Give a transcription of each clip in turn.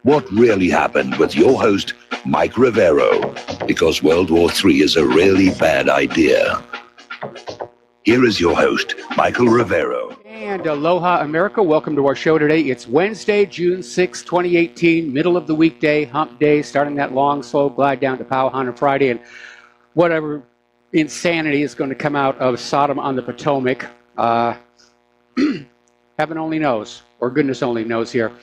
What really happened with your host, Mike Rivero, because World War III is a really bad idea. Here is your host, Michael Rivero. And aloha, America. Welcome to our show today. It's Wednesday, June 6, 2018, middle of the weekday, hump day, starting that long, slow glide down to Pauhana Friday, and whatever insanity is going to come out of Sodom on the Potomac. Heaven only knows, or goodness only knows here.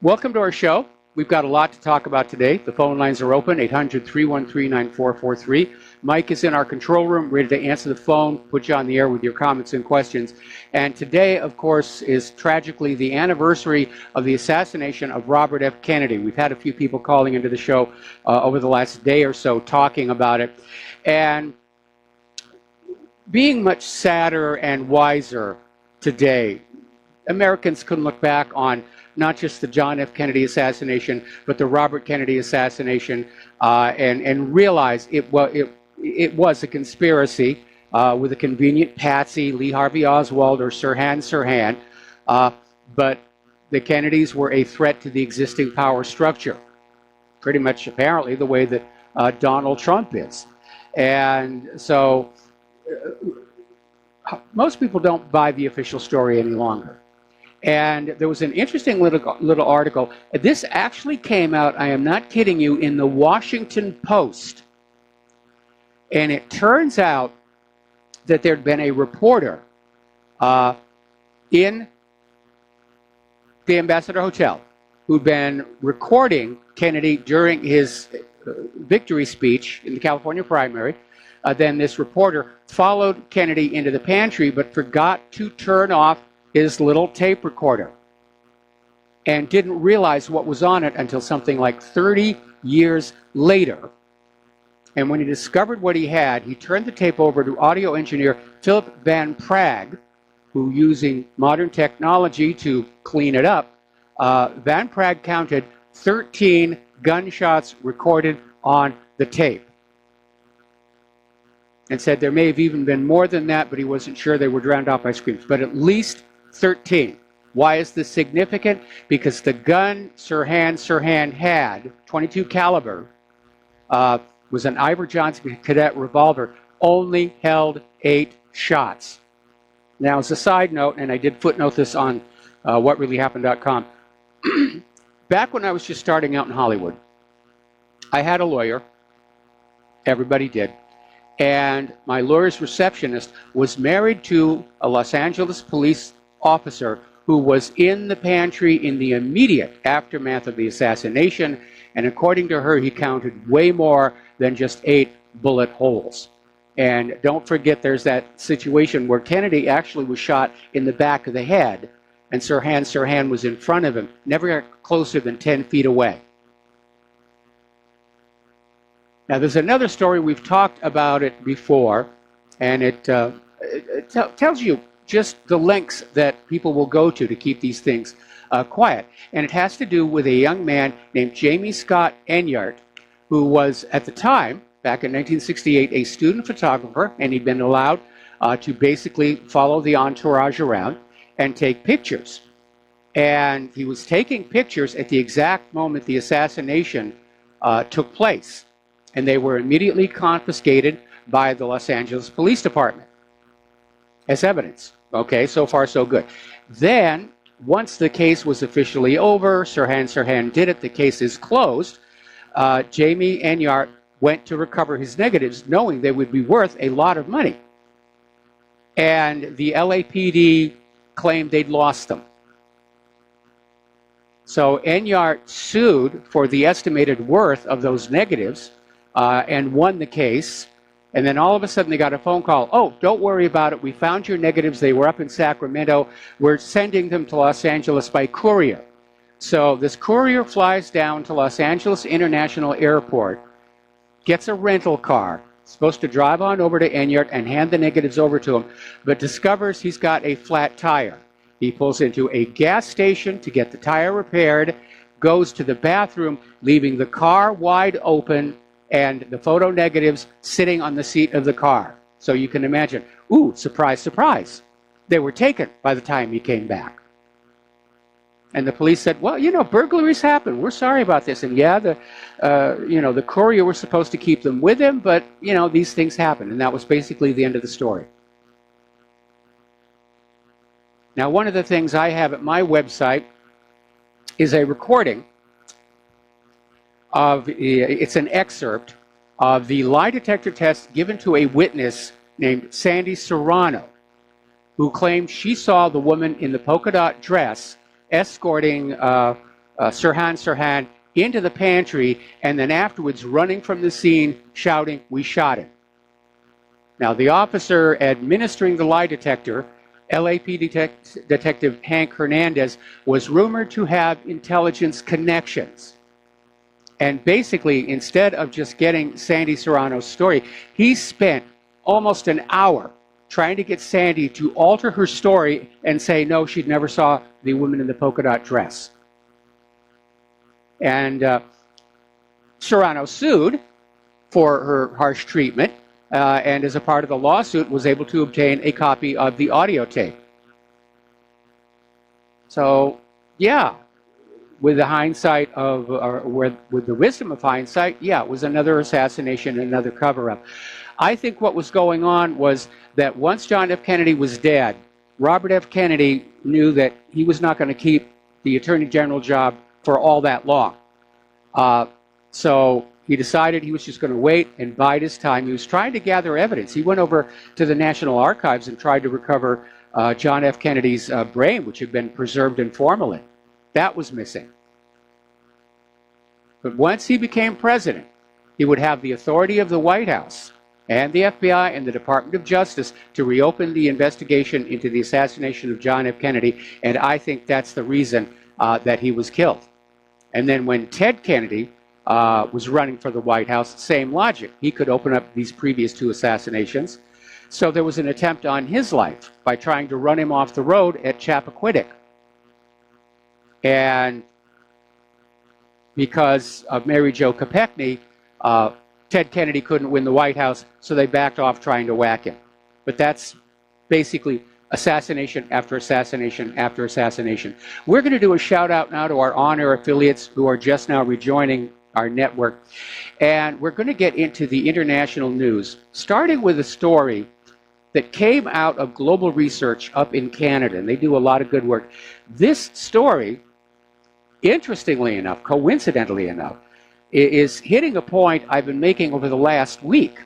Welcome to our show. We've got a lot to talk about today. The phone lines are open, 800-313-9443. Mike is in our control room, ready to answer the phone, put you on the air with your comments and questions. And today, of course, is tragically the anniversary of the assassination of Robert F. Kennedy. We've had a few people calling into the show over the last day or so talking about it. And being much sadder and wiser today, Americans can look back on not just the John F. Kennedy assassination, but the Robert Kennedy assassination, and realize it was a conspiracy with a convenient patsy, Lee Harvey Oswald or Sirhan, but the Kennedys were a threat to the existing power structure, pretty much apparently the way that Donald Trump is. And so most people don't buy the official story any longer. And there was an interesting little article. This actually came out, I am not kidding you, in the Washington Post. And it turns out that there'd been a reporter in the Ambassador Hotel who'd been recording Kennedy during his victory speech in the California primary. Then this reporter followed Kennedy into the pantry but forgot to turn off his little tape recorder and didn't realize what was on it until something like 30 years later. And when he discovered what he had, he turned the tape over to audio engineer Philip Van Praag, who, using modern technology to clean it up, Van Praag counted 13 gunshots recorded on the tape. And said there may have even been more than that, but he wasn't sure. They were drowned out by screams. But at least 13. Why is this significant? Because the gun Sirhan had, 22 caliber, was an Ivor Johnson Cadet revolver, only held 8 shots. Now, as a side note, and I did footnote this on whatreallyhappened.com, back when I was just starting out in Hollywood, I had a lawyer. Everybody did. And my lawyer's receptionist was married to a Los Angeles police officer who was in the pantry in the immediate aftermath of the assassination, and according to her, he counted way more than just 8 bullet holes. And don't forget, there's that situation where Kennedy actually was shot in the back of the head, and Sirhan was in front of him, never got closer than 10 feet away. Now, there's another story, we've talked about it before, and it tells you just the lengths that people will go to keep these things quiet. And it has to do with a young man named Jamie Scott Enyart, who was, at the time, back in 1968, a student photographer, and he'd been allowed to basically follow the entourage around and take pictures. And he was taking pictures at the exact moment the assassination took place. And they were immediately confiscated by the Los Angeles Police Department as evidence. Okay, so far so good. Then, once the case was officially over, Sirhan did it, the case is closed, Jamie Enyart went to recover his negatives, knowing they would be worth a lot of money. And the LAPD claimed they'd lost them. So Enyart sued for the estimated worth of those negatives, and won the case. And then all of a sudden they got a phone call. Oh, don't worry about it. We found your negatives. They were up in Sacramento. We're sending them to Los Angeles by courier. So this courier flies down to Los Angeles International Airport, gets a rental car, supposed to drive on over to Enyart and hand the negatives over to him, but discovers he's got a flat tire. He pulls into a gas station to get the tire repaired, goes to the bathroom, leaving the car wide open and the photo negatives sitting on the seat of the car. So you can imagine, ooh, surprise, surprise. They were taken by the time he came back. And the police said, well, burglaries happen. We're sorry about this. And yeah, the courier was supposed to keep them with him, but, these things happen. And that was basically the end of the story. Now, one of the things I have at my website is a recording it's an excerpt of the lie detector test given to a witness named Sandy Serrano, who claimed she saw the woman in the polka dot dress escorting Sirhan into the pantry, and then afterwards running from the scene shouting, "We shot him." Now, the officer administering the lie detector, LAPD Detective Hank Hernandez, was rumored to have intelligence connections. And basically, instead of just getting Sandy Serrano's story, he spent almost an hour trying to get Sandy to alter her story and say, no, she never saw the woman in the polka dot dress. And Serrano sued for her harsh treatment, and as a part of the lawsuit was able to obtain a copy of the audio tape. So, yeah, with the hindsight of, with the wisdom of hindsight, yeah, it was another assassination, another cover-up. I think what was going on was that once John F. Kennedy was dead, Robert F. Kennedy knew that he was not going to keep the Attorney General job for all that long. So he decided he was just going to wait and bide his time. He was trying to gather evidence. He went over to the National Archives and tried to recover John F. Kennedy's brain, which had been preserved in formalin. That was missing. But once he became president, he would have the authority of the White House and the FBI and the Department of Justice to reopen the investigation into the assassination of John F. Kennedy, and I think that's the reason that he was killed. And then when Ted Kennedy was running for the White House, same logic. He could open up these previous two assassinations. So there was an attempt on his life by trying to run him off the road at Chappaquiddick. And because of Mary Jo Kopechne, Ted Kennedy couldn't win the White House, so they backed off trying to whack him. But that's basically assassination after assassination after assassination. We're going to do a shout out now to our on-air affiliates who are just now rejoining our network. And we're going to get into the international news, starting with a story that came out of Global Research up in Canada, and they do a lot of good work. This story, interestingly enough, coincidentally enough, is hitting a point I've been making over the last week.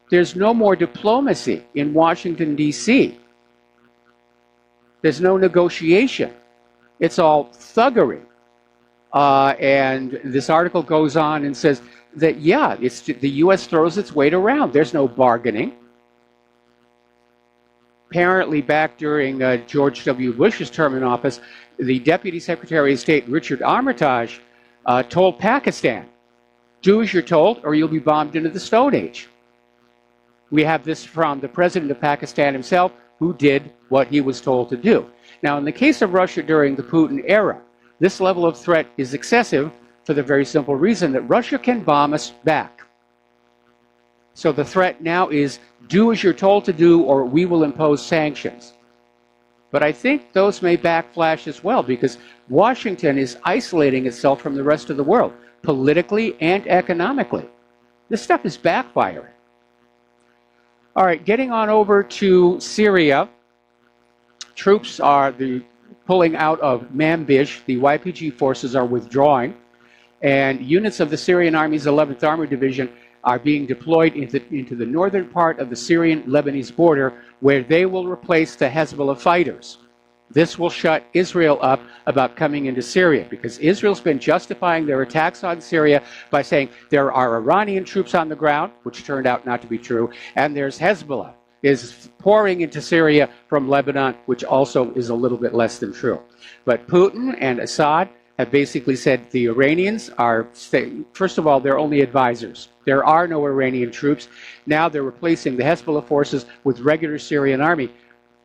There's no more diplomacy in Washington, D.C. There's no negotiation. It's all thuggery. And this article goes on and says that, yeah, the U.S. throws its weight around. There's no bargaining. Apparently, back during George W. Bush's term in office, the Deputy Secretary of State, Richard Armitage, told Pakistan, do as you're told or you'll be bombed into the Stone Age. We have this from the president of Pakistan himself, who did what he was told to do. Now, in the case of Russia during the Putin era, this level of threat is excessive for the very simple reason that Russia can bomb us back. So the threat now is do as you're told to do or we will impose sanctions. But I think those may backflash as well because Washington is isolating itself from the rest of the world, politically and economically. This stuff is backfiring. All right, getting on over to Syria. Troops are pulling out of Manbij. The YPG forces are withdrawing. And units of the Syrian Army's 11th Armored Division are being deployed into the northern part of the Syrian-Lebanese border, where they will replace the Hezbollah fighters. This will shut Israel up about coming into Syria, because Israel's been justifying their attacks on Syria by saying there are Iranian troops on the ground, which turned out not to be true, and there's Hezbollah is pouring into Syria from Lebanon, which also is a little bit less than true. But Putin and Assad have basically said the Iranians are, first of all, they're only advisors. There are no Iranian troops. Now they're replacing the Hezbollah forces with regular Syrian army.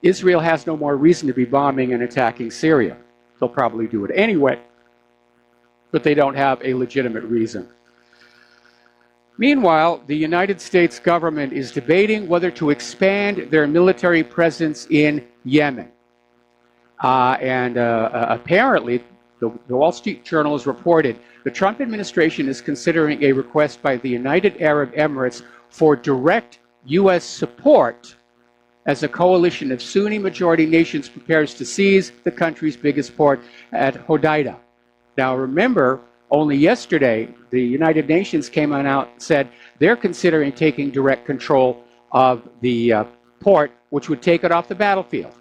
Israel has no more reason to be bombing and attacking Syria. They'll probably do it anyway, but they don't have a legitimate reason. Meanwhile, the United States government is debating whether to expand their military presence in Yemen. Apparently, the Wall Street Journal has reported the Trump administration is considering a request by the United Arab Emirates for direct U.S. support as a coalition of Sunni majority nations prepares to seize the country's biggest port at Hodeidah. Now remember, only yesterday the United Nations came on out and said they're considering taking direct control of the port, which would take it off the battlefield.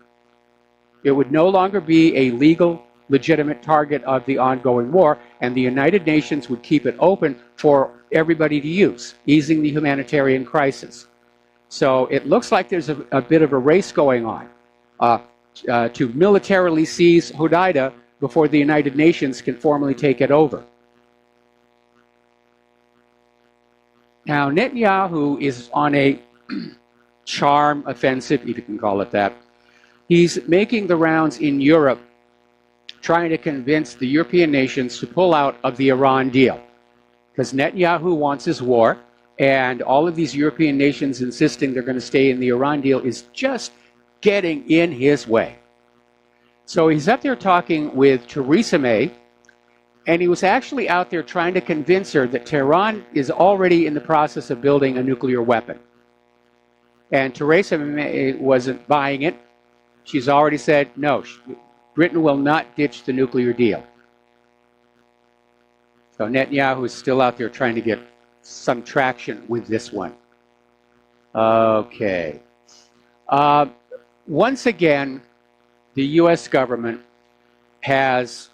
It would no longer be a legal, legitimate target of the ongoing war, and the United Nations would keep it open for everybody to use, easing the humanitarian crisis. So it looks like there's a bit of a race going on to militarily seize Hodeidah before the United Nations can formally take it over. Now, Netanyahu is on a charm offensive, if you can call it that. He's making the rounds in Europe, trying to convince the European nations to pull out of the Iran deal. Because Netanyahu wants his war, and all of these European nations insisting they're going to stay in the Iran deal is just getting in his way. So he's up there talking with Theresa May, and he was actually out there trying to convince her that Tehran is already in the process of building a nuclear weapon. And Theresa May wasn't buying it. She's already said, no, Britain will not ditch the nuclear deal. So Netanyahu is still out there trying to get some traction with this one. Okay. Once again, the U.S. government has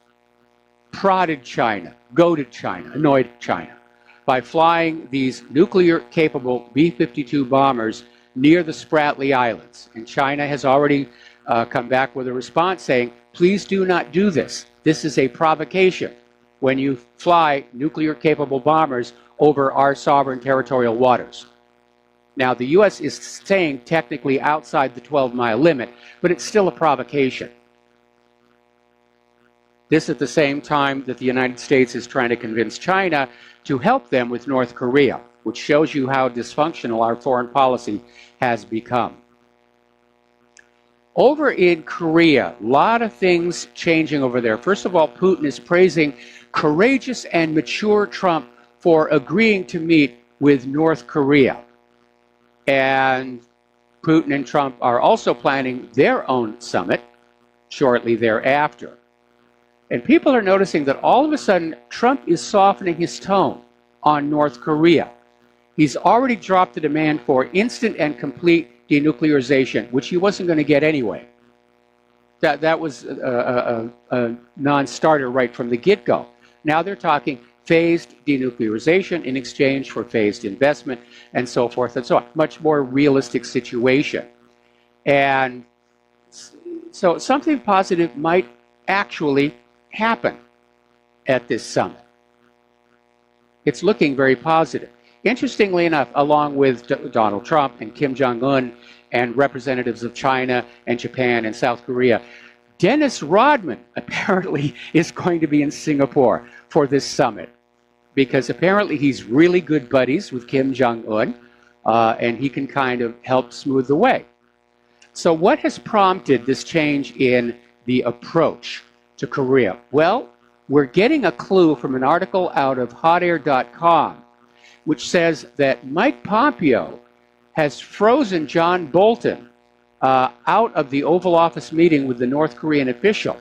prodded China, goaded China, annoyed China, by flying these nuclear-capable B-52 bombers near the Spratly Islands. And China has already come back with a response saying, please do not do this. This is a provocation when you fly nuclear-capable bombers over our sovereign territorial waters. Now, the U.S. is staying technically outside the 12-mile limit, but it's still a provocation. This at the same time that the United States is trying to convince China to help them with North Korea, which shows you how dysfunctional our foreign policy has become. Over in Korea, a lot of things changing over there. First of all, Putin is praising courageous and mature Trump for agreeing to meet with North Korea. And Putin and Trump are also planning their own summit shortly thereafter. And people are noticing that all of a sudden, Trump is softening his tone on North Korea. He's already dropped the demand for instant and complete denuclearization, which he wasn't going to get anyway. That was a non-starter right from the get-go. Now they're talking phased denuclearization in exchange for phased investment and so forth and so on. Much more realistic situation. And so something positive might actually happen at this summit. It's looking very positive. Interestingly enough, along with Donald Trump and Kim Jong-un and representatives of China and Japan and South Korea, Dennis Rodman apparently is going to be in Singapore for this summit, because apparently he's really good buddies with Kim Jong-un, and he can kind of help smooth the way. So what has prompted this change in the approach to Korea? Well, we're getting a clue from an article out of hotair.com, which says that Mike Pompeo has frozen John Bolton out of the Oval Office meeting with the North Korean official.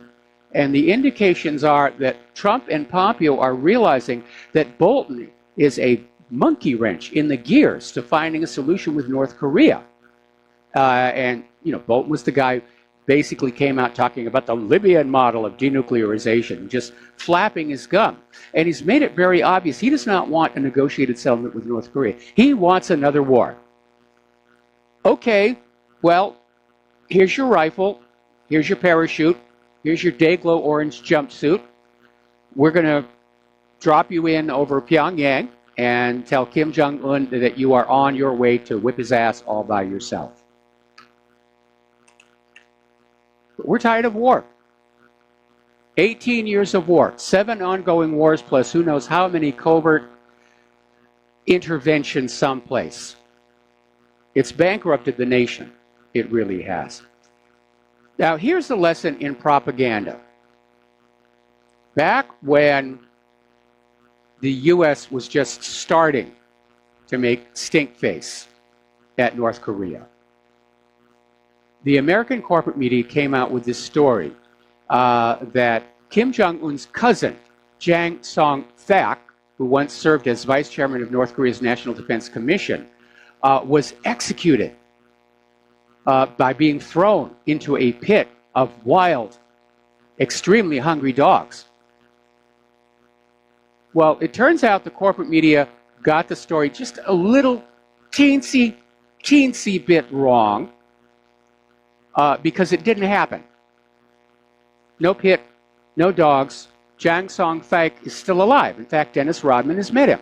And the indications are that Trump and Pompeo are realizing that Bolton is a monkey wrench in the gears to finding a solution with North Korea. And, you know, Bolton was the guy who basically came out talking about the Libyan model of denuclearization, just flapping his gum. And he's made it very obvious he does not want a negotiated settlement with North Korea. He wants another war. Okay, well, here's your rifle, here's your parachute, here's your day-glow orange jumpsuit. We're going to drop you in over Pyongyang and tell Kim Jong-un that you are on your way to whip his ass all by yourself. We're tired of war. 18 years of war, 7 ongoing wars, plus who knows how many covert interventions someplace. It's bankrupted the nation. It really has. Now, here's the lesson in propaganda. Back when the U.S. was just starting to make stink face at North Korea, the American corporate media came out with this story that Kim Jong-un's cousin, Jang Song-thaek, who once served as vice chairman of North Korea's National Defense Commission, was executed by being thrown into a pit of wild, extremely hungry dogs. Well, it turns out the corporate media got the story just a little teensy bit wrong because it didn't happen. No pit, no dogs. Jang Song-thaek is still alive. In fact, Dennis Rodman has met him.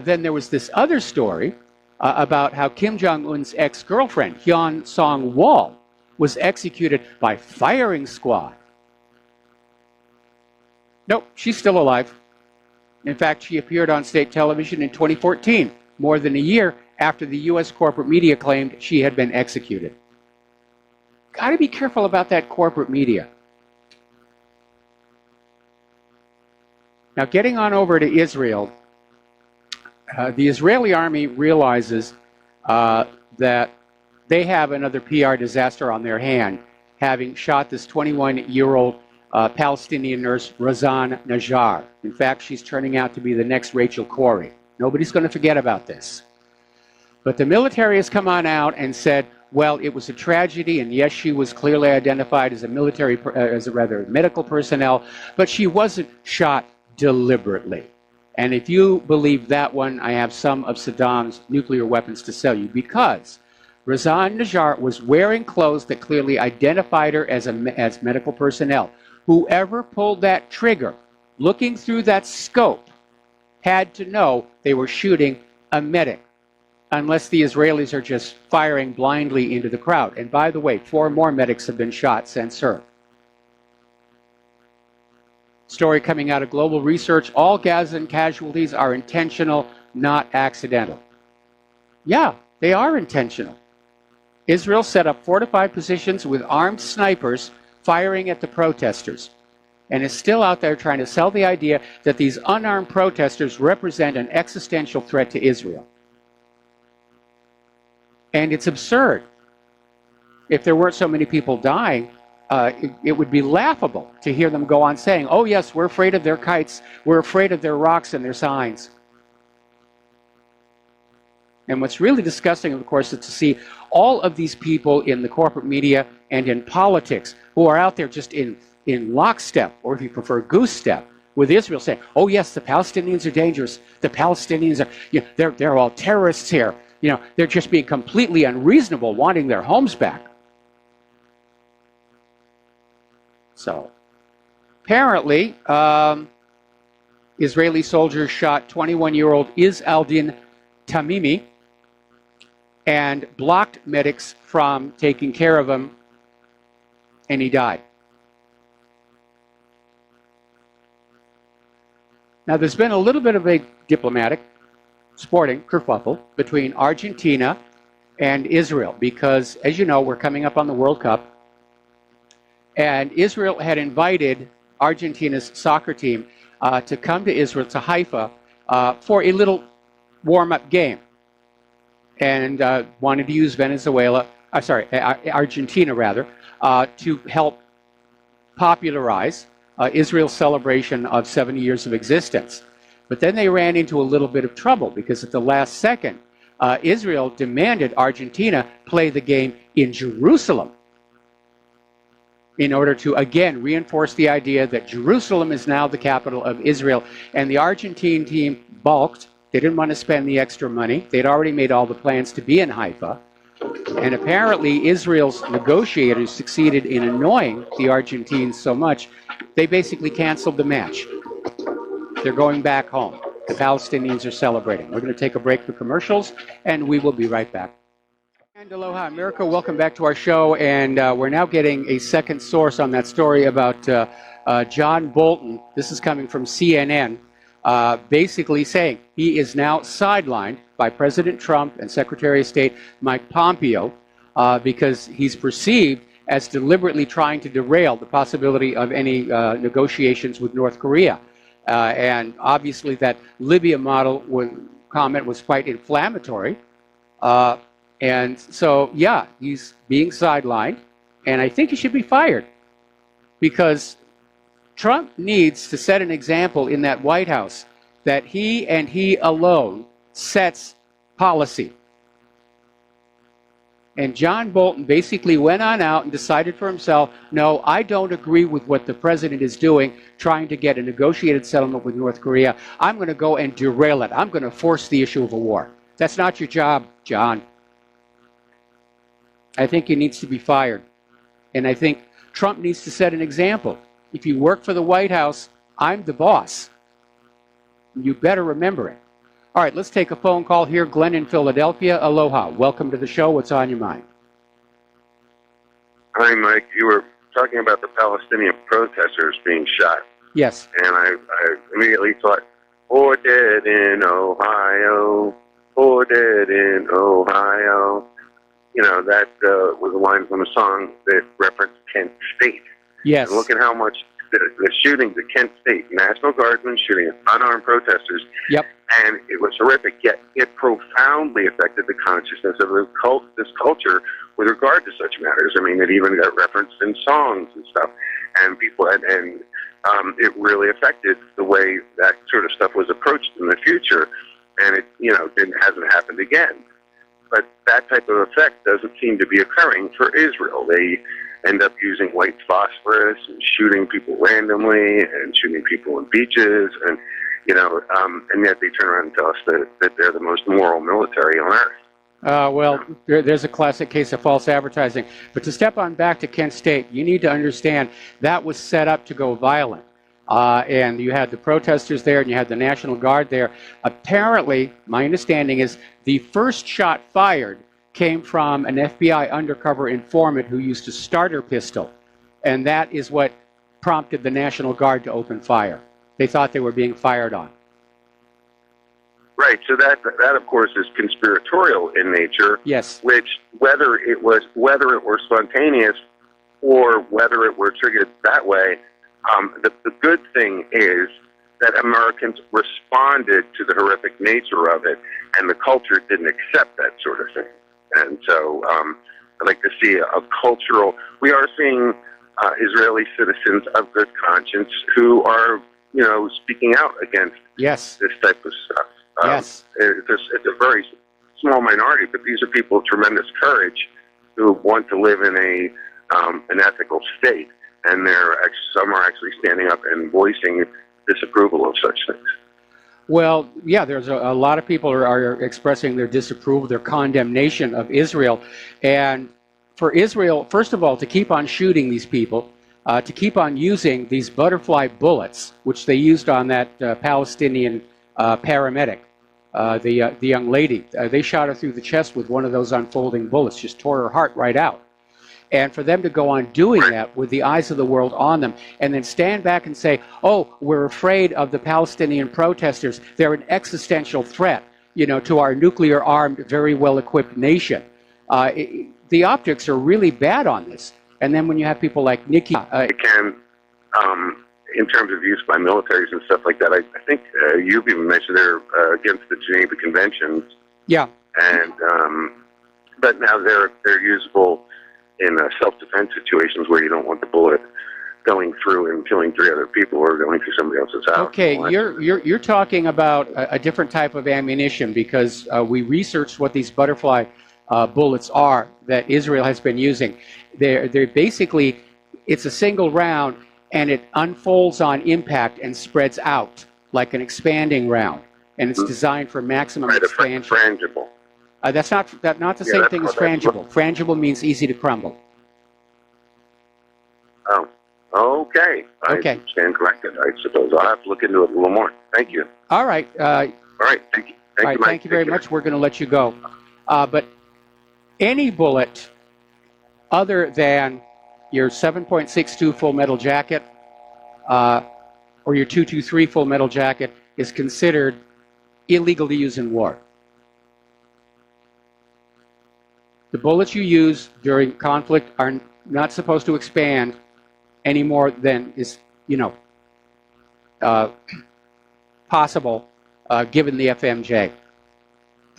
Then there was this other story about how Kim Jong-un's ex-girlfriend, Hyun Song-wol, was executed by firing squad. Nope, she's still alive. In fact, she appeared on state television in 2014, more than a year after the U.S. corporate media claimed she had been executed. Got to be careful about that corporate media. Now, getting on over to Israel, the Israeli army realizes that they have another PR disaster on their hand, having shot this 21-year-old Palestinian nurse, Razan Najjar. In fact, she's turning out to be the next Rachel Corrie. Nobody's going to forget about this. But the military has come on out and said, well, it was a tragedy, and yes, she was clearly identified as a medical personnel, but she wasn't shot deliberately. And if you believe that one, I have some of Saddam's nuclear weapons to sell you, because Razan Najjar was wearing clothes that clearly identified her as medical personnel. Whoever pulled that trigger, looking through that scope, had to know they were shooting a medic, unless the Israelis are just firing blindly into the crowd. And by the way, 4 more medics have been shot since her. Story coming out of Global Research, all Gazan casualties are intentional, not accidental. Yeah, they are intentional. Israel set up fortified positions with armed snipers firing at the protesters, and is still out there trying to sell the idea that these unarmed protesters represent an existential threat to Israel. And it's absurd. If there weren't so many people dying, it would be laughable to hear them go on saying, oh yes, we're afraid of their kites, we're afraid of their rocks and their signs. And what's really disgusting, of course, is to see all of these people in the corporate media and in politics who are out there just in lockstep, or if you prefer, goose step, with Israel saying, oh yes, the Palestinians are dangerous. The Palestinians are, they're all terrorists here. They're just being completely unreasonable, wanting their homes back. So, apparently, Israeli soldiers shot 21-year-old Iz al-Din Tamimi and blocked medics from taking care of him, and he died. Now, there's been a little bit of a diplomatic, sporting kerfuffle between Argentina and Israel because, as you know, we're coming up on the World Cup, and Israel had invited Argentina's soccer team to come to Israel, to Haifa, for a little warm-up game, and wanted to use Argentina rather, to help popularize Israel's celebration of 70 years of existence. But then they ran into a little bit of trouble because at the last second, Israel demanded Argentina play the game in Jerusalem in order to, again, reinforce the idea that Jerusalem is now the capital of Israel. And the Argentine team balked. They didn't want to spend the extra money. They'd already made all the plans to be in Haifa. And apparently Israel's negotiators succeeded in annoying the Argentines so much, they basically canceled the match. They're going back home. The Palestinians are celebrating. We're going to take a break for commercials, and we will be right back. And aloha, America. Welcome back to our show. And we're now getting a second source on that story about John Bolton. This is coming from CNN, basically saying he is now sidelined by President Trump and Secretary of State Mike Pompeo because he's perceived as deliberately trying to derail the possibility of any negotiations with North Korea. And obviously that Libya model comment was quite inflammatory. And so, yeah, he's being sidelined, and I think he should be fired because Trump needs to set an example in that White House that he and he alone sets policy. And John Bolton basically went on out and decided for himself, no, I don't agree with what the president is doing, trying to get a negotiated settlement with North Korea. I'm going to go and derail it. I'm going to force the issue of a war. That's not your job, John. I think he needs to be fired. And I think Trump needs to set an example. If you work for the White House, I'm the boss. You better remember it. All right, let's take a phone call here. Glenn in Philadelphia. Aloha. Welcome to the show. What's on your mind? Hi, Mike. You were talking about the Palestinian protesters being shot. Yes. And I immediately thought, "Four dead in Ohio, four dead in Ohio." You know, that was a line from a song that referenced Kent State. Yes. And look at how much the shootings at Kent State, National Guardsmen shooting at unarmed protesters. Yep. And it was horrific, yet it profoundly affected the consciousness of this culture with regard to such matters. I mean, it even got referenced in songs and stuff. And people, it really affected the way that sort of stuff was approached in the future. And it, hasn't happened again. But that type of effect doesn't seem to be occurring for Israel. They end up using white phosphorus and shooting people randomly and shooting people on beaches, and yet they turn around and tell us that they're the most moral military on earth. There's a classic case of false advertising. But to step on back to Kent State, you need to understand that was set up to go violent. And you had the protesters there, and you had the National Guard there. Apparently, my understanding is the first shot fired came from an FBI undercover informant who used a starter pistol. And that is what prompted the National Guard to open fire. They thought they were being fired on. Right, so that of course is conspiratorial in nature. Yes. Which whether it were spontaneous or whether it were triggered that way, the good thing is that Americans responded to the horrific nature of it, and the culture didn't accept that sort of thing. And so I'd like to see a cultural. We are seeing Israeli citizens of good conscience who are, speaking out against this type of stuff. Yes. It's a very small minority, but these are people of tremendous courage who want to live in an ethical state, and some are actually standing up and voicing disapproval of such things. Well, yeah, there's a lot of people are expressing their disapproval, their condemnation of Israel. And for Israel, first of all, to keep on shooting these people, to keep on using these butterfly bullets, which they used on that Palestinian paramedic, the young lady. They shot her through the chest with one of those unfolding bullets, just tore her heart right out. And for them to go on doing that with the eyes of the world on them, and then stand back and say, oh, we're afraid of the Palestinian protesters. They're an existential threat, to our nuclear-armed, very well-equipped nation. The optics are really bad on this. And then when you have people like Nikki... it can, in terms of use by militaries and stuff like that, I think you've even mentioned they're against the Geneva Conventions. Yeah. And, but now they're usable in self-defense situations where you don't want the bullet going through and killing 3 other people or going through somebody else's house. Okay, you're talking about a different type of ammunition, because we researched what these butterfly bullets are that Israel has been using. They're basically, it's a single round, and it unfolds on impact and spreads out like an expanding round, and it's designed for maximum expansion. Frangible. That's not the same thing as frangible. Frangible means easy to crumble. Oh, okay. Okay. I stand corrected, I suppose. I'll have to look into it a little more. Thank you. All right. All right. Thank you. Mike. Thank you very much. We're going to let you go. But any bullet other than your 7.62 full metal jacket or your 223 full metal jacket is considered illegal to use in war. The bullets you use during conflict are not supposed to expand any more than is, possible given the FMJ.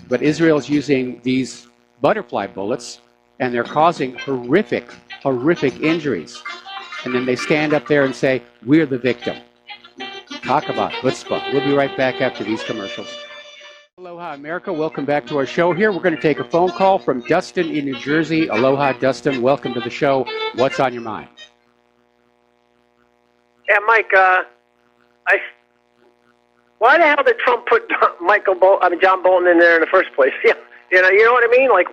But Israel's using these butterfly bullets, and they're causing horrific, horrific injuries. And then they stand up there and say, we're the victim. Talk about chutzpah. We'll be right back after these commercials. Aloha, America. Welcome back to our show here. We're going to take a phone call from Dustin in New Jersey. Aloha, Dustin. Welcome to the show. What's on your mind? Yeah, Mike, why the hell did Trump put John Bolton in there in the first place? Yeah, you know what I mean? Like,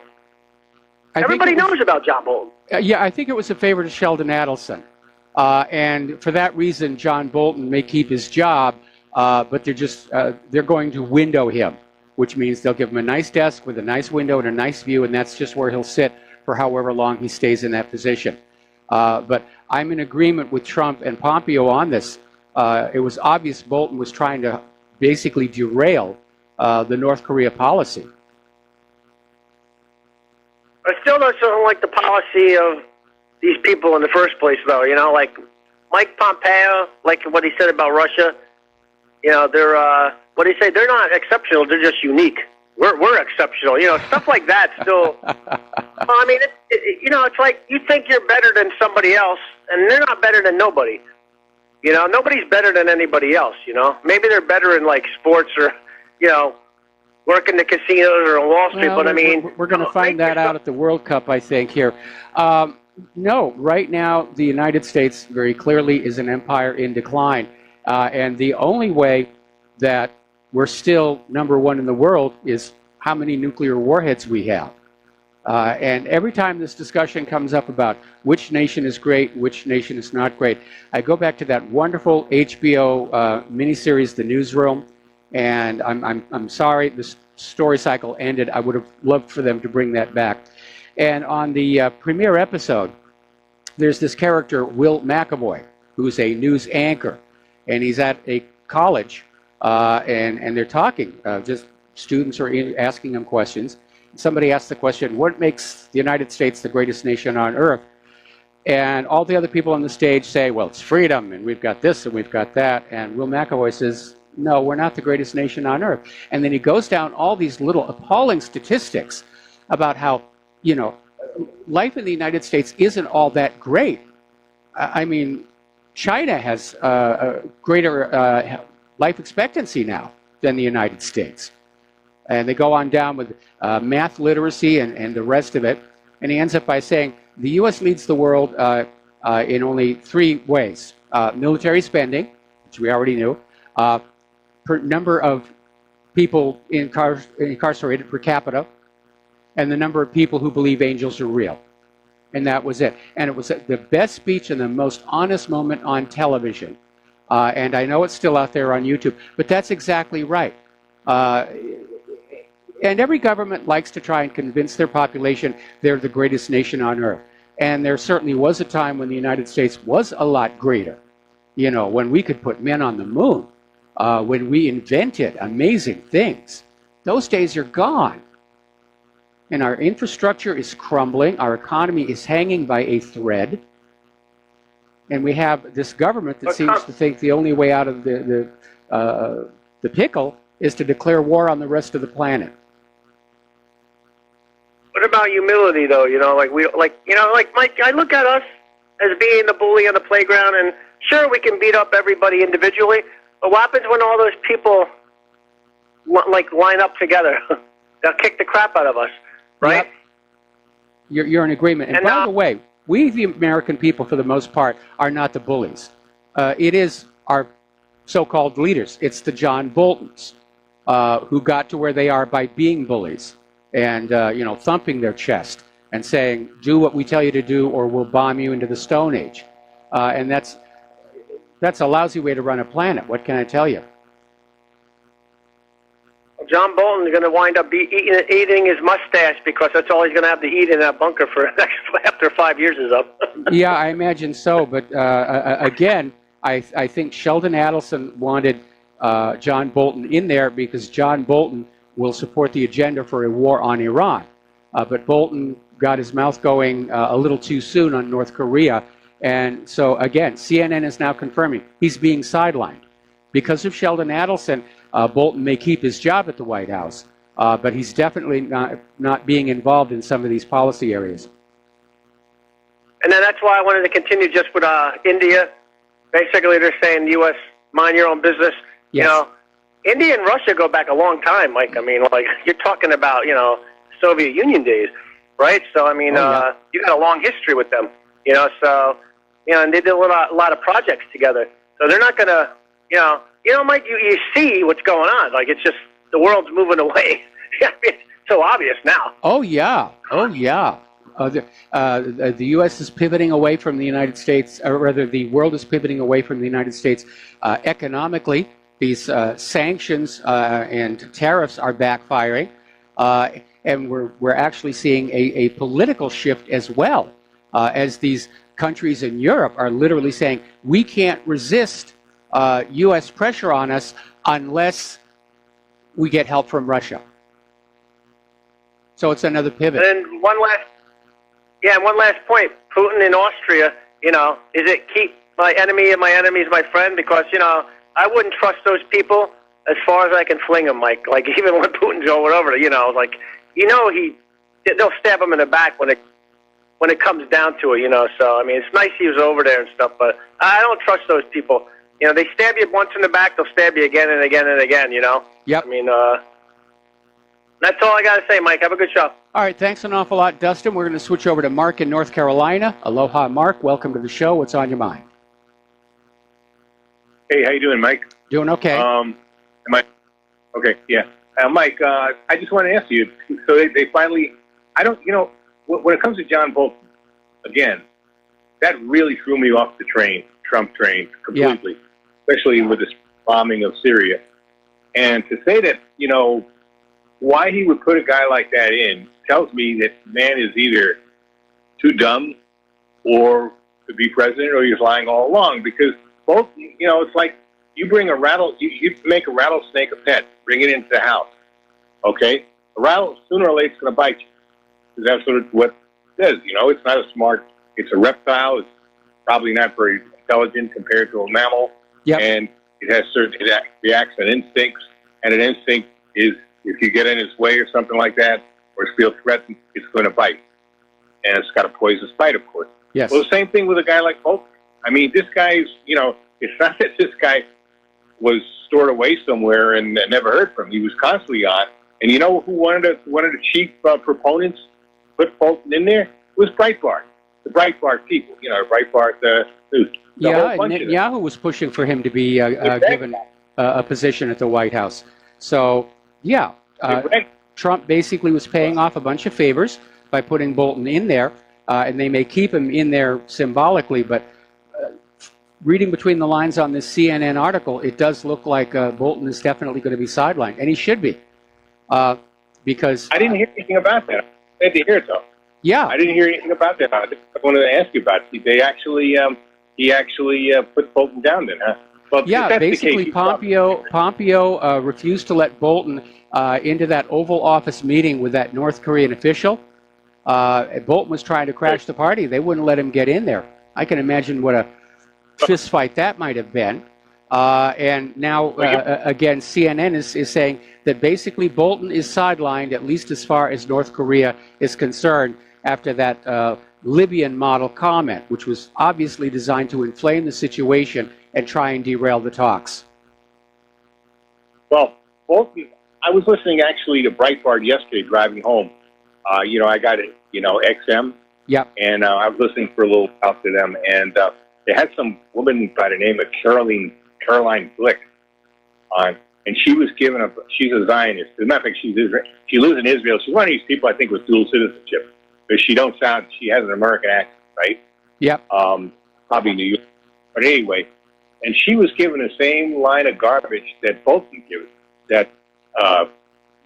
everybody knows about John Bolton. Yeah, I think it was a favor to Sheldon Adelson. And for that reason, John Bolton may keep his job, but they're going to window him, which means they'll give him a nice desk with a nice window and a nice view, and that's just where he'll sit for however long he stays in that position. But I'm in agreement with Trump and Pompeo on this. It was obvious Bolton was trying to basically derail the North Korea policy. I still don't like the policy of these people in the first place, though. Like Mike Pompeo, like what he said about Russia. They're what do you say? They're not exceptional. They're just unique. We're exceptional. Stuff like that. Still, well, I mean, it's like you think you're better than somebody else, and they're not better than nobody. Nobody's better than anybody else. Maybe they're better in like sports or, working the casinos or on Wall Street. Well, but I mean, we're going to find that out at the World Cup, I think. Here, no, right now the United States very clearly is an empire in decline, and the only way that we're still number one in the world is how many nuclear warheads we have. And every time this discussion comes up about which nation is great, which nation is not great, I go back to that wonderful HBO miniseries, The Newsroom. And I'm sorry the story cycle ended. I would have loved for them to bring that back. And on the premiere episode, there's this character, Will McAvoy, who's a news anchor. And he's at a college, and they're talking. Just students are asking him questions. Somebody asked the question, what makes the United States the greatest nation on earth? And all the other people on the stage say, well, it's freedom, and we've got this, and we've got that. And Will McAvoy says, no, we're not the greatest nation on earth. And then he goes down all these little appalling statistics about how, life in the United States isn't all that great. I mean, China has a greater life expectancy now than the United States. And they go on down with math literacy and the rest of it. And he ends up by saying, the U.S. leads the world in only three ways. Military spending, which we already knew, per number of people incarcerated per capita, and the number of people who believe angels are real. And that was it. And it was the best speech and the most honest moment on television. And I know it's still out there on YouTube, but that's exactly right. And every government likes to try and convince their population they're the greatest nation on earth. And there certainly was a time when the United States was a lot greater. When we could put men on the moon, when we invented amazing things. Those days are gone. And our infrastructure is crumbling. Our economy is hanging by a thread. And we have this government that seems to think the only way out of the pickle is to declare war on the rest of the planet. What about humility, though? Mike, I look at us as being the bully on the playground, and sure, we can beat up everybody individually, but what happens when all those people line up together? They'll kick the crap out of us, right? Yep. You're in agreement. And by the way, we, the American people, for the most part, are not the bullies. It is our so-called leaders. It's the John Boltons who got to where they are by being bullies and thumping their chest and saying, do what we tell you to do or we'll bomb you into the Stone Age. And that's a lousy way to run a planet. What can I tell you? John Bolton's going to wind up eating his mustache because that's all he's going to have to eat in that bunker for after 5 years is up. Yeah, I imagine so. But again, I think Sheldon Adelson wanted John Bolton in there because John Bolton will support the agenda for a war on Iran. But Bolton got his mouth going a little too soon on North Korea. And so, again, CNN is now confirming he's being sidelined. Because of Sheldon Adelson, Bolton may keep his job at the White House, but he's definitely not being involved in some of these policy areas. And then that's why I wanted to continue just with India. Basically, they're saying U.S. mind your own business. Yes. You know, India and Russia go back a long time, Mike. I mean, like, you're talking about, you know, Soviet Union days, right? So, I mean, you got a long history with them, you know. So, you know, and they did a lot of projects together. So they're not going to, you know, Mike, you see what's going on. Like, it's just the world's moving away. It's so obvious now. Oh, yeah. Oh, yeah. The U.S. is pivoting away from the United States, or rather the world is pivoting away from the United States economically. These sanctions and tariffs are backfiring, and we're actually seeing a political shift as well, as these countries in Europe are literally saying, we can't resist U.S. pressure on us unless we get help from Russia. So it's another pivot. And then one last point. Putin in Austria, you know, is it keep my enemy and my enemy is my friend? Because, you know, I wouldn't trust those people as far as I can fling them, Mike. Like, even when Putin's over, you know, like, you know, they'll stab him in the back when it comes down to it, you know. So, I mean, it's nice he was over there and stuff, but I don't trust those people. You know, they stab you once in the back, they'll stab you again and again and again, you know. Yep. I mean, that's all I got to say, Mike. Have a good show. All right, thanks an awful lot, Dustin. We're going to switch over to Mark in North Carolina. Aloha, Mark. Welcome to the show. What's on your mind? Hey, how you doing, Mike? Doing okay. Okay, yeah. Mike, I just want to ask you, so they finally, you know, when it comes to John Bolton, again, that really threw me off the train, Trump train, completely, especially with this bombing of Syria. And to say that, you know, why he would put a guy like that in tells me that man is either too dumb or to be president, or he's lying all along, because both, you know, it's like you bring a you make a rattlesnake a pet, bring it into the house, okay? A rattle, sooner or later, it's going to bite you. Because that's what it says, you know. It's not a smart, it's a reptile. It's probably not very intelligent compared to a mammal. Yep. And it has certain, it reacts on instincts, and an instinct is, if you get in its way or something like that, or feel threatened, it's going to bite. And it's got a poisonous bite, of course. Yes. Well, the same thing with a guy like Bolton. I mean, this guy's, you know, it's not that this guy was stored away somewhere and never heard from him. He was constantly on. And you know who one of the chief proponents put Bolton in there? It was Breitbart. The Breitbart people, you know, Breitbart News. Yeah, Netanyahu was pushing for him to be given a position at the White House. So, yeah, Trump basically was paying off a bunch of favors by putting Bolton in there, and they may keep him in there symbolically, but reading between the lines on this CNN article, it does look like Bolton is definitely going to be sidelined, and he should be, because... I didn't hear anything about that. I had to hear it, though. Yeah. I didn't hear anything about that. I wanted to ask you about it. They actually, he actually put Bolton down then, huh? Well, yeah, basically Pompeo refused to let Bolton into that Oval Office meeting with that North Korean official. Bolton was trying to crash the party. They wouldn't let him get in there. I can imagine what a fist fight that might have been. And now, again, CNN is saying that basically Bolton is sidelined, at least as far as North Korea is concerned, after that Libyan model comment, which was obviously designed to inflame the situation and try and derail the talks. Well, Bolton, I was listening actually to Breitbart yesterday driving home. You know, I got it, you know, XM. Yep. And I was listening for a little while to them, and they had some woman by the name of Caroline Glick on, and she was given she's a Zionist. As a matter of fact, she lives in Israel. She's one of these people, I think, with dual citizenship, because she has an American accent, right? Yep. Probably New York. But anyway, and she was given the same line of garbage that Bolton gives, that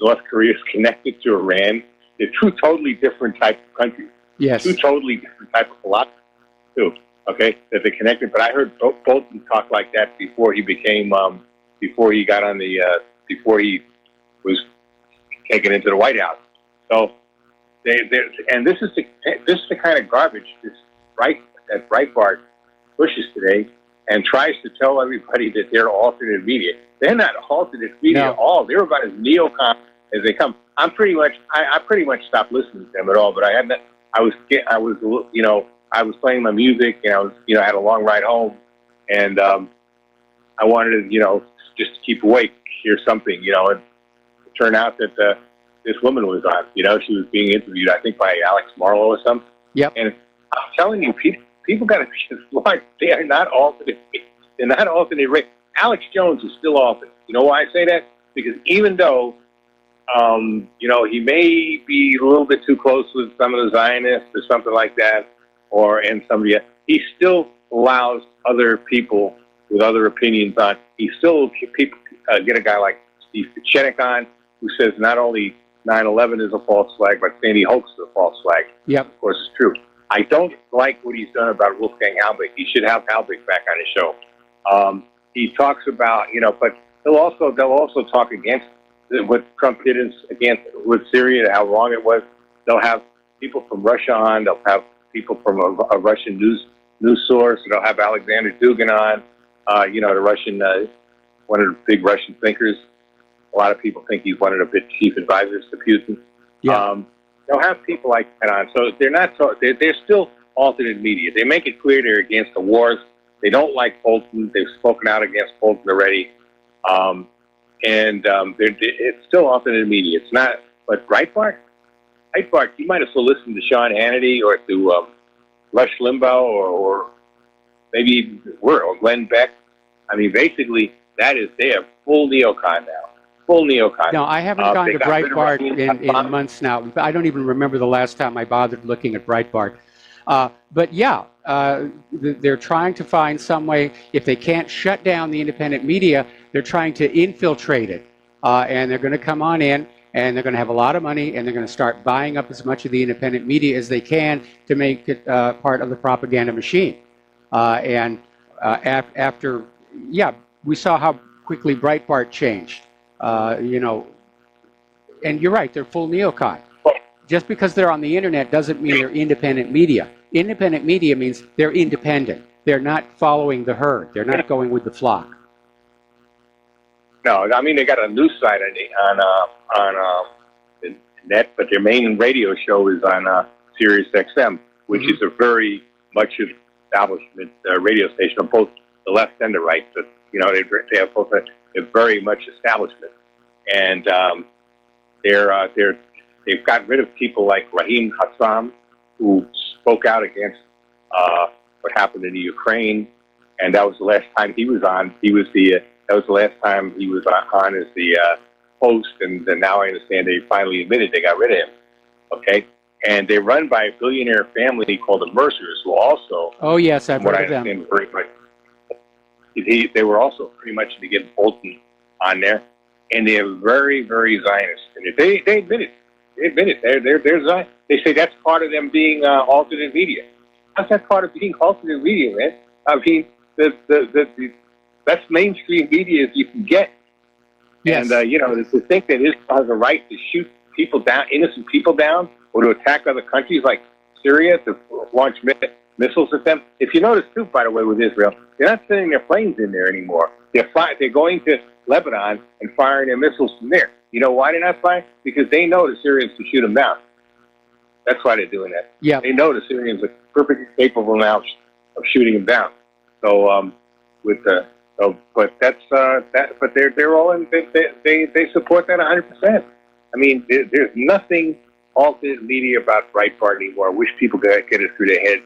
North Korea is connected to Iran. They're two totally different type of countries. Yes. Two totally different type of philosophy, too. Okay, that they're connected. But I heard Bolton talk like that before he became, before he got on before he was taken into the White House. So and this is the kind of garbage that Breitbart pushes today, and tries to tell everybody that they're alternate media. They're not alternate media at all. They're about as neocon as they come. I pretty much stopped listening to them at all. But I was playing my music, and I had a long ride home, and I wanted to, just to keep awake, hear something, and it turned out that this woman was on. She was being interviewed, I think, by Alex Marlowe or something. Yep. And I'm telling you, people got to be smart. They are not alternate. They're not alternate race. Alex Jones is still alternate. You know why I say that? Because even though, he may be a little bit too close with some of the Zionists or something like that, and somebody, he still allows other people with other opinions on. He still people get a guy like Steve Kuchenik on, who says not only 9/11 is a false flag, but Sandy Hook is a false flag. Yep. Of course, it's true. I don't like what he's done about Wolfgang Halbig. He should have Halbig back on his show. He talks about, but they'll also talk against what Trump did with Syria, how wrong it was. They'll have people from Russia on. They'll have people from a Russian news source. They'll have Alexander Dugin on. The Russian, one of the big Russian thinkers. A lot of people think he's one of the big chief advisors to Putin. Yeah. They'll have people like that on. So they're still alternate media. They make it clear they're against the wars. They don't like Bolton. They've spoken out against Bolton already. It's still alternate media. It's not, but Breitbart, you might as well listen to Sean Hannity or to Rush Limbaugh or maybe or Glenn Beck. I mean, basically, they have full neocon now. Full neocon. No, I haven't gone to Breitbart in months now. I don't even remember the last time I bothered looking at Breitbart. But yeah, they're trying to find some way. If they can't shut down the independent media, they're trying to infiltrate it. And they're going to come on in, and they're going to have a lot of money, and they're going to start buying up as much of the independent media as they can to make it part of the propaganda machine. After we saw how quickly Breitbart changed. And you're right, they're full neocon. Just because they're on the internet doesn't mean they're independent media. Independent media means they're independent. They're not following the herd. They're not going with the flock. No, I mean, they got a news site on the net, but their main radio show is on Sirius XM, which is a very much establishment radio station on both the left and the right. But, they have both a very much establishment, and they've got rid of people like Raheem Hassam, who spoke out against what happened in the Ukraine, and that was the last time he was on. That was the last time he was on as the host, and now I understand they finally admitted they got rid of him. Okay, and they're run by a billionaire family called the Mercers, who also. Oh yes, I've heard of them. Very much, they were also pretty much to get Bolton on there, and they're very, very Zionist, and they admit it. They admit it. They're Zionist. They say that's part of them being alternate media. How's that part of being alternate media, man? I mean, the best mainstream media as you can get. Yes. And, to think that Israel has a right to shoot people down, innocent people down, or to attack other countries like Syria, to launch missiles at them. If you notice, too, by the way, with Israel, they're not sending their planes in there anymore. They're going to Lebanon and firing their missiles from there. You know why they're not firing? Because they know the Syrians can shoot them down. That's why they're doing that. Yeah. They know the Syrians are perfectly capable now of shooting them down. So, but that's But they're all in. They support that 100%. I mean, there's nothing alternate media about Breitbart anymore. I wish people could get it through their head.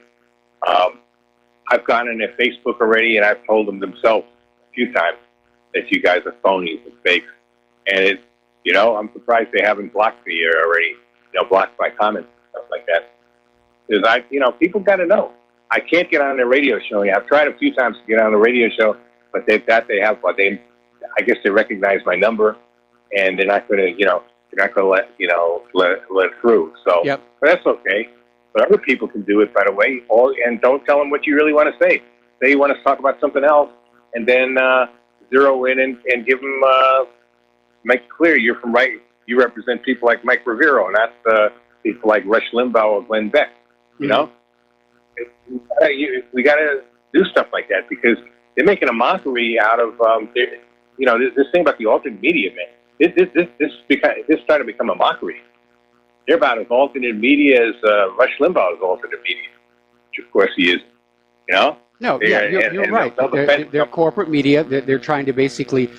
I've gone on their Facebook already, and I've told them themselves a few times that you guys are phonies and fakes. And I'm surprised they haven't blocked me already. Blocked my comments and stuff like that. Because people got to know. I can't get on their radio show. I've tried a few times to get on the radio show, but I guess they recognize my number, and they're not going to, let it through. So But that's okay. But other people can do it, by the way. And don't tell them what you really want to say. Say you want to talk about something else, and then zero in and give them, make it clear you're from right. You represent people like Mike Rivero, not people like Rush Limbaugh or Glenn Beck. You know, we got to do stuff like that because they're making a mockery out of this thing about the alternate media, man. This started to become a mockery. They're about as alternate media as Rush Limbaugh is alternate media, which of course he is. You know. No, yeah, you're right. They're corporate media. They're trying to basically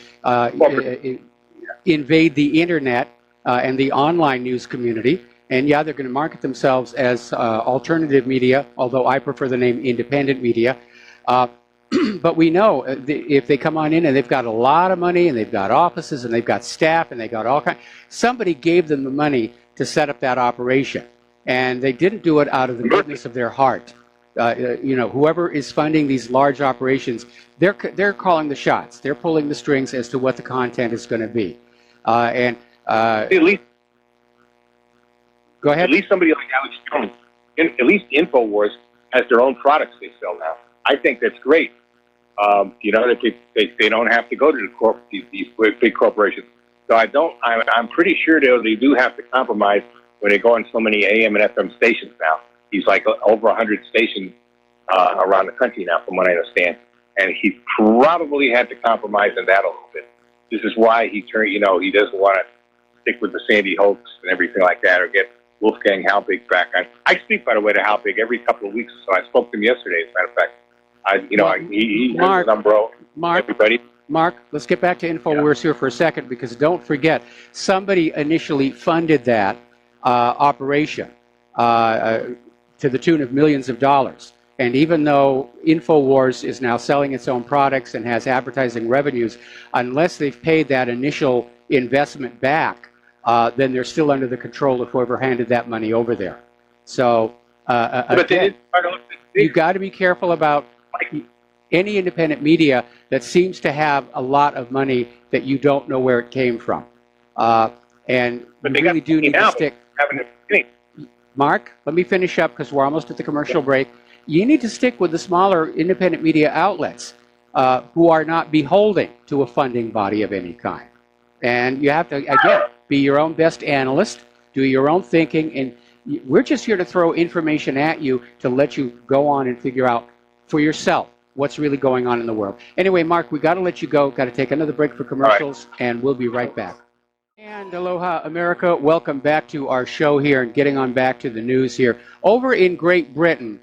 invade the internet and the online news community. And yeah, they're going to market themselves as alternative media, although I prefer the name independent media. But we know if they come on in and they've got a lot of money and they've got offices and they've got staff and they've got all kinds, somebody gave them the money to set up that operation. And they didn't do it out of the goodness of their heart. Whoever is funding these large operations, they're calling the shots. They're pulling the strings as to what the content is going to be. At least, go ahead. At least somebody like Alex Jones, at least InfoWars has their own products they sell now. I think that's great. That they don't have to go to these big corporations. So I'm pretty sure they do have to compromise when they go on so many AM and FM stations now. He's like over 100 stations around the country now, from what I understand. And he probably had to compromise on that a little bit. This is why he doesn't want to stick with the Sandy hoax and everything like that, or get Wolfgang Halbig back on. I speak, by the way, to Halbig every couple of weeks, so I spoke to him yesterday, as a matter of fact. He has his umbrella. Everybody. Mark, let's get back to InfoWars here for a second, because don't forget, somebody initially funded that operation to the tune of millions of dollars. And even though InfoWars is now selling its own products and has advertising revenues, unless they've paid that initial investment back, then they're still under the control of whoever handed that money over there. So, again, you've got to be careful about any independent media that seems to have a lot of money that you don't know where it came from. And we really do need to stick. Mark, let me finish up because we're almost at the commercial break. You need to stick with the smaller independent media outlets who are not beholden to a funding body of any kind. And you have to, again, be your own best analyst, do your own thinking, and we're just here to throw information at you to let you go on and figure out for yourself what's really going on in the world. Anyway, Mark, we got to let you go. Got to take another break for commercials, and we'll be right back. And aloha, America. Welcome back to our show here and getting on back to the news here. Over in Great Britain,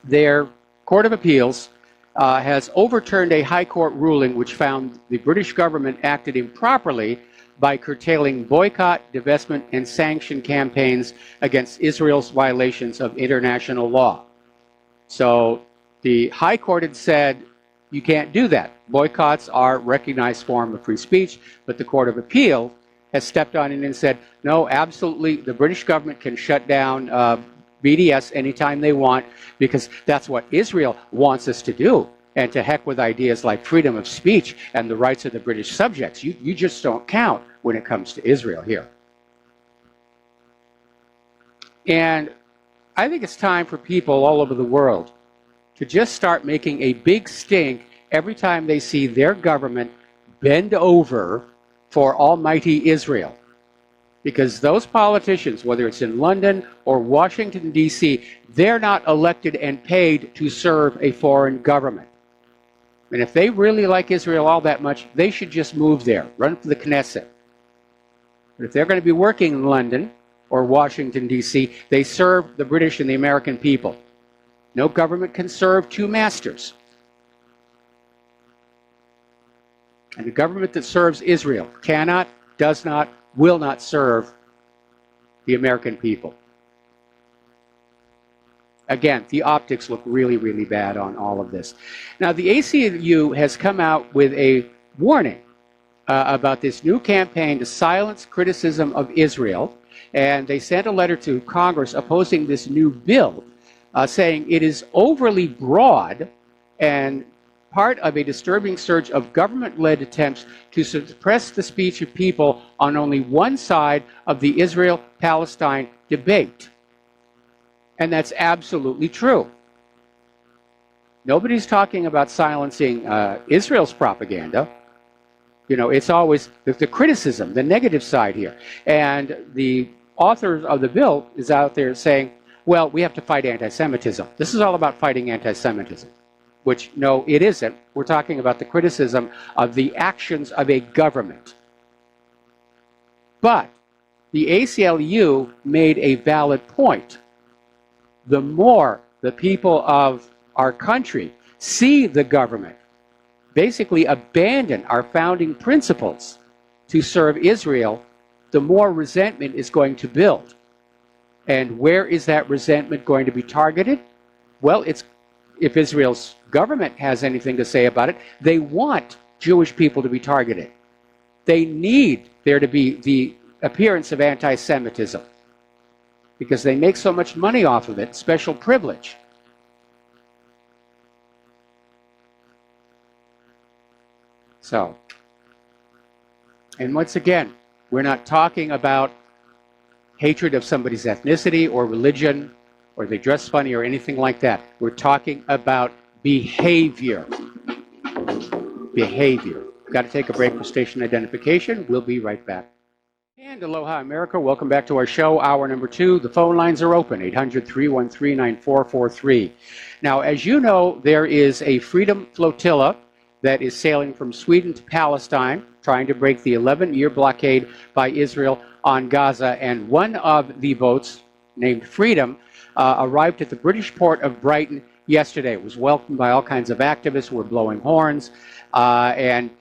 their Court of Appeals has overturned a high court ruling which found the British government acted improperly by curtailing boycott, divestment, and sanction campaigns against Israel's violations of international law. So the High Court had said, you can't do that. Boycotts are a recognized form of free speech, but the Court of Appeal has stepped on in and said, no, absolutely, the British government can shut down BDS anytime they want, because that's what Israel wants us to do. And to heck with ideas like freedom of speech and the rights of the British subjects. You just don't count when it comes to Israel here. And I think it's time for people all over the world to just start making a big stink every time they see their government bend over for almighty Israel. Because those politicians, whether it's in London or Washington, D.C., they're not elected and paid to serve a foreign government. And if they really like Israel all that much, they should just move there, run for the Knesset. But if they're going to be working in London or Washington, D.C., they serve the British and the American people. No government can serve two masters. And the government that serves Israel cannot, does not, will not serve the American people. Again, the optics look really, really bad on all of this. Now, the ACLU has come out with a warning about this new campaign to silence criticism of Israel, and they sent a letter to Congress opposing this new bill, saying it is overly broad and part of a disturbing surge of government-led attempts to suppress the speech of people on only one side of the Israel-Palestine debate. And that's absolutely true. Nobody's talking about silencing Israel's propaganda. You know, it's always the criticism, the negative side here. And the authors of the bill is out there saying, well, we have to fight anti-Semitism. This is all about fighting anti-Semitism, which, no, it isn't. We're talking about the criticism of the actions of a government. But the ACLU made a valid point. The more the people of our country see the government basically abandon our founding principles to serve Israel, the more resentment is going to build. And where is that resentment going to be targeted? Well, it's if Israel's government has anything to say about it, they want Jewish people to be targeted. They need there to be the appearance of anti-Semitism because they make so much money off of it, special privilege. So, and once again, we're not talking about hatred of somebody's ethnicity or religion or they dress funny or anything like that. We're talking about behavior. Behavior. Got to take a break for station identification. We'll be right back. And aloha, America. Welcome back to our show, hour number 2. The phone lines are open, 800-313-9443. Now, as you know, there is a freedom flotilla that is sailing from Sweden to Palestine, trying to break the 11-year blockade by Israel on Gaza. And one of the boats, named Freedom, arrived at the British port of Brighton yesterday. It was welcomed by all kinds of activists who were blowing horns. The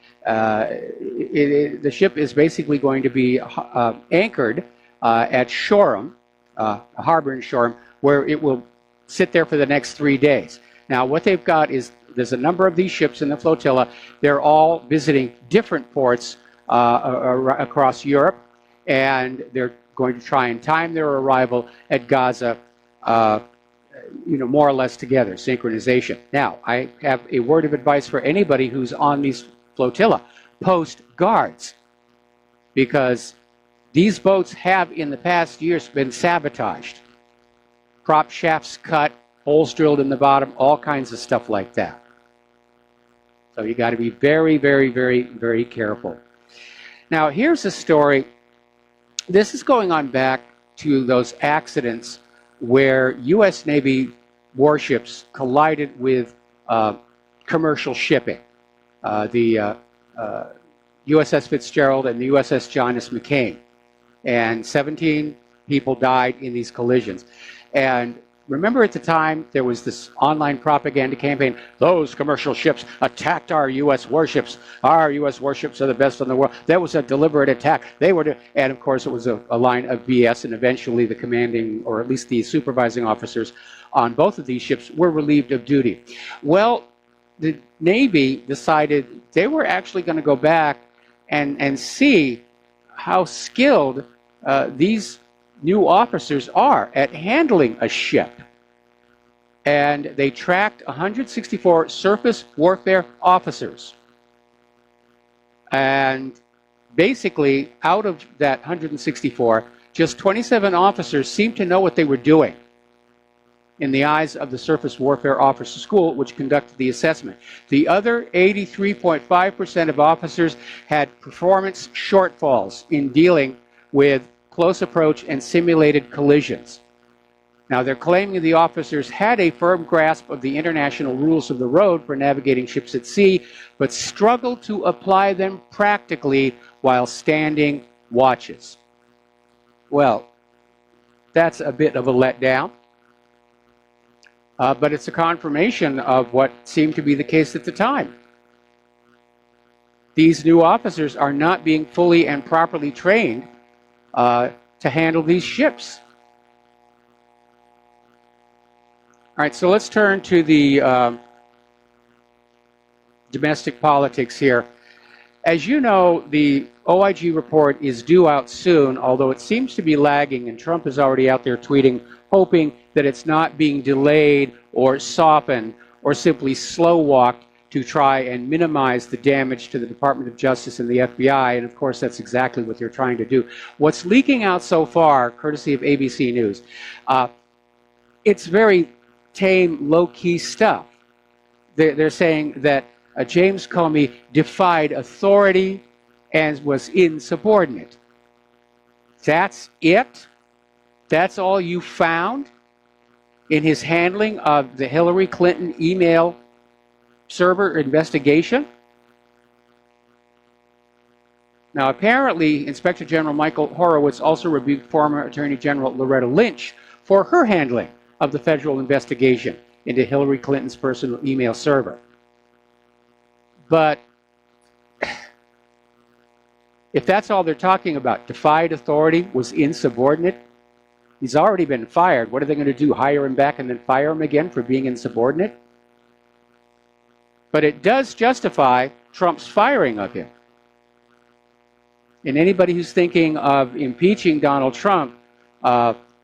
ship is basically going to be anchored at Shoreham, a harbor in Shoreham, where it will sit there for the next 3 days. Now, what they've got is there's a number of these ships in the flotilla. They're all visiting different ports across Europe, and they're going to try and time their arrival at Gaza, more or less together, synchronization. Now, I have a word of advice for anybody who's on these flotilla. Post guards, because these boats have in the past years been sabotaged. Prop shafts cut, holes drilled in the bottom, all kinds of stuff like that. So you got to be very, very, very, very careful. Now, here's a story. This is going on back to those accidents where U.S. Navy warships collided with commercial shipping. The USS Fitzgerald and the USS John S. McCain. And 17 people died in these collisions. And remember at the time, there was this online propaganda campaign, those commercial ships attacked our U.S. warships. Our U.S. warships are the best in the world. That was a deliberate attack. And of course, it was a line of BS, and eventually the commanding, or at least the supervising officers on both of these ships were relieved of duty. Well, the Navy decided they were actually going to go back and see how skilled these new officers are at handling a ship. And they tracked 164 surface warfare officers. And basically, out of that 164, just 27 officers seemed to know what they were doing in the eyes of the Surface Warfare Officer School, which conducted the assessment. The other 83.5% of officers had performance shortfalls in dealing with close approach and simulated collisions. Now, they're claiming the officers had a firm grasp of the international rules of the road for navigating ships at sea, but struggled to apply them practically while standing watches. Well, that's a bit of a letdown. But it's a confirmation of what seemed to be the case at the time. These new officers are not being fully and properly trained to handle these ships. All right, so let's turn to the domestic politics here. As you know, the OIG report is due out soon, although it seems to be lagging, and Trump is already out there tweeting, hoping that it's not being delayed or softened or simply slow-walked to try and minimize the damage to the Department of Justice and the FBI, and of course that's exactly what they're trying to do. What's leaking out so far, courtesy of ABC News, it's very tame, low-key stuff. They're saying that James Comey defied authority and was insubordinate. That's it? that's all you found in his handling of the Hillary Clinton email server investigation? Now, apparently, Inspector General Michael Horowitz also rebuked former Attorney General Loretta Lynch for her handling of the federal investigation into Hillary Clinton's personal email server. But if that's all they're talking about, defied authority, was insubordinate, he's already been fired. What are they going to do, hire him back and then fire him again for being insubordinate? But it does justify Trump's firing of him. And anybody who's thinking of impeaching Donald Trump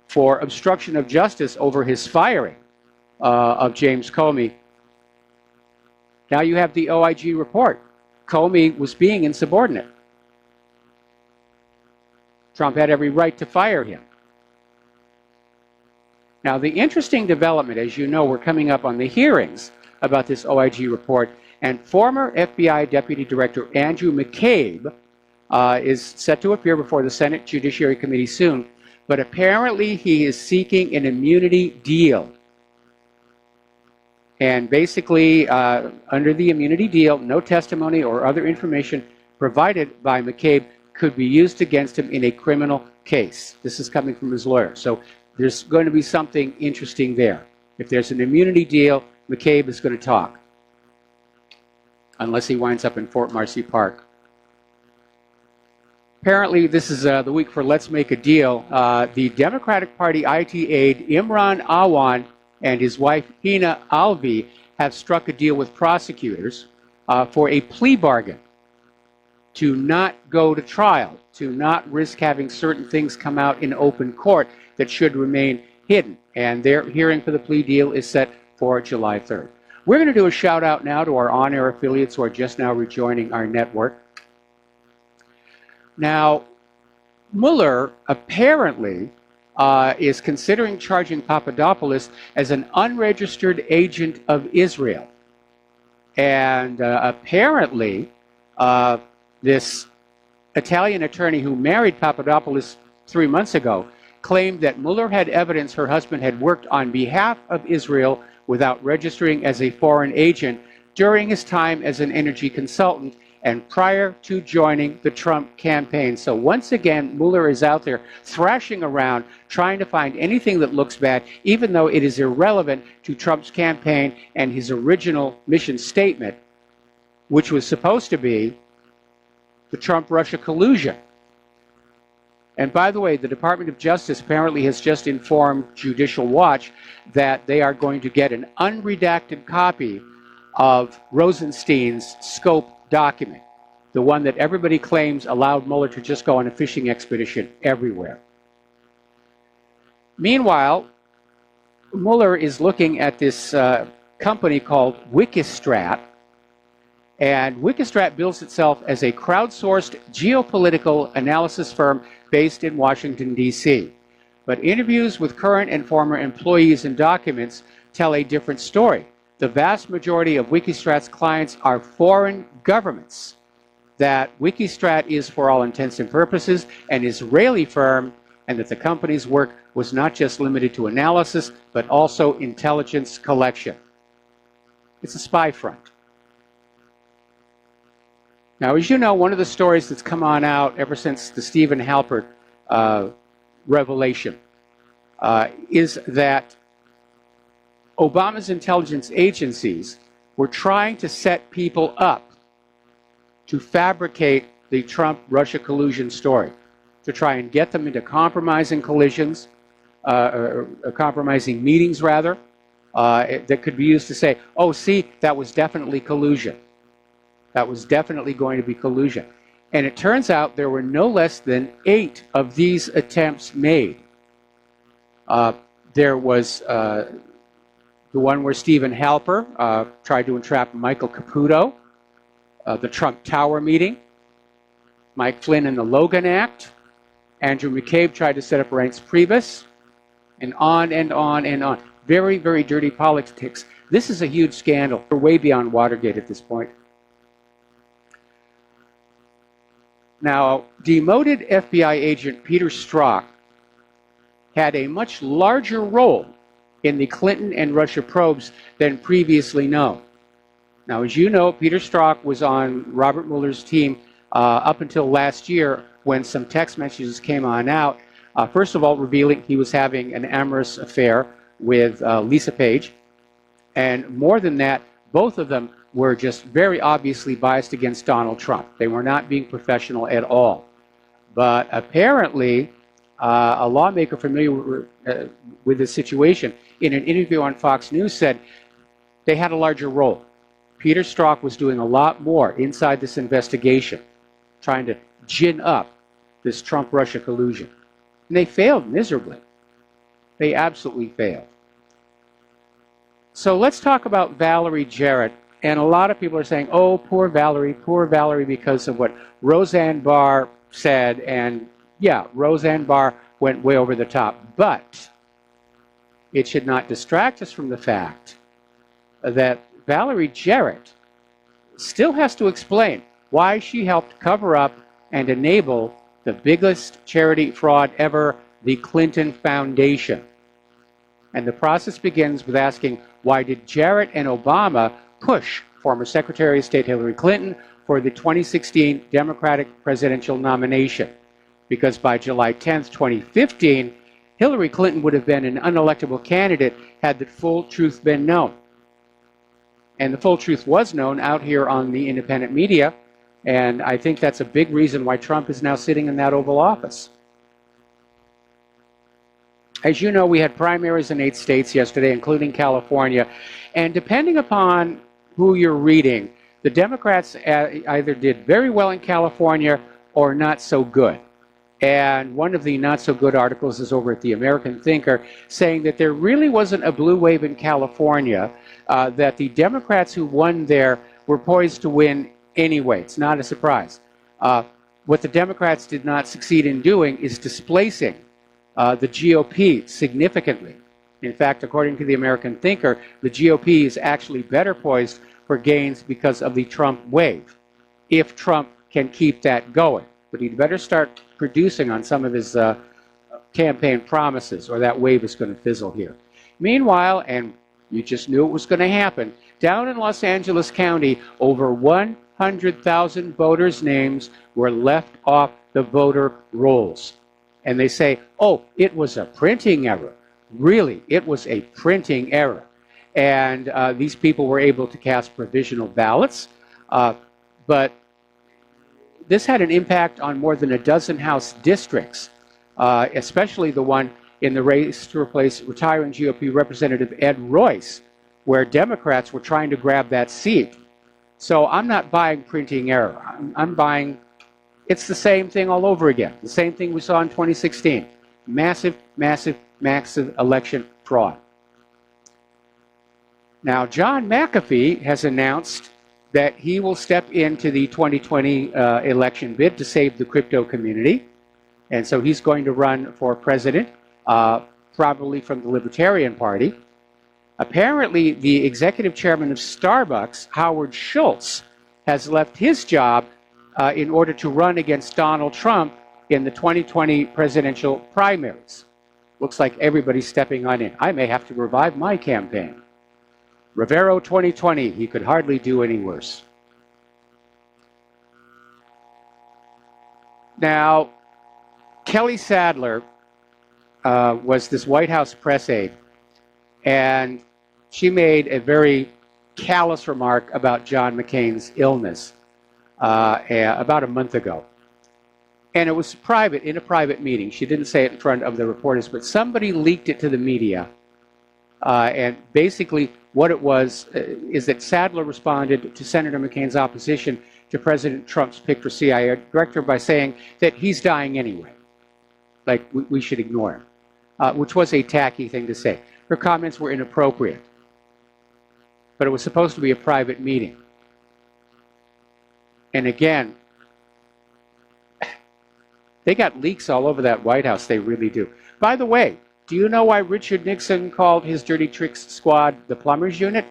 for obstruction of justice over his firing of James Comey, now you have the OIG report. Comey was being insubordinate. Trump had every right to fire him. Now, the interesting development, as you know, we're coming up on the hearings about this OIG report, and former FBI Deputy Director Andrew McCabe is set to appear before the Senate Judiciary Committee soon, but apparently he is seeking an immunity deal. And basically, under the immunity deal, no testimony or other information provided by McCabe could be used against him in a criminal case. This is coming from his lawyer. So there's going to be something interesting there. If there's an immunity deal, McCabe is going to talk, unless he winds up in Fort Marcy Park. Apparently, this is the week for Let's Make a Deal. The Democratic Party IT aide Imran Awan and his wife Hina Alvi have struck a deal with prosecutors for a plea bargain to not go to trial, to not risk having certain things come out in open court that should remain hidden. And their hearing for the plea deal is set for July 3rd. We're going to do a shout out now to our on-air affiliates who are just now rejoining our network. Now, Mueller apparently is considering charging Papadopoulos as an unregistered agent of Israel. And apparently, this Italian attorney who married Papadopoulos 3 months ago claimed that Mueller had evidence her husband had worked on behalf of Israel without registering as a foreign agent during his time as an energy consultant and prior to joining the Trump campaign. So once again, Mueller is out there thrashing around, trying to find anything that looks bad, even though it is irrelevant to Trump's campaign and his original mission statement, which was supposed to be the Trump-Russia collusion. And by the way, the Department of Justice apparently has just informed Judicial Watch that they are going to get an unredacted copy of Rosenstein's scope document, the one that everybody claims allowed Mueller to just go on a fishing expedition everywhere. Meanwhile, Mueller is looking at this company called Wikistrat, and Wikistrat bills itself as a crowdsourced geopolitical analysis firm based in Washington, D.C. But interviews with current and former employees and documents tell a different story. The vast majority of Wikistrat's clients are foreign governments, that Wikistrat is, for all intents and purposes, an Israeli firm, and that the company's work was not just limited to analysis, but also intelligence collection. It's a spy front. Now, as you know, one of the stories that's come on out ever since the Stephen Halpert revelation is that Obama's intelligence agencies were trying to set people up to fabricate the Trump-Russia collusion story, to try and get them into compromising collisions, or compromising meetings, rather, that could be used to say, oh, see, that was definitely collusion. That was definitely going to be collusion. And it turns out there were no less than 8 of these attempts made. There was the one where Stephen Halper tried to entrap Michael Caputo, the Trump Tower meeting, Mike Flynn and the Logan Act, Andrew McCabe tried to set up Reince Priebus, and on and on and on. Very, very dirty politics. This is a huge scandal. We're way beyond Watergate at this point. Now, demoted FBI agent Peter Strzok had a much larger role in the Clinton and Russia probes than previously known. Now, as you know, Peter Strzok was on Robert Mueller's team up until last year when some text messages came on out. First of all, revealing he was having an amorous affair with Lisa Page. And more than that, both of them were just very obviously biased against Donald Trump. They were not being professional at all. But apparently, a lawmaker familiar with the situation in an interview on Fox News said they had a larger role. Peter Strzok was doing a lot more inside this investigation, trying to gin up this Trump-Russia collusion. And they failed miserably. They absolutely failed. So let's talk about Valerie Jarrett. And a lot of people are saying, oh, poor Valerie, because of what Roseanne Barr said. And yeah, Roseanne Barr went way over the top. But it should not distract us from the fact that Valerie Jarrett still has to explain why she helped cover up and enable the biggest charity fraud ever, the Clinton Foundation. And the process begins with asking, why did Jarrett and Obama push former Secretary of State Hillary Clinton for the 2016 Democratic presidential nomination? Because by July 10th, 2015, Hillary Clinton would have been an unelectable candidate had the full truth been known. And the full truth was known out here on the independent media, and I think that's a big reason why Trump is now sitting in that Oval Office. As you know, we had primaries in 8 states yesterday, including California, and depending upon who you're reading, the Democrats either did very well in California or not so good. And one of the not-so-good articles is over at the American Thinker, saying that there really wasn't a blue wave in California, that the Democrats who won there were poised to win anyway. It's not a surprise. What the Democrats did not succeed in doing is displacing the GOP significantly. In fact, according to the American Thinker, the GOP is actually better poised for gains because of the Trump wave, if Trump can keep that going. But he'd better start producing on some of his campaign promises, or that wave is going to fizzle here. Meanwhile, and you just knew it was going to happen, down in Los Angeles County, over 100,000 voters' names were left off the voter rolls. And they say, oh, it was a printing error. Really, it was a printing error. And these people were able to cast provisional ballots, but this had an impact on more than a dozen House districts, especially the one in the race to replace retiring GOP Representative Ed Royce, where Democrats were trying to grab that seat. So I'm not buying printing error. I'm buying, it's the same thing all over again. The same thing we saw in 2016. Massive, massive, massive election fraud. Now, John McAfee has announced that he will step into the 2020 election bid to save the crypto community. And so he's going to run for president, probably from the Libertarian Party. Apparently, the executive chairman of Starbucks, Howard Schultz, has left his job in order to run against Donald Trump in the 2020 presidential primaries. Looks like everybody's stepping on in. I may have to revive my campaign. Rivero 2020, he could hardly do any worse. Now, Kelly Sadler was this White House press aide, and she made a very callous remark about John McCain's illness about a month ago. And it was private, in a private meeting. She didn't say it in front of the reporters, but somebody leaked it to the media. And basically what it was is that Sadler responded to Senator McCain's opposition to President Trump's pick for CIA director by saying that he's dying anyway. Like, we should ignore him, which was a tacky thing to say. Her comments were inappropriate. But it was supposed to be a private meeting. And again, they got leaks all over that White House, they really do. By the way, do you know why Richard Nixon called his Dirty Tricks squad the Plumbers Unit?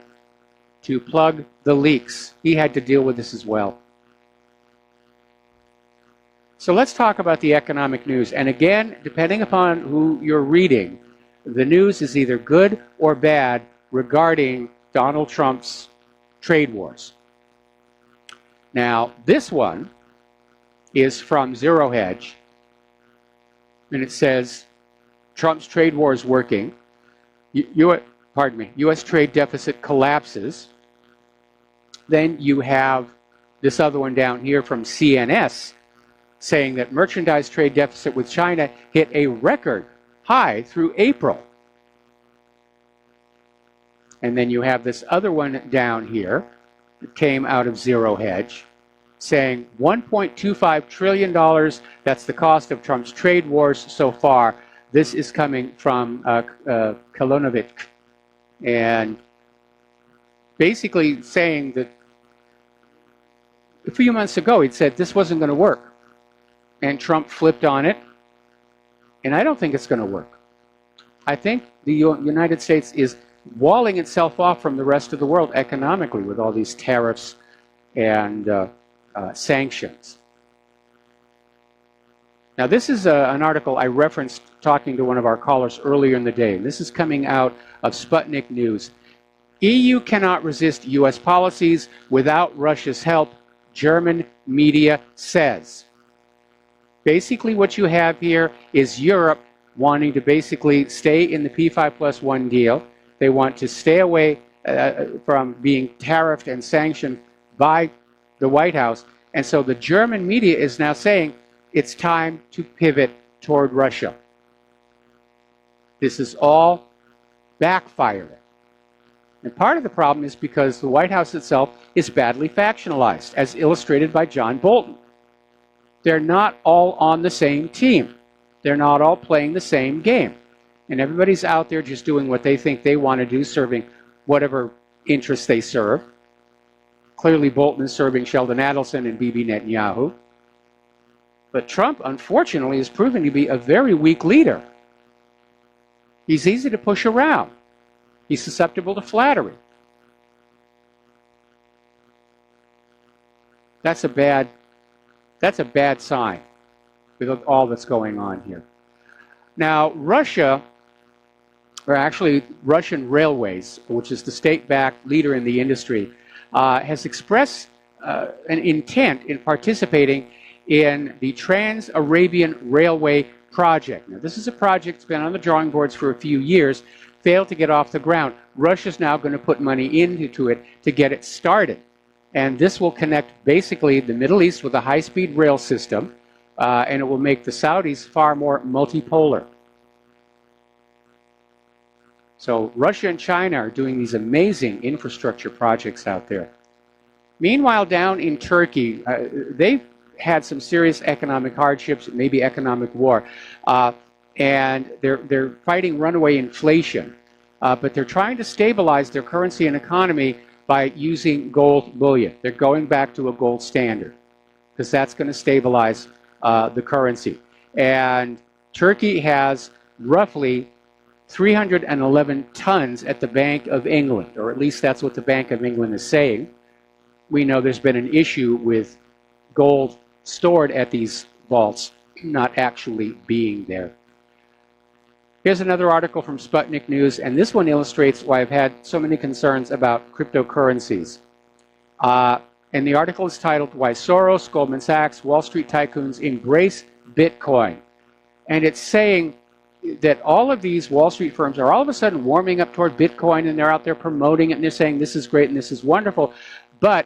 To plug the leaks. He had to deal with this as well. So let's talk about the economic news. And again, depending upon who you're reading, the news is either good or bad regarding Donald Trump's trade wars. Now, this one is from Zero Hedge, and it says, Trump's trade war is working. U.S. trade deficit collapses. Then you have this other one down here from CNS saying that merchandise trade deficit with China hit a record high through April. And then you have this other one down here that came out of Zero Hedge saying $1.25 trillion, that's the cost of Trump's trade wars so far. This is coming from Kaonohi. And basically saying that a few months ago he'd said this wasn't going to work. And Trump flipped on it. And I don't think it's going to work. I think the United States is walling itself off from the rest of the world economically with all these tariffs and sanctions. Now, this is an article I referenced talking to one of our callers earlier in the day. This is coming out of Sputnik News. EU cannot resist U.S. policies without Russia's help, German media says. Basically, what you have here is Europe wanting to basically stay in the P5+1 deal. They want to stay away from being tariffed and sanctioned by the White House. And so the German media is now saying it's time to pivot toward Russia. This is all backfiring. And part of the problem is because the White House itself is badly factionalized, as illustrated by John Bolton. They're not all on the same team. They're not all playing the same game. And everybody's out there just doing what they think they want to do, serving whatever interests they serve. Clearly, Bolton is serving Sheldon Adelson and Bibi Netanyahu. But Trump, unfortunately, is proven to be a very weak leader. He's easy to push around. He's susceptible to flattery. That's a bad sign with all that's going on here. Now, Russia, or actually Russian Railways, which is the state-backed leader in the industry, has expressed an intent in participating in the Trans-Arabian Railway project. Now, this is a project that's been on the drawing boards for a few years, failed to get off the ground. Russia's now going to put money into it to get it started. And this will connect basically the Middle East with a high-speed rail system, and it will make the Saudis far more multipolar. So Russia and China are doing these amazing infrastructure projects out there. Meanwhile, down in Turkey, they've had some serious economic hardships, maybe economic war, and they're fighting runaway inflation. But they're trying to stabilize their currency and economy by using gold bullion. They're going back to a gold standard because that's going to stabilize the currency. And Turkey has roughly 311 tons at the Bank of England, or at least that's what the Bank of England is saying. We know there's been an issue with gold stored at these vaults not actually being there. Here's another article from Sputnik News, and this one illustrates why I've had so many concerns about cryptocurrencies. And the article is titled, Why Soros, Goldman Sachs, Wall Street Tycoons Embrace Bitcoin. And it's saying that all of these Wall Street firms are all of a sudden warming up toward Bitcoin, and they're out there promoting it, and they're saying this is great and this is wonderful. But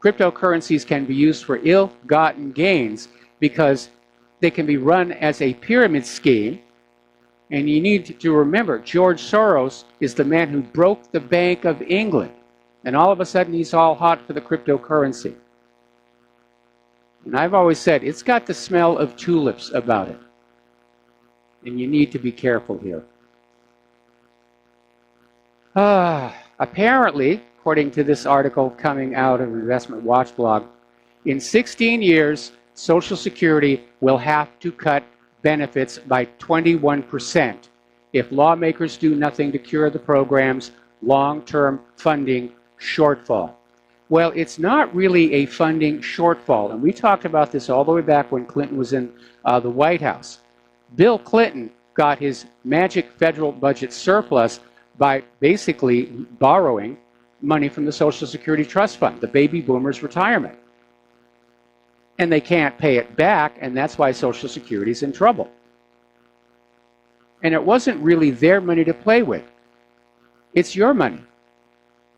cryptocurrencies can be used for ill-gotten gains because they can be run as a pyramid scheme. And you need to remember, George Soros is the man who broke the Bank of England. And all of a sudden, he's all hot for the cryptocurrency. And I've always said, it's got the smell of tulips about it. And you need to be careful here. Apparently, according to this article coming out of Investment Watch blog, in 16 years, Social Security will have to cut benefits by 21% if lawmakers do nothing to cure the program's long-term funding shortfall. Well, it's not really a funding shortfall, and we talked about this all the way back when Clinton was in the White House. Bill Clinton got his magic federal budget surplus by basically borrowing money from the Social Security Trust Fund, the baby boomers' retirement. And they can't pay it back, and that's why Social Security is in trouble. And it wasn't really their money to play with. It's your money.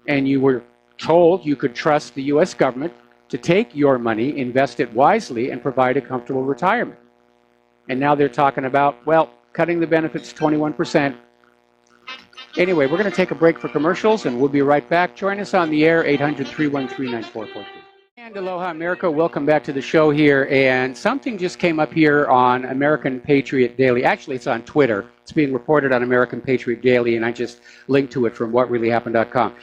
And you were told you could trust the U.S. government to take your money, invest it wisely, and provide a comfortable retirement. And now they're talking about, well, cutting the benefits 21%. Anyway, we're going to take a break for commercials, and we'll be right back. Join us on the air, 800-313-9443. And aloha, America. Welcome back to the show here. And something just came up here on American Patriot Daily. Actually, it's on Twitter. It's being reported on American Patriot Daily, and I just linked to it from whatreallyhappened.com.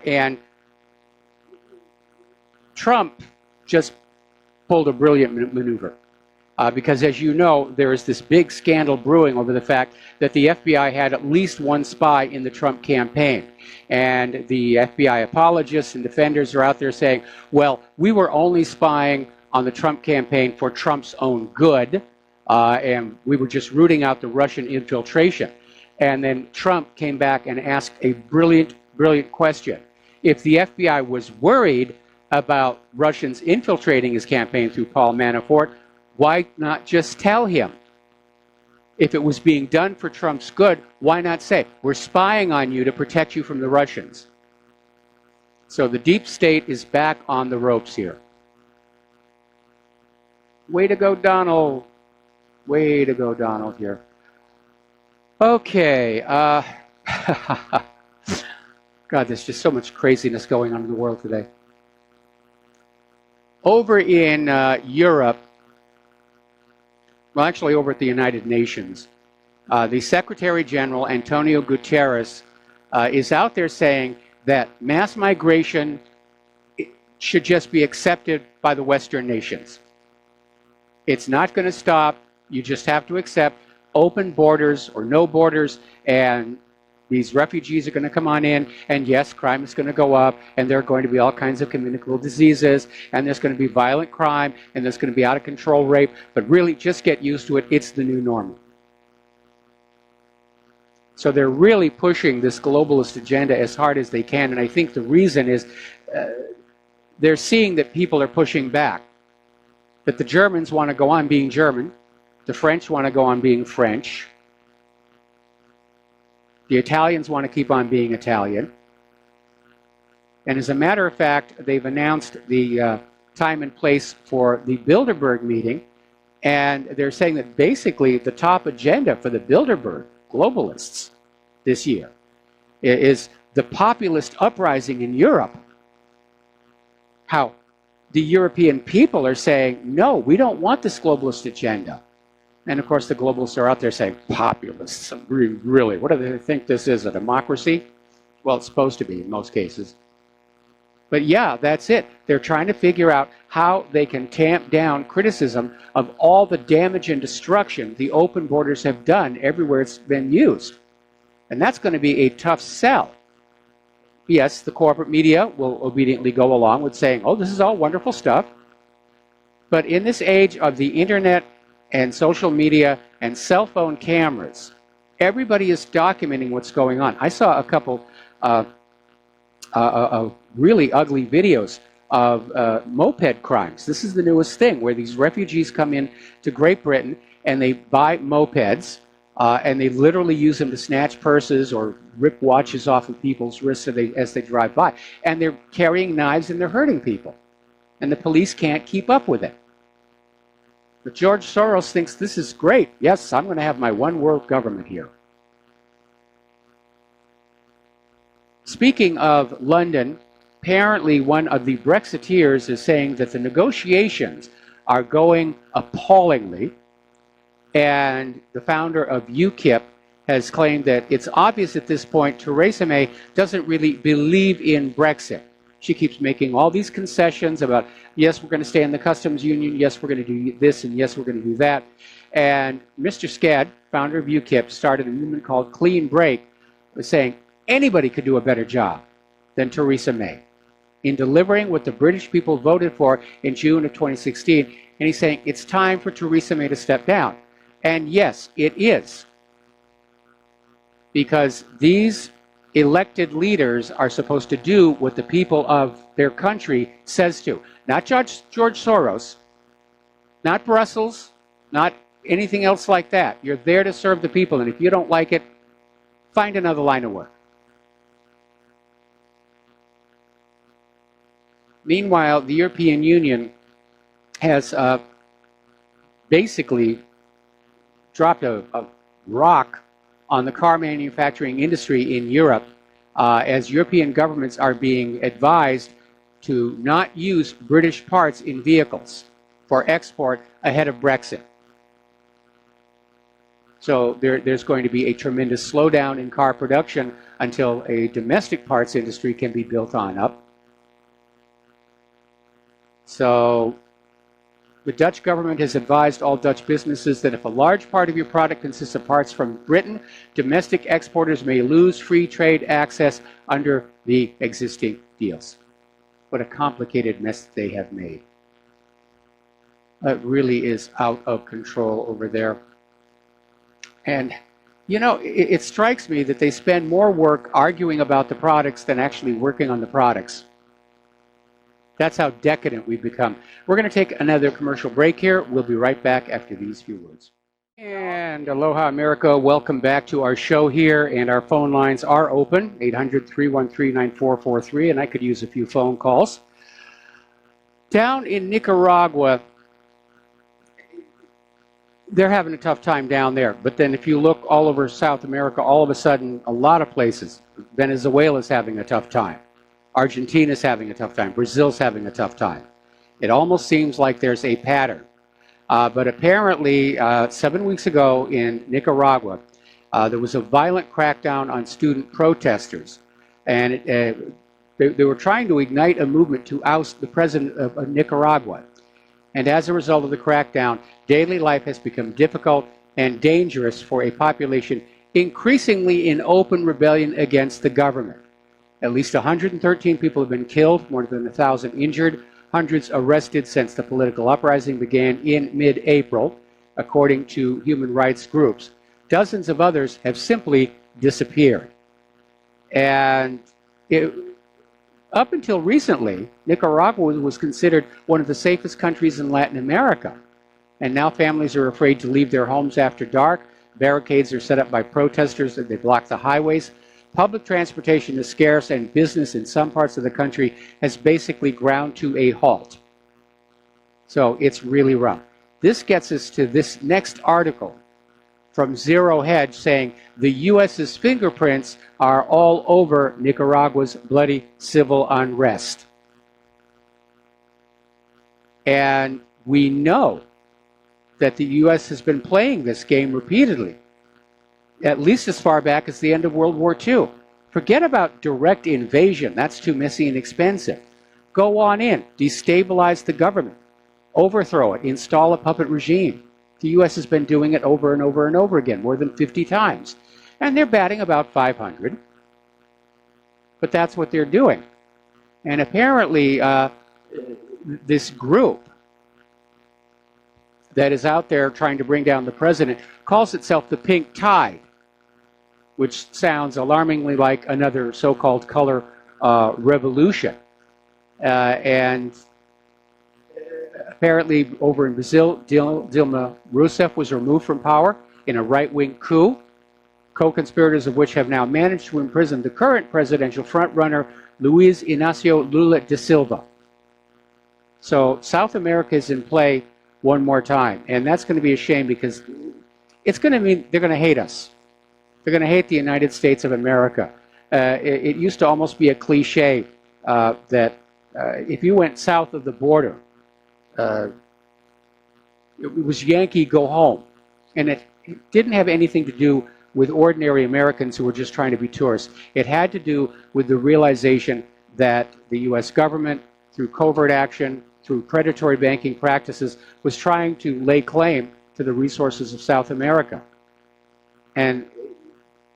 And Trump just pulled a brilliant maneuver. Because, as you know, there is this big scandal brewing over the fact that the FBI had at least one spy in the Trump campaign. And the FBI apologists and defenders are out there saying, well, we were only spying on the Trump campaign for Trump's own good, and we were just rooting out the Russian infiltration. And then Trump came back and asked a brilliant, brilliant question. If the FBI was worried about Russians infiltrating his campaign through Paul Manafort, why not just tell him? If it was being done for Trump's good, why not say, we're spying on you to protect you from the Russians? So the deep state is back on the ropes here. Way to go, Donald. Way to go, Donald, here. Okay. God, there's just so much craziness going on in the world today. Over in Europe, well, actually over at the United Nations, the Secretary General, Antonio Guterres, is out there saying that mass migration should just be accepted by the Western nations. It's not going to stop. You just have to accept open borders or no borders, and these refugees are going to come on in, and yes, crime is going to go up, and there are going to be all kinds of communicable diseases, and there's going to be violent crime, and there's going to be out-of-control rape, but really, just get used to it. It's the new normal. So they're really pushing this globalist agenda as hard as they can, and I think the reason is they're seeing that people are pushing back, that the Germans want to go on being German, the French want to go on being French, the Italians want to keep on being Italian. And as a matter of fact, they've announced the time and place for the Bilderberg meeting. And they're saying that basically the top agenda for the Bilderberg globalists this year is the populist uprising in Europe. How the European people are saying, no, we don't want this globalist agenda. And of course, the globalists are out there saying, populists, really, what do they think this is, a democracy? Well, it's supposed to be in most cases. But yeah, that's it. They're trying to figure out how they can tamp down criticism of all the damage and destruction the open borders have done everywhere it's been used. And that's going to be a tough sell. Yes, the corporate media will obediently go along with saying, oh, this is all wonderful stuff. But in this age of the internet and social media and cell phone cameras, everybody is documenting what's going on. I saw a couple really ugly videos of moped crimes. This is the newest thing, where these refugees come in to Great Britain and they buy mopeds and they literally use them to snatch purses or rip watches off of people's wrists as they drive by. And they're carrying knives and they're hurting people. And the police can't keep up with it. But George Soros thinks this is great. Yes, I'm going to have my one world government here. Speaking of London, apparently one of the Brexiteers is saying that the negotiations are going appallingly, and the founder of UKIP has claimed that it's obvious at this point Theresa May doesn't really believe in Brexit. She keeps making all these concessions about, yes, we're going to stay in the customs union, yes, we're going to do this, and yes, we're going to do that. And Mr. Scad, founder of UKIP, started a movement called Clean Break, saying anybody could do a better job than Theresa May. in delivering what the British people voted for in June of 2016. And he's saying it's time for Theresa May to step down. And yes, it is. Because these elected leaders are supposed to do what the people of their country says to. Not George Soros, not Brussels, not anything else like that. You're there to serve the people, and if you don't like it, find another line of work. Meanwhile, the European Union has basically dropped a rock on the car manufacturing industry in Europe as European governments are being advised to not use British parts in vehicles for export ahead of Brexit. So there's going to be a tremendous slowdown in car production until a domestic parts industry can be built on up. So the Dutch government has advised all Dutch businesses that if a large part of your product consists of parts from Britain, domestic exporters may lose free trade access under the existing deals. What a complicated mess they have made. It really is out of control over there. And, you know, it strikes me that they spend more work arguing about the products than actually working on the products. That's how decadent we've become. We're going to take another commercial break here. We'll be right back after these few words. And aloha, America. Welcome back to our show here. And our phone lines are open, 800-313-9443. And I could use a few phone calls. Down in Nicaragua, they're having a tough time down there. But then if you look all over South America, all of a sudden, a lot of places, Venezuela's having a tough time. Argentina's having a tough time. Brazil's having a tough time. It almost seems like there's a pattern. But apparently, 7 weeks ago in Nicaragua, there was a violent crackdown on student protesters. And they were trying to ignite a movement to oust the president of Nicaragua. And as a result of the crackdown, daily life has become difficult and dangerous for a population increasingly in open rebellion against the government. At least 113 people have been killed, more than 1,000 injured, hundreds arrested since the political uprising began in mid-April, according to human rights groups. Dozens of others have simply disappeared. And up until recently, Nicaragua was considered one of the safest countries in Latin America. And now families are afraid to leave their homes after dark. Barricades are set up by protesters, they block the highways. Public transportation is scarce, and business in some parts of the country has basically ground to a halt. So it's really rough. This gets us to this next article from Zero Hedge saying the U.S.'s fingerprints are all over Nicaragua's bloody civil unrest. And we know that the U.S. has been playing this game repeatedly, at least as far back as the end of World War II. Forget about direct invasion. That's too messy and expensive. Go on in, destabilize the government, overthrow it, install a puppet regime. The U.S. has been doing it over and over and over again, more than 50 times. And they're batting about 500. But that's what they're doing. And apparently, this group that is out there trying to bring down the president calls itself the Pink Tide, which sounds alarmingly like another so-called color revolution. And apparently over in Brazil, Dilma Rousseff was removed from power in a right-wing coup, co-conspirators of which have now managed to imprison the current presidential frontrunner, Luiz Inácio Lula da Silva. So South America is in play one more time, and that's going to be a shame because it's going to mean they're going to hate us. They're going to hate the United States of America. It used to almost be a cliche that if you went south of the border, it was Yankee go home. And it didn't have anything to do with ordinary Americans who were just trying to be tourists. It had to do with the realization that the U.S. government, through covert action, through predatory banking practices, was trying to lay claim to the resources of South America. And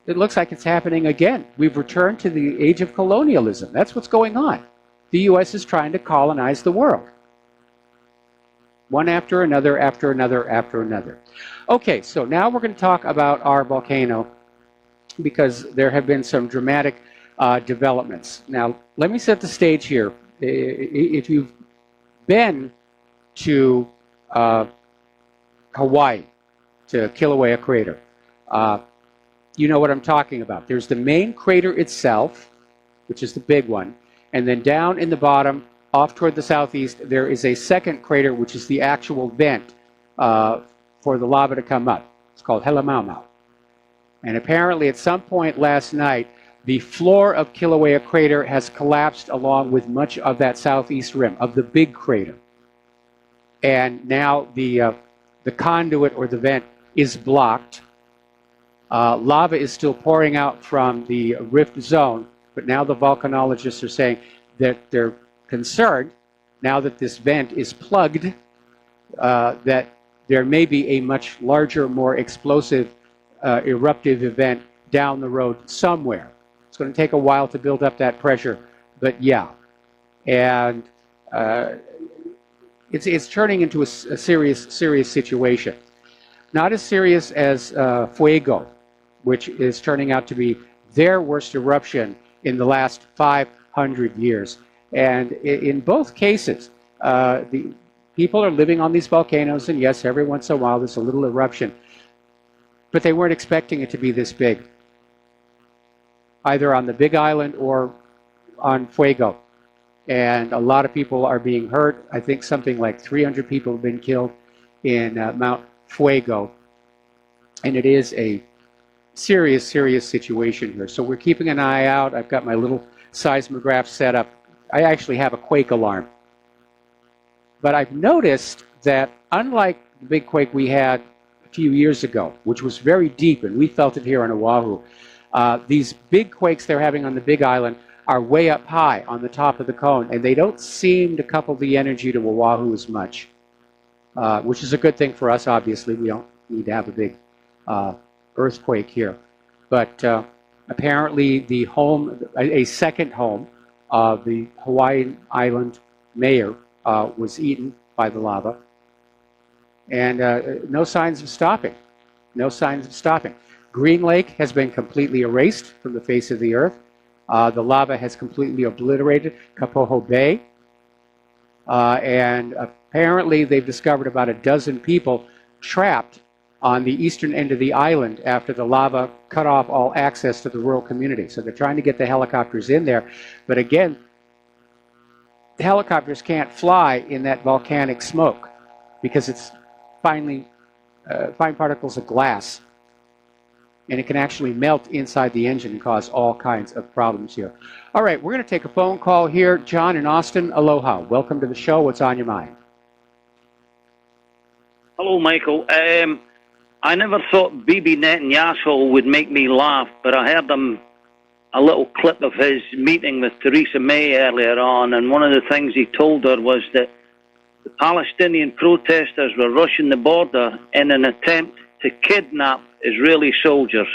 it looks like it's happening again. We've returned to the age of colonialism. That's what's going on. the U.S. is trying to colonize the world. One after another, after another, after another. Okay, so now we're going to talk about our volcano because there have been some dramatic developments. Now, let me set the stage here. If you've been to Hawaii, to Kilauea crater, you know what I'm talking about. There's the main crater itself, which is the big one, and then down in the bottom, off toward the southeast, there is a second crater, which is the actual vent for the lava to come up. It's called Helemaumau. And apparently at some point last night, the floor of Kilauea crater has collapsed along with much of that southeast rim of the big crater. And now the conduit or the vent is blocked. Lava is still pouring out from the rift zone, but now the volcanologists are saying that they're concerned, now that this vent is plugged, that there may be a much larger, more explosive eruptive event down the road somewhere. It's going to take a while to build up that pressure, but yeah. And it's turning into a serious situation. Not as serious as Fuego, which is turning out to be their worst eruption in the last 500 years. And in both cases, the people are living on these volcanoes, and yes, every once in a while there's a little eruption, but they weren't expecting it to be this big, either on the Big Island or on Fuego. And a lot of people are being hurt. I think something like 300 people have been killed in Mount Fuego. And it is a serious situation here. So we're keeping an eye out. I've got my little seismograph set up. I actually have a quake alarm. But I've noticed that unlike the big quake we had a few years ago, which was very deep, and we felt it here on Oahu, these big quakes they're having on the Big Island are way up high on the top of the cone, and they don't seem to couple the energy to Oahu as much, which is a good thing for us, obviously. We don't need to have a big earthquake here. But apparently a second home of the Hawaiian Island mayor was eaten by the lava. And no signs of stopping. No signs of stopping. Green Lake has been completely erased from the face of the earth. The lava has completely obliterated Kapoho Bay. And apparently they've discovered about a dozen people trapped on the eastern end of the island after the lava cut off all access to the rural community. So they're trying to get the helicopters in there. But again, the helicopters can't fly in that volcanic smoke because it's fine particles of glass. And it can actually melt inside the engine and cause all kinds of problems here. All right, we're going to take a phone call here. John in Austin, aloha. Welcome to the show. What's on your mind? Hello, Michael. I never thought Bibi Netanyahu would make me laugh, but I heard a little clip of his meeting with Theresa May earlier on, and one of the things he told her was that the Palestinian protesters were rushing the border in an attempt to kidnap Israeli soldiers.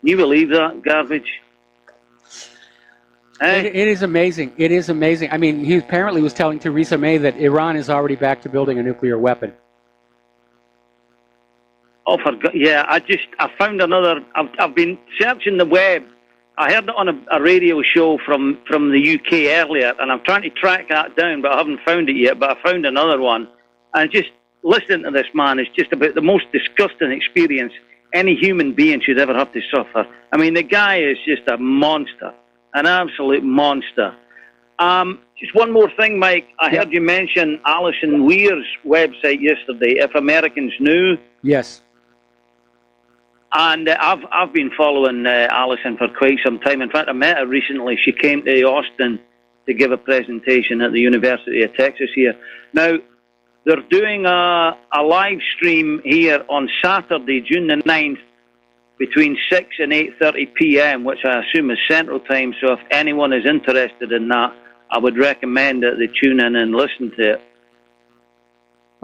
Can you believe that garbage? It is amazing. It is amazing. I mean, he apparently was telling Theresa May that Iran is already back to building a nuclear weapon. Oh, yeah, I found another, I've been searching the web. I heard it on a radio show from the UK earlier, and I'm trying to track that down, but I haven't found it yet, but I found another one. And just listening to this man is just about the most disgusting experience any human being should ever have to suffer. I mean, the guy is just a monster, an absolute monster. Just one more thing, Mike. I heard you mention Alison Weir's website yesterday, If Americans Knew. Yes. And I've been following Alison for quite some time. In fact, I met her recently. She came to Austin to give a presentation at the University of Texas here. Now, they're doing a live stream here on Saturday, June the 9th, between 6 and 8:30 p.m., which I assume is Central Time. So if anyone is interested in that, I would recommend that they tune in and listen to it.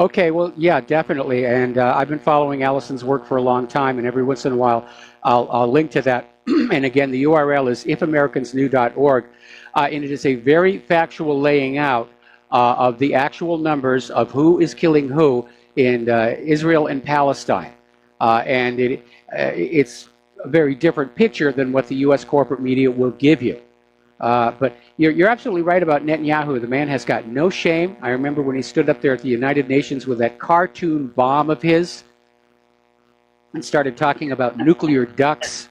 Okay, well, yeah, definitely. And I've been following Allison's work for a long time, and every once in a while I'll link to that. And again, the URL is ifamericansknew.org. and it is a very factual laying out of the actual numbers of who is killing who in Israel and Palestine. And it's a very different picture than what the U.S. corporate media will give you. But you're absolutely right about Netanyahu. The man has got no shame. I remember when he stood up there at the United Nations with that cartoon bomb of his and started talking about nuclear ducks.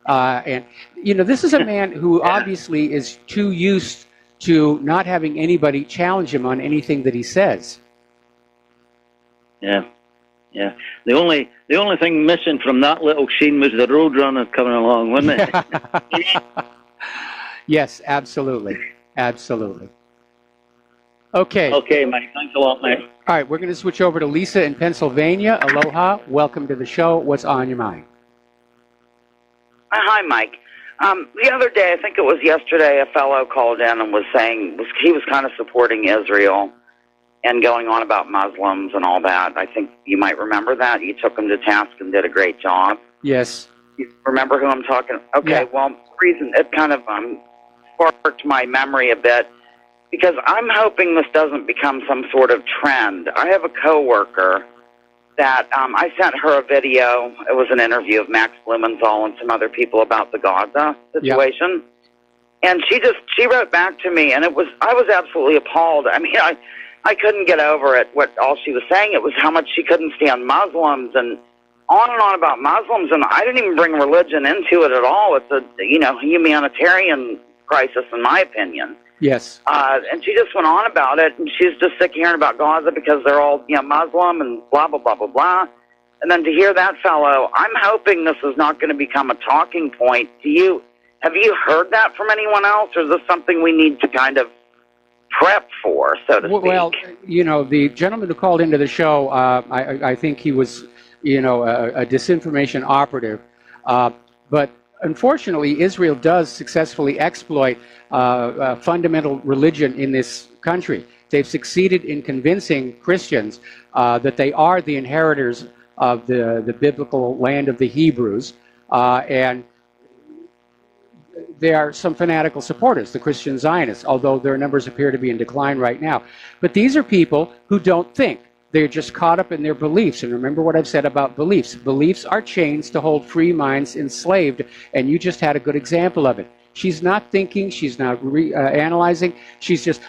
And, you know, this is a man who obviously is too used to not having anybody challenge him on anything that he says. Yeah. The only thing missing from that little scene was the roadrunner coming along, wasn't it? Yes, absolutely. Okay. Okay, Mike. Thanks a lot, mate. All right, we're going to switch over to Lisa in Pennsylvania. Aloha. Welcome to the show. What's on your mind? Hi, Mike. The other day, I think it was yesterday, a fellow called in and was saying he was kind of supporting Israel and going on about Muslims and all that. I think you might remember that. You took him to task and did a great job. Yes. You remember who I'm talking? Okay, yeah. Well, the reason it kind of sparked my memory a bit, because I'm hoping this doesn't become some sort of trend. I have a coworker that I sent her a video. It was an interview of Max Blumenthal and some other people about the Gaza situation. Yep. And she wrote back to me, and I was absolutely appalled. I mean, I couldn't get over it, all she was saying. It was how much she couldn't stand Muslims and on about Muslims, and I didn't even bring religion into it at all. It's a humanitarian crisis, in my opinion. Yes. And she just went on about it, and she's just sick of hearing about Gaza because they're all Muslim and blah, blah, blah, blah, blah. And then to hear that fellow, I'm hoping this is not going to become a talking point. Have you heard that from anyone else, or is this something we need to kind of prep for, so to speak? Well, the gentleman who called into the show, I think he was, a disinformation operative. But unfortunately, Israel does successfully exploit fundamental religion in this country. They've succeeded in convincing Christians that they are the inheritors of the biblical land of the Hebrews, and there are some fanatical supporters, the Christian Zionists, although their numbers appear to be in decline right now. But these are people who don't think. They're just caught up in their beliefs. And remember what I've said about beliefs. Beliefs are chains to hold free minds enslaved, and you just had a good example of it. She's not thinking, she's not analyzing, she's just,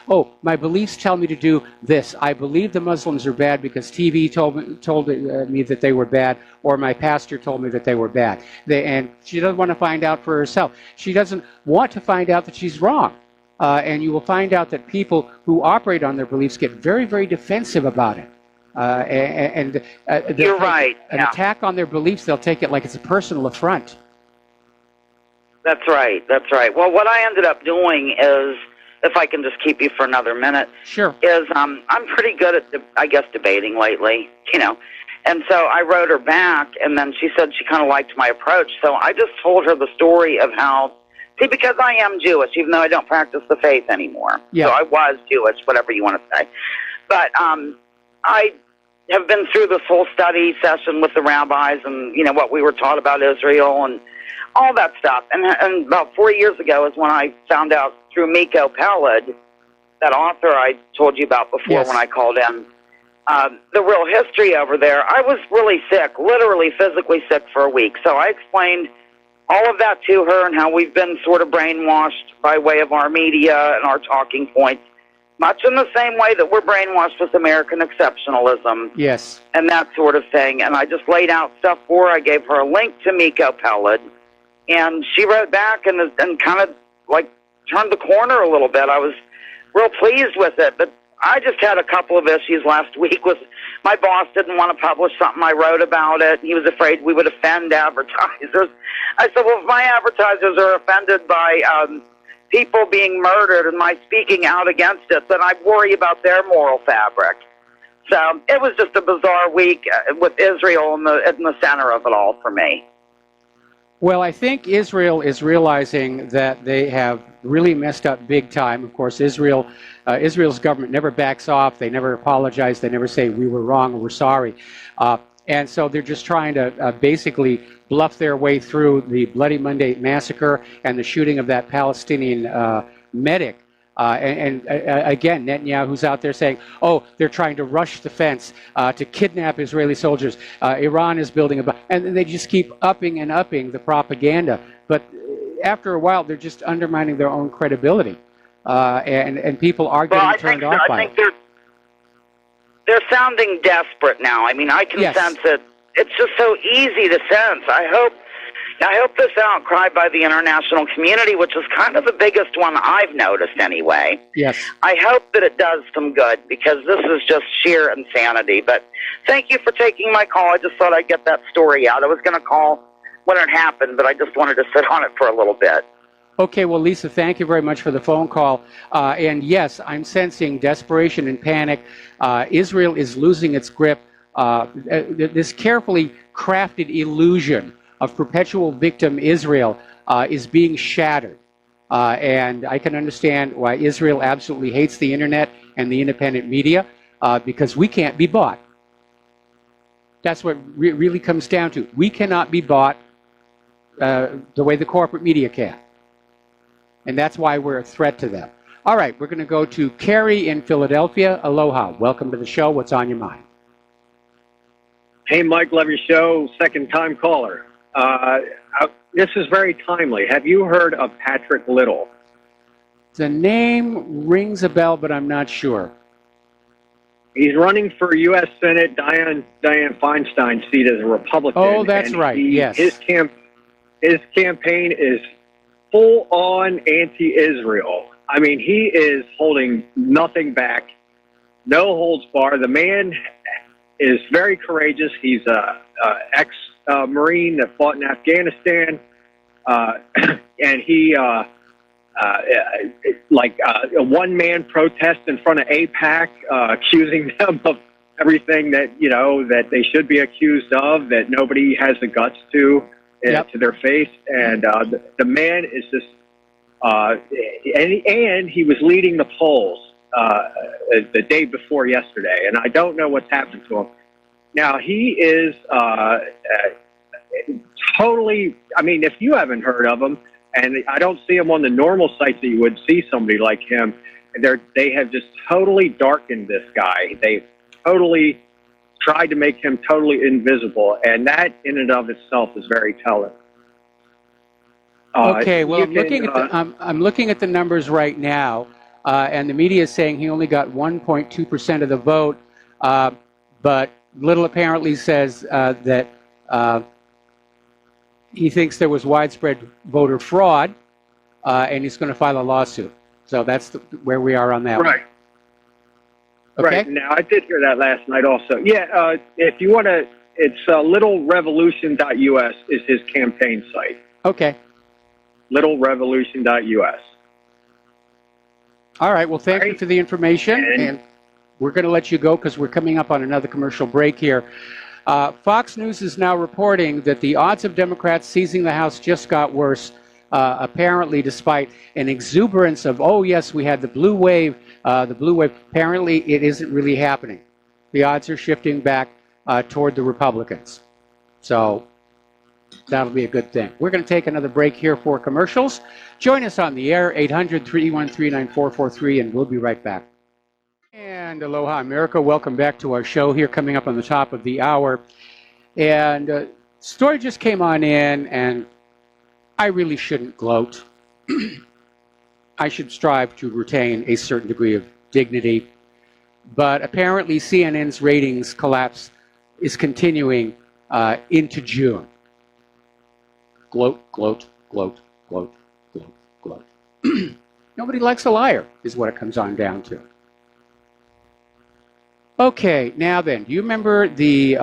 my beliefs tell me to do this. I believe the Muslims are bad because TV told me that they were bad, or my pastor told me that they were bad. And she doesn't want to find out for herself. She doesn't want to find out that she's wrong. And you will find out that people who operate on their beliefs get very, very defensive about it. You're right. An attack on their beliefs, they'll take it like it's a personal affront. That's right. Well, what I ended up doing is, if I can just keep you for another minute, sure. Is I'm pretty good at debating lately, And so I wrote her back, and then she said she kind of liked my approach. So I just told her the story of how, because I am Jewish, even though I don't practice the faith anymore. Yeah. So I was Jewish, whatever you want to say. But I have been through this whole study session with the rabbis and, what we were taught about Israel and all that stuff. And about 4 years ago is when I found out through Miko Peled, that author I told you about before. Yes. When I called in, the real history over there. I was really sick, literally physically sick for a week. So I explained all of that to her and how we've been sort of brainwashed by way of our media and our talking points, much in the same way that we're brainwashed with American exceptionalism. Yes. And that sort of thing. And I just laid out stuff for her. I gave her a link to Miko Peled. And she wrote back and kind of turned the corner a little bit. I was real pleased with it. But I just had a couple of issues last week with my boss didn't want to publish something I wrote about it. He was afraid we would offend advertisers. I said, well, if my advertisers are offended by people being murdered and my speaking out against it, then I worry about their moral fabric. So it was just a bizarre week with Israel in the center of it all for me. Well, I think Israel is realizing that they have really messed up big time. Of course, Israel's government never backs off. They never apologize. They never say, we were wrong or we're sorry. And so they're just trying to basically bluff their way through the Bloody Monday massacre and the shooting of that Palestinian medic. Again, Netanyahu's out there saying, oh, they're trying to rush the fence to kidnap Israeli soldiers. Iran is building a... And they just keep upping and upping the propaganda. But after a while, they're just undermining their own credibility. And people are getting turned off by it. They're sounding desperate now. I mean, I can sense it. It's just so easy to sense. I hope this outcry by the international community, which is kind of the biggest one I've noticed anyway. Yes. I hope that it does some good, because this is just sheer insanity. But thank you for taking my call. I just thought I'd get that story out. I was going to call when it happened, but I just wanted to sit on it for a little bit. Okay, well, Lisa, thank you very much for the phone call. And yes, I'm sensing desperation and panic. Israel is losing its grip. This carefully crafted illusion of perpetual victim Israel is being shattered. And I can understand why Israel absolutely hates the internet and the independent media, because we can't be bought. That's what really comes down to. We cannot be bought the way the corporate media can. And that's why we're a threat to them. All right, we're going to go to Carrie in Philadelphia. Aloha. Welcome to the show. What's on your mind? Hey, Mike, love your show. Second-time caller. This is very timely. Have you heard of Patrick Little? The name rings a bell, but I'm not sure. He's running for U.S. Senate, Dianne Feinstein's seat as a Republican. Oh, that's right, yes. His campaign is full-on anti-Israel. I mean, he is holding nothing back, no holds barred. The man is very courageous. He's a ex-Marine that fought in Afghanistan, and he, a one-man protest in front of AIPAC, accusing them of everything that, that they should be accused of, that nobody has the guts to their face. And the man is just, and he was leading the polls the day before yesterday, and I don't know what's happened to him. Now, he is totally, I mean, if you haven't heard of him, and I don't see him on the normal sites that you would see somebody like him, they have just totally darkened this guy. They've totally tried to make him totally invisible, and that in and of itself is very telling. Okay, well, I'm looking at the numbers right now, and the media is saying he only got 1.2% of the vote, but Little apparently says that he thinks there was widespread voter fraud, and he's going to file a lawsuit. So that's where we are on that one. Okay? Right. Now, I did hear that last night also. Yeah, if you want to, it's littlerevolution.us is his campaign site. Okay. littlerevolution.us. All right. Well, thank you for the information. And we're going to let you go because we're coming up on another commercial break here. Fox News is now reporting that the odds of Democrats seizing the House just got worse, apparently despite an exuberance of, oh, yes, we had the blue wave. Apparently, it isn't really happening. The odds are shifting back toward the Republicans. So that'll be a good thing. We're going to take another break here for commercials. Join us on the air, 800-313-9443, and we'll be right back. And aloha, America. Welcome back to our show here, coming up on the top of the hour. And story just came on in, and I really shouldn't gloat. I should strive to retain a certain degree of dignity. But apparently CNN's ratings collapse is continuing into June. Gloat, gloat, gloat, gloat, gloat, gloat. Nobody likes a liar, is what it comes on down to. Okay, now then, do you remember the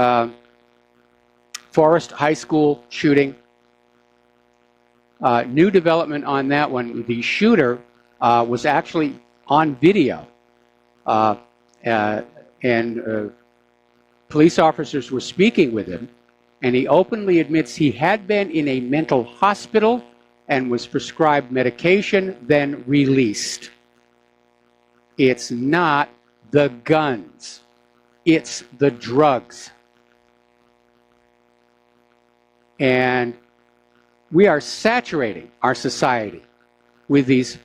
Forest High School shooting? New development on that one. The shooter was actually on video, and police officers were speaking with him, and he openly admits he had been in a mental hospital and was prescribed medication, then released. It's not the guns. It's the drugs. And we are saturating our society with these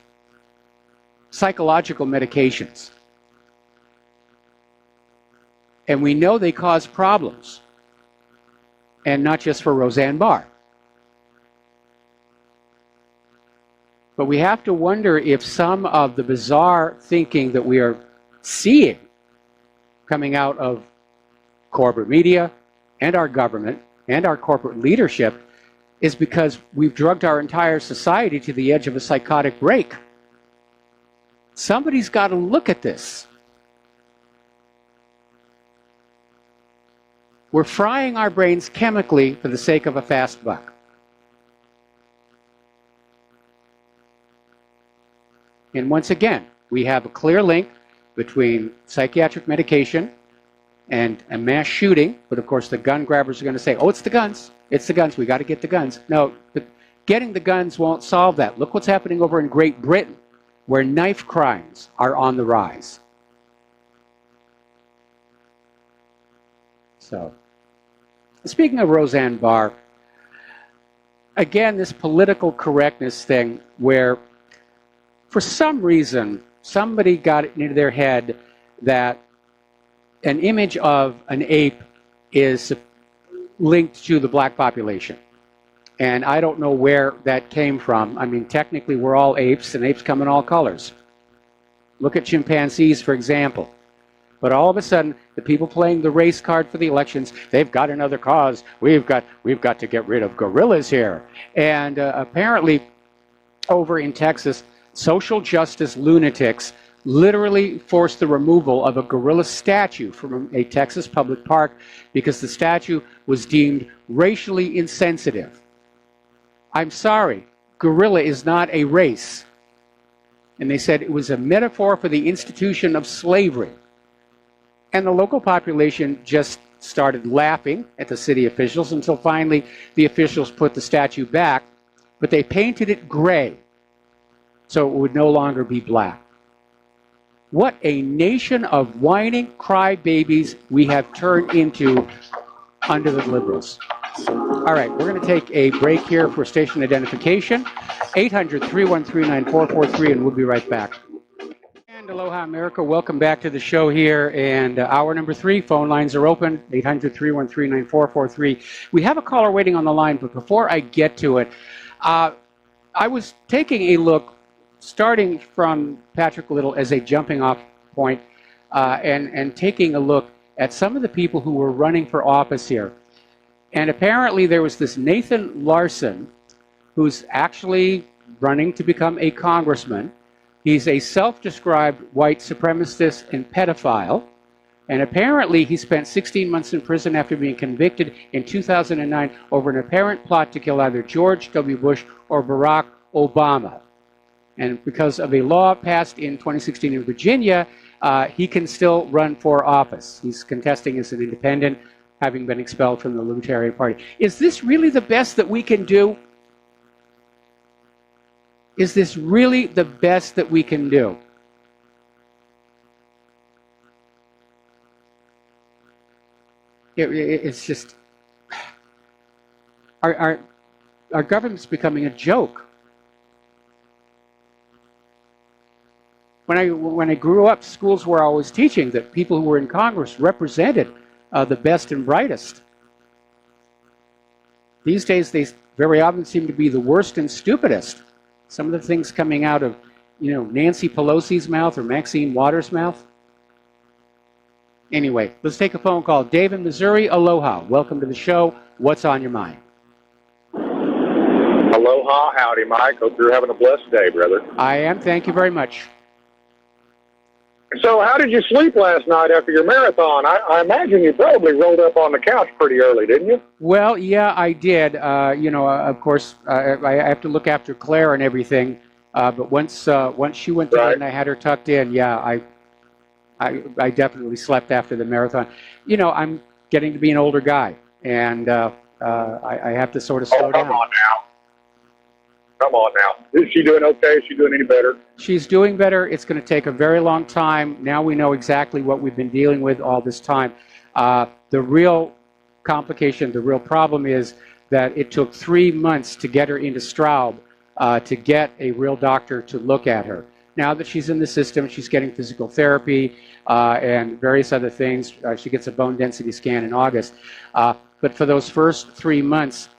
psychological medications. And we know they cause problems. And not just for Roseanne Barr. But we have to wonder if some of the bizarre thinking that we are seeing coming out of corporate media and our government and our corporate leadership is because we've drugged our entire society to the edge of a psychotic break. Somebody's got to look at this. We're frying our brains chemically for the sake of a fast buck. And once again, we have a clear link between psychiatric medication and a mass shooting, but of course the gun grabbers are going to say, oh, it's the guns, we got to get the guns. No, getting the guns won't solve that. Look what's happening over in Great Britain, where knife crimes are on the rise. So, speaking of Roseanne Barr, again, this political correctness thing where for some reason, somebody got it into their head that an image of an ape is linked to the black population. And I don't know where that came from. I mean, technically, we're all apes, and apes come in all colors. Look at chimpanzees, for example. But all of a sudden, the people playing the race card for the elections, they've got another cause. We've got to get rid of gorillas here. And apparently, over in Texas, social justice lunatics literally forced the removal of a gorilla statue from a Texas public park because the statue was deemed racially insensitive. I'm sorry, gorilla is not a race. And they said it was a metaphor for the institution of slavery. And the local population just started laughing at the city officials until finally the officials put the statue back, but they painted it gray so it would no longer be black. What a nation of whining crybabies we have turned into under the liberals. All right, we're going to take a break here for station identification. 800-313-9443, and we'll be right back. And aloha, America. Welcome back to the show here. And hour number 3, phone lines are open, 800-313-9443. We have a caller waiting on the line, but before I get to it, I was taking a look starting from Patrick Little as a jumping off point and taking a look at some of the people who were running for office here. And apparently there was this Nathan Larson who's actually running to become a congressman. He's a self-described white supremacist and pedophile. And apparently he spent 16 months in prison after being convicted in 2009 over an apparent plot to kill either George W. Bush or Barack Obama. And because of a law passed in 2016 in Virginia, he can still run for office. He's contesting as an independent, having been expelled from the Libertarian Party. Is this really the best that we can do? Is this really the best that we can do? It's just... Our government's becoming a joke. When I grew up, schools were always teaching that people who were in Congress represented the best and brightest. These days, they very often seem to be the worst and stupidest. Some of the things coming out of, Nancy Pelosi's mouth or Maxine Waters' mouth. Anyway, let's take a phone call. Dave in Missouri, aloha. Welcome to the show. What's on your mind? Aloha, howdy, Mike. Hope you're having a blessed day, brother. I am. Thank you very much. So how did you sleep last night after your marathon? I imagine you probably rolled up on the couch pretty early, didn't you? Well, yeah, I did. Of course, I have to look after Claire and everything. But once she went to bed and I had her tucked in, yeah, I definitely slept after the marathon. I'm getting to be an older guy, and I have to sort of slow down. Come on now. Is she doing okay? Is she doing any better? She's doing better. It's going to take a very long time. Now we know exactly what we've been dealing with all this time. The real complication, the real problem is that it took 3 months to get her into Straub to get a real doctor to look at her. now that she's in the system, she's getting physical therapy and various other things. She gets a bone density scan in August. But for those first 3 months,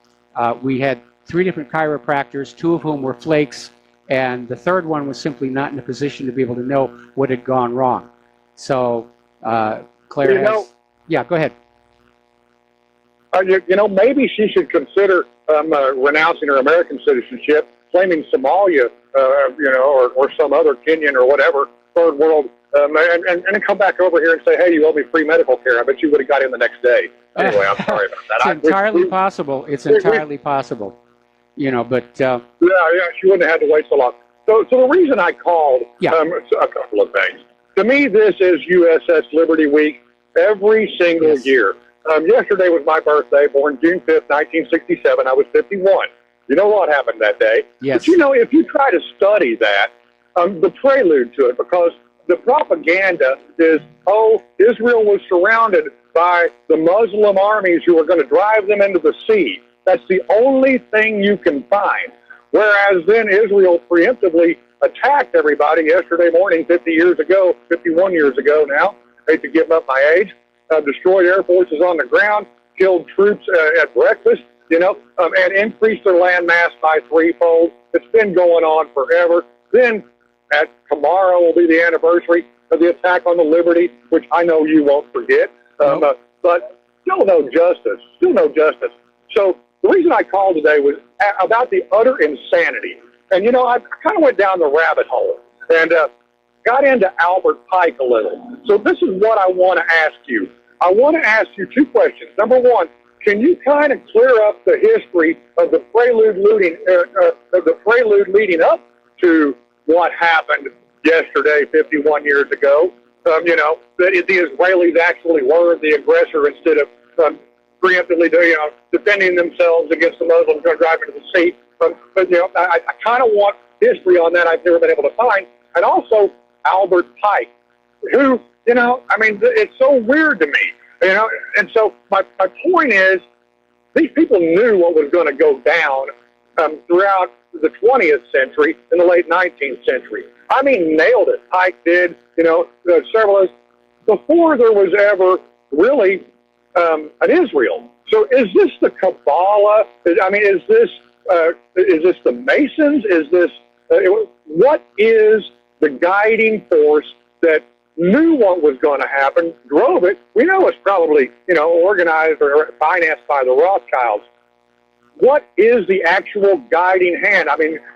we had 3 different chiropractors, 2 of whom were flakes, and the third one was simply not in a position to be able to know what had gone wrong. So Claire has... Yeah, go ahead. Maybe she should consider renouncing her American citizenship, claiming Somalia, or some other Kenyan or whatever, third world, and then come back over here and say, hey, you owe me free medical care. I bet you would have got in the next day. Anyway, I'm sorry about that. It's entirely possible. It's entirely possible. But... yeah, she wouldn't have had to wait so long. So the reason I called, a couple of things. To me, this is USS Liberty Week every single year. Yesterday was my birthday, born June 5th, 1967. I was 51. You know what happened that day? Yes. But if you try to study that, the prelude to it, because the propaganda is, Israel was surrounded by the Muslim armies who were going to drive them into the sea. That's the only thing you can find. Whereas then Israel preemptively attacked everybody yesterday morning, 51 years ago now. Hate to give up my age. Destroyed air forces on the ground, killed troops at breakfast, and increased their land mass by 3-fold. It's been going on forever. Then tomorrow will be the anniversary of the attack on the Liberty, which I know you won't forget. But still no justice. So the reason I called today was about the utter insanity. And, I kind of went down the rabbit hole and got into Albert Pike a little. So this is what I want to ask you. I want to ask you 2 questions. Number one, can you kind of clear up the history of the prelude leading up to what happened yesterday, 51 years ago? That the Israelis actually were the aggressor instead of preemptively, defending themselves against the Muslims going to drive into the sea. But I kind of want history on that. I've never been able to find, and also Albert Pike, who, it's so weird to me, and so my point is, these people knew what was going to go down throughout the 20th century and the late 19th century. I mean, nailed it. Pike did, several of us, before there was ever really an Israel. So is this the Kabbalah? Is this the Masons? Is this, what is the guiding force that knew what was going to happen, drove it? We know it's probably, organized or financed by the Rothschilds. What is the actual guiding hand?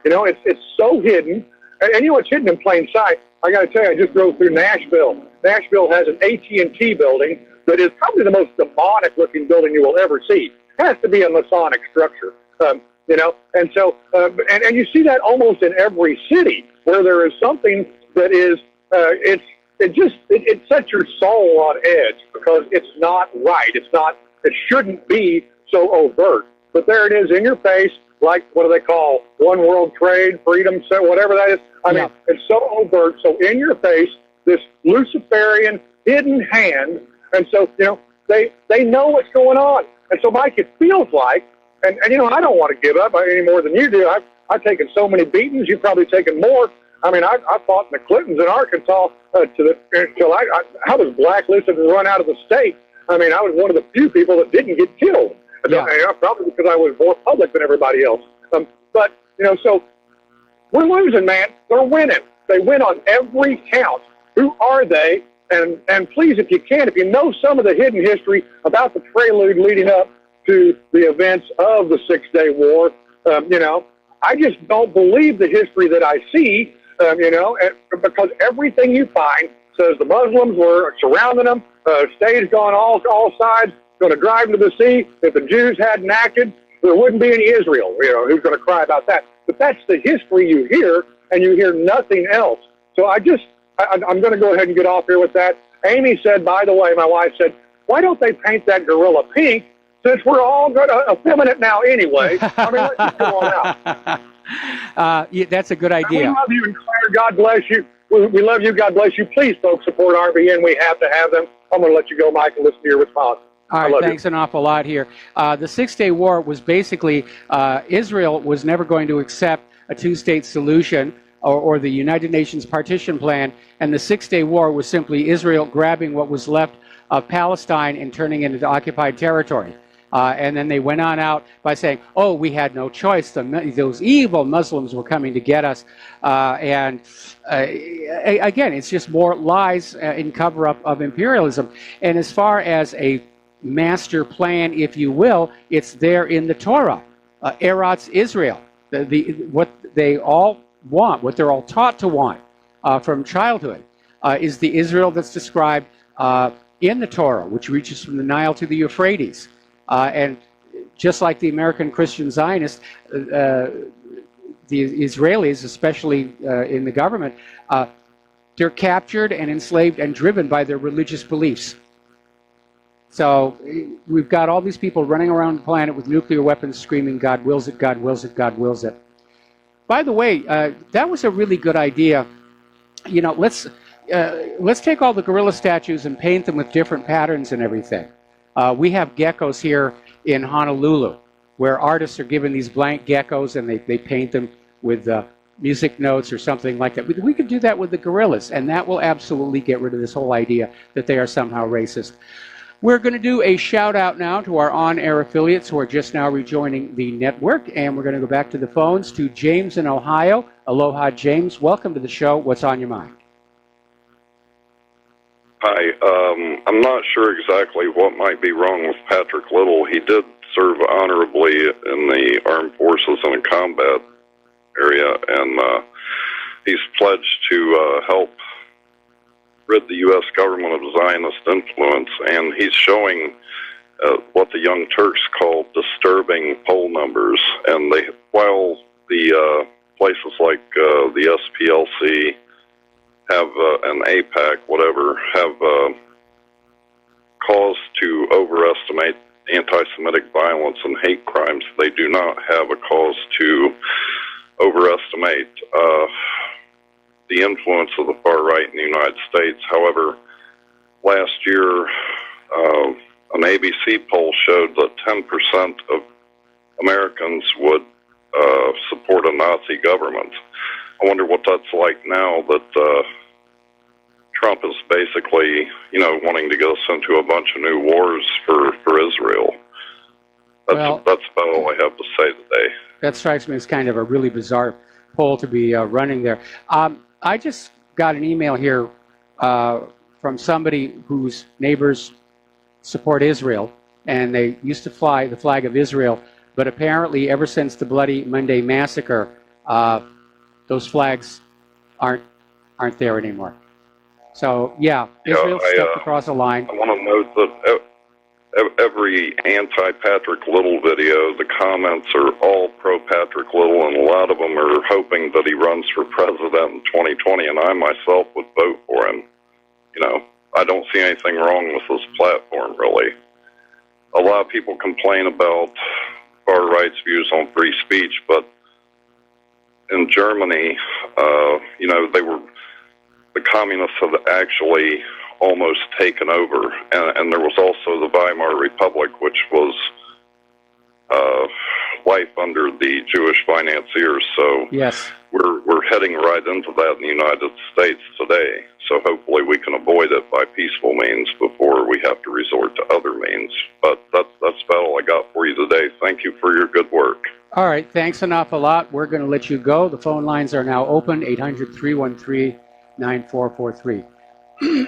It's so hidden, and it's hidden in plain sight. I got to tell you, I just drove through Nashville. Nashville has an AT&T building that is probably the most demonic-looking building you will ever see. It has to be a Masonic structure, and so, and you see that almost in every city where there is something that is, it sets your soul on edge because it's not right. It shouldn't be so overt. But there it is in your face, like, what do they call, one world trade, freedom, whatever that is. It's so overt, so in your face, this Luciferian hidden hand. And so, they know what's going on. And so, Mike, it feels like, and I don't want to give up any more than you do. I've taken so many beatings. You've probably taken more. I fought in the Clintons in Arkansas until I was blacklisted and run out of the state. I was one of the few people that didn't get killed. Probably because I was more public than everybody else. But so we're losing, man. They're winning. They win on every count. Who are they? And please, if you can, if you know some of the hidden history about the prelude leading up to the events of the 6-Day War, I just don't believe the history that I see, because everything you find says the Muslims were surrounding them, staged on all sides, going to drive them to the sea. If the Jews hadn't acted, there wouldn't be any Israel. Who's going to cry about that? But that's the history you hear, and you hear nothing else. So I'm going to go ahead and get off here with that. Amy said, by the way, my wife said, why don't they paint that gorilla pink since we're all effeminate now anyway? Let's just go on out. That's a good idea. And we love you, and Claire, God bless you. We love you. God bless you. Please, folks, support RBN. We have to have them. I'm going to let you go, Mike, and listen to your response. All right, thanks an awful lot here. The 6-Day War was basically Israel was never going to accept a 2-state solution. or the United Nations partition plan, and the Six-Day War was simply Israel grabbing what was left of Palestine and turning it into occupied territory. And then they went on out by saying, oh, we had no choice. Those evil Muslims were coming to get us. Again, it's just more lies and cover-up of imperialism. And as far as a master plan, if you will, it's there in the Torah. Eretz Israel, what they all want, what they're all taught to want from childhood, is the Israel that's described in the Torah, which reaches from the Nile to the Euphrates. And just like the American Christian Zionists, the Israelis, especially in the government, they're captured and enslaved and driven by their religious beliefs. So we've got all these people running around the planet with nuclear weapons screaming, God wills it, God wills it, God wills it. By the way, that was a really good idea. You know, let's take all the gorilla statues and paint them with different patterns and everything. We have geckos here in Honolulu, where artists are given these blank geckos and they paint them with music notes or something like that. We could do that with the gorillas, and that will absolutely get rid of this whole idea that they are somehow racist. We're going to do a shout-out now to our on-air affiliates who are just now rejoining the network, and we're going to go back to the phones to James in Ohio. Aloha, James. Welcome to the show. What's on your mind? Hi. I'm not sure exactly what might be wrong with Patrick Little. He did serve honorably in the armed forces in a combat area, and he's pledged to help rid the U.S. government of Zionist influence, and he's showing what the Young Turks call disturbing poll numbers. And while the places like the SPLC have an APAC, whatever, have cause to overestimate anti-Semitic violence and hate crimes, they do not have a cause to overestimate the influence of the far right in the United States. However, last year, an ABC poll showed that 10% of Americans would support a Nazi government. I wonder what that's like now that Trump is basically, wanting to get us into a bunch of new wars for Israel. That's about all I have to say today. That strikes me as kind of a really bizarre poll to be running there. I just got an email here from somebody whose neighbors support Israel, and they used to fly the flag of Israel, but apparently ever since the Bloody Monday massacre, those flags aren't there anymore. So, yeah, Israel stepped across a line. I want to note that every anti-Patrick Little video, the comments are all pro-Patrick Little, and a lot of them are hoping that he runs for president in 2020, and I myself would vote for him. I don't see anything wrong with this platform, really. A lot of people complain about far right's views on free speech, but in Germany, the communists have actually almost taken over, and there was also the Weimar Republic, which was life under the Jewish financiers. So yes, we're heading right into that in the United States today. So hopefully we can avoid it by peaceful means before we have to resort to other means. But that's about all I got for you today. Thank you for your good work. All right, thanks an awful lot. We're going to let you go. The phone lines are now open, 800-313-9443.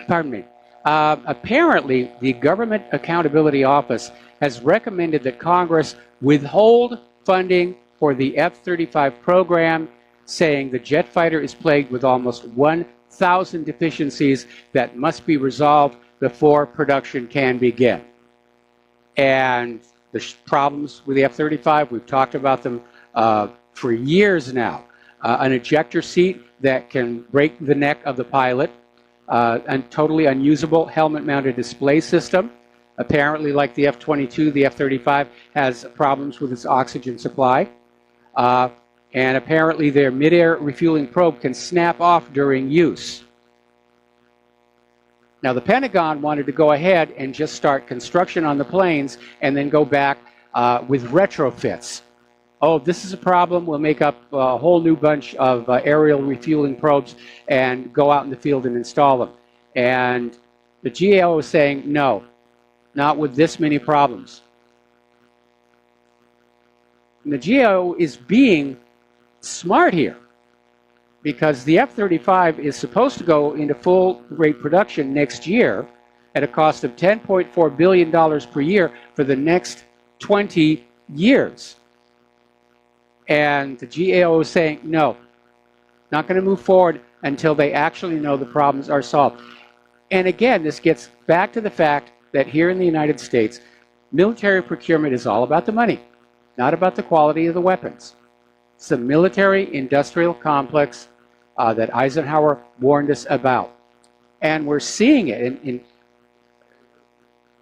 Pardon me. Apparently, the Government Accountability Office has recommended that Congress withhold funding for the F-35 program, saying the jet fighter is plagued with almost 1,000 deficiencies that must be resolved before production can begin. And the problems with the F-35, we've talked about them for years now. An ejector seat that can break the neck of the pilot, a totally unusable helmet-mounted display system. Apparently, like the F-22, the F-35 has problems with its oxygen supply. And apparently, their mid-air refueling probe can snap off during use. Now, the Pentagon wanted to go ahead and just start construction on the planes and then go back with retrofits. oh, this is a problem, we'll make up a whole new bunch of aerial refueling probes and go out in the field and install them. And the GAO is saying, no, not with this many problems. And the GAO is being smart here, because the F-35 is supposed to go into full rate production next year at a cost of $10.4 billion per year for the next 20 years. And the GAO is saying, no, not going to move forward until they actually know the problems are solved. And again, this gets back to the fact that here in the United States, military procurement is all about the money, not about the quality of the weapons. It's a military-industrial complex that Eisenhower warned us about. And we're seeing it in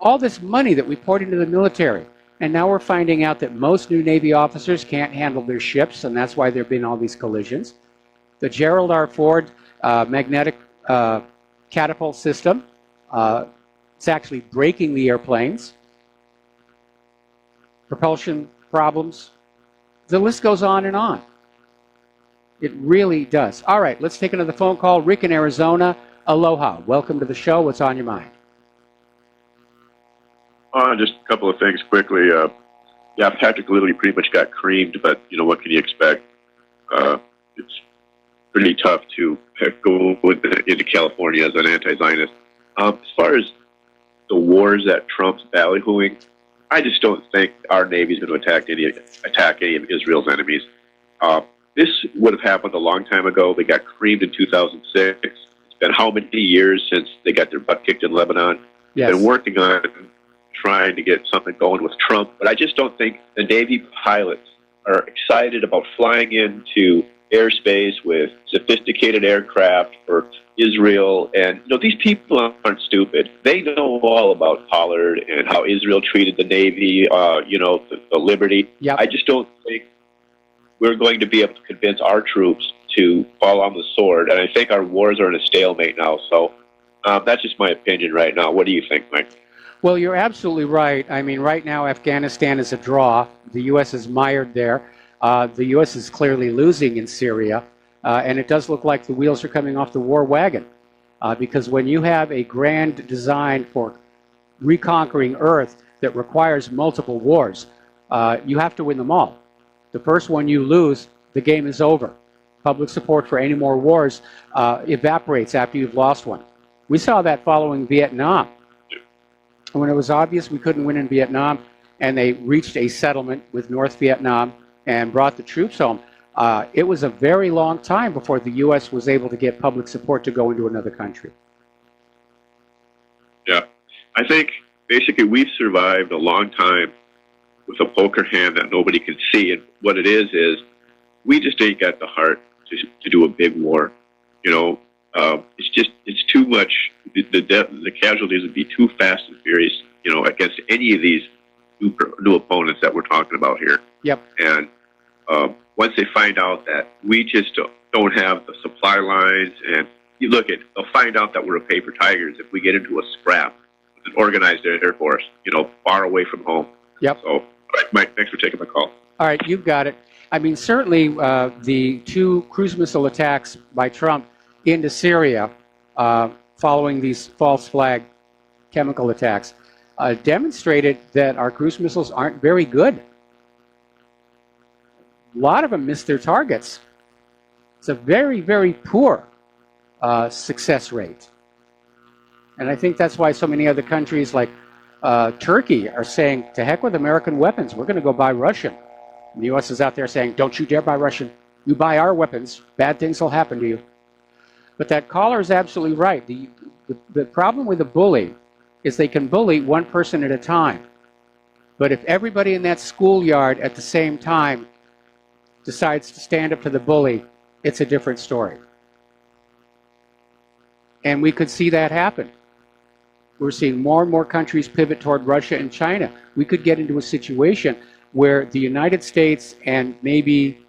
all this money that we poured into the military. And now we're finding out that most new Navy officers can't handle their ships, and that's why there have been all these collisions. The Gerald R. Ford magnetic catapult system, it's actually breaking the airplanes. Propulsion problems. The list goes on and on. It really does. All right, let's take another phone call. Rick in Arizona. Aloha. Welcome to the show. What's on your mind? Just a couple of things quickly. Yeah, Patrick literally pretty much got creamed, but, you know, what can you expect? It's pretty tough to go into California as an anti-Zionist. As far as the wars that Trump's ballyhooing, I just don't think our Navy is going to attack any of Israel's enemies. This would have happened a long time ago. They got creamed in 2006. It's been how many years since they got their butt kicked in Lebanon? Yes. Been working on trying to get something going with Trump, but I just don't think the Navy pilots are excited about flying into airspace with sophisticated aircraft for Israel. And, you know, these people aren't stupid. They know all about Pollard and how Israel treated the Navy, you know, the Liberty. Yep. I just don't think we're going to be able to convince our troops to fall on the sword. And I think our wars are in a stalemate now. So that's just my opinion right now. What do you think, Mike? Well, you're absolutely right. I mean, right now, Afghanistan is a draw. The U.S. is mired there. The U.S. is clearly losing in Syria. And it does look like the wheels are coming off the war wagon. Because when you have a grand design for reconquering Earth that requires multiple wars, you have to win them all. The first one you lose, the game is over. Public support for any more wars evaporates after you've lost one. We saw that following Vietnam. When it was obvious we couldn't win in Vietnam, and they reached a settlement with North Vietnam and brought the troops home, it was a very long time before the U.S. was able to get public support to go into another country. Yeah. I think basically we've survived a long time with a poker hand that nobody can see. And what it is we just ain't got the heart to do a big war. You know, it's too much. The casualties would be too fast and furious, you know, against any of these new opponents that we're talking about here. Yep. And once they find out that we just don't have the supply lines, and you look at, they'll find out that we're a paper tigers if we get into a scrap with an organized Air Force, you know, far away from home. Yep. So, all right, Mike, thanks for taking my call. All right, you've got it. I mean, certainly the 2 cruise missile attacks by Trump into Syria following these false flag chemical attacks demonstrated that our cruise missiles aren't very good. A lot of them missed their targets. It's a very, very poor success rate. And I think that's why so many other countries like Turkey are saying, to heck with American weapons, we're going to go buy Russian. And the U.S. is out there saying, don't you dare buy Russian. You buy our weapons, bad things will happen to you. But that caller is absolutely right. The problem with a bully is they can bully one person at a time. But if everybody in that schoolyard at the same time decides to stand up to the bully, it's a different story. And we could see that happen. We're seeing more and more countries pivot toward Russia and China. We could get into a situation where the United States and maybe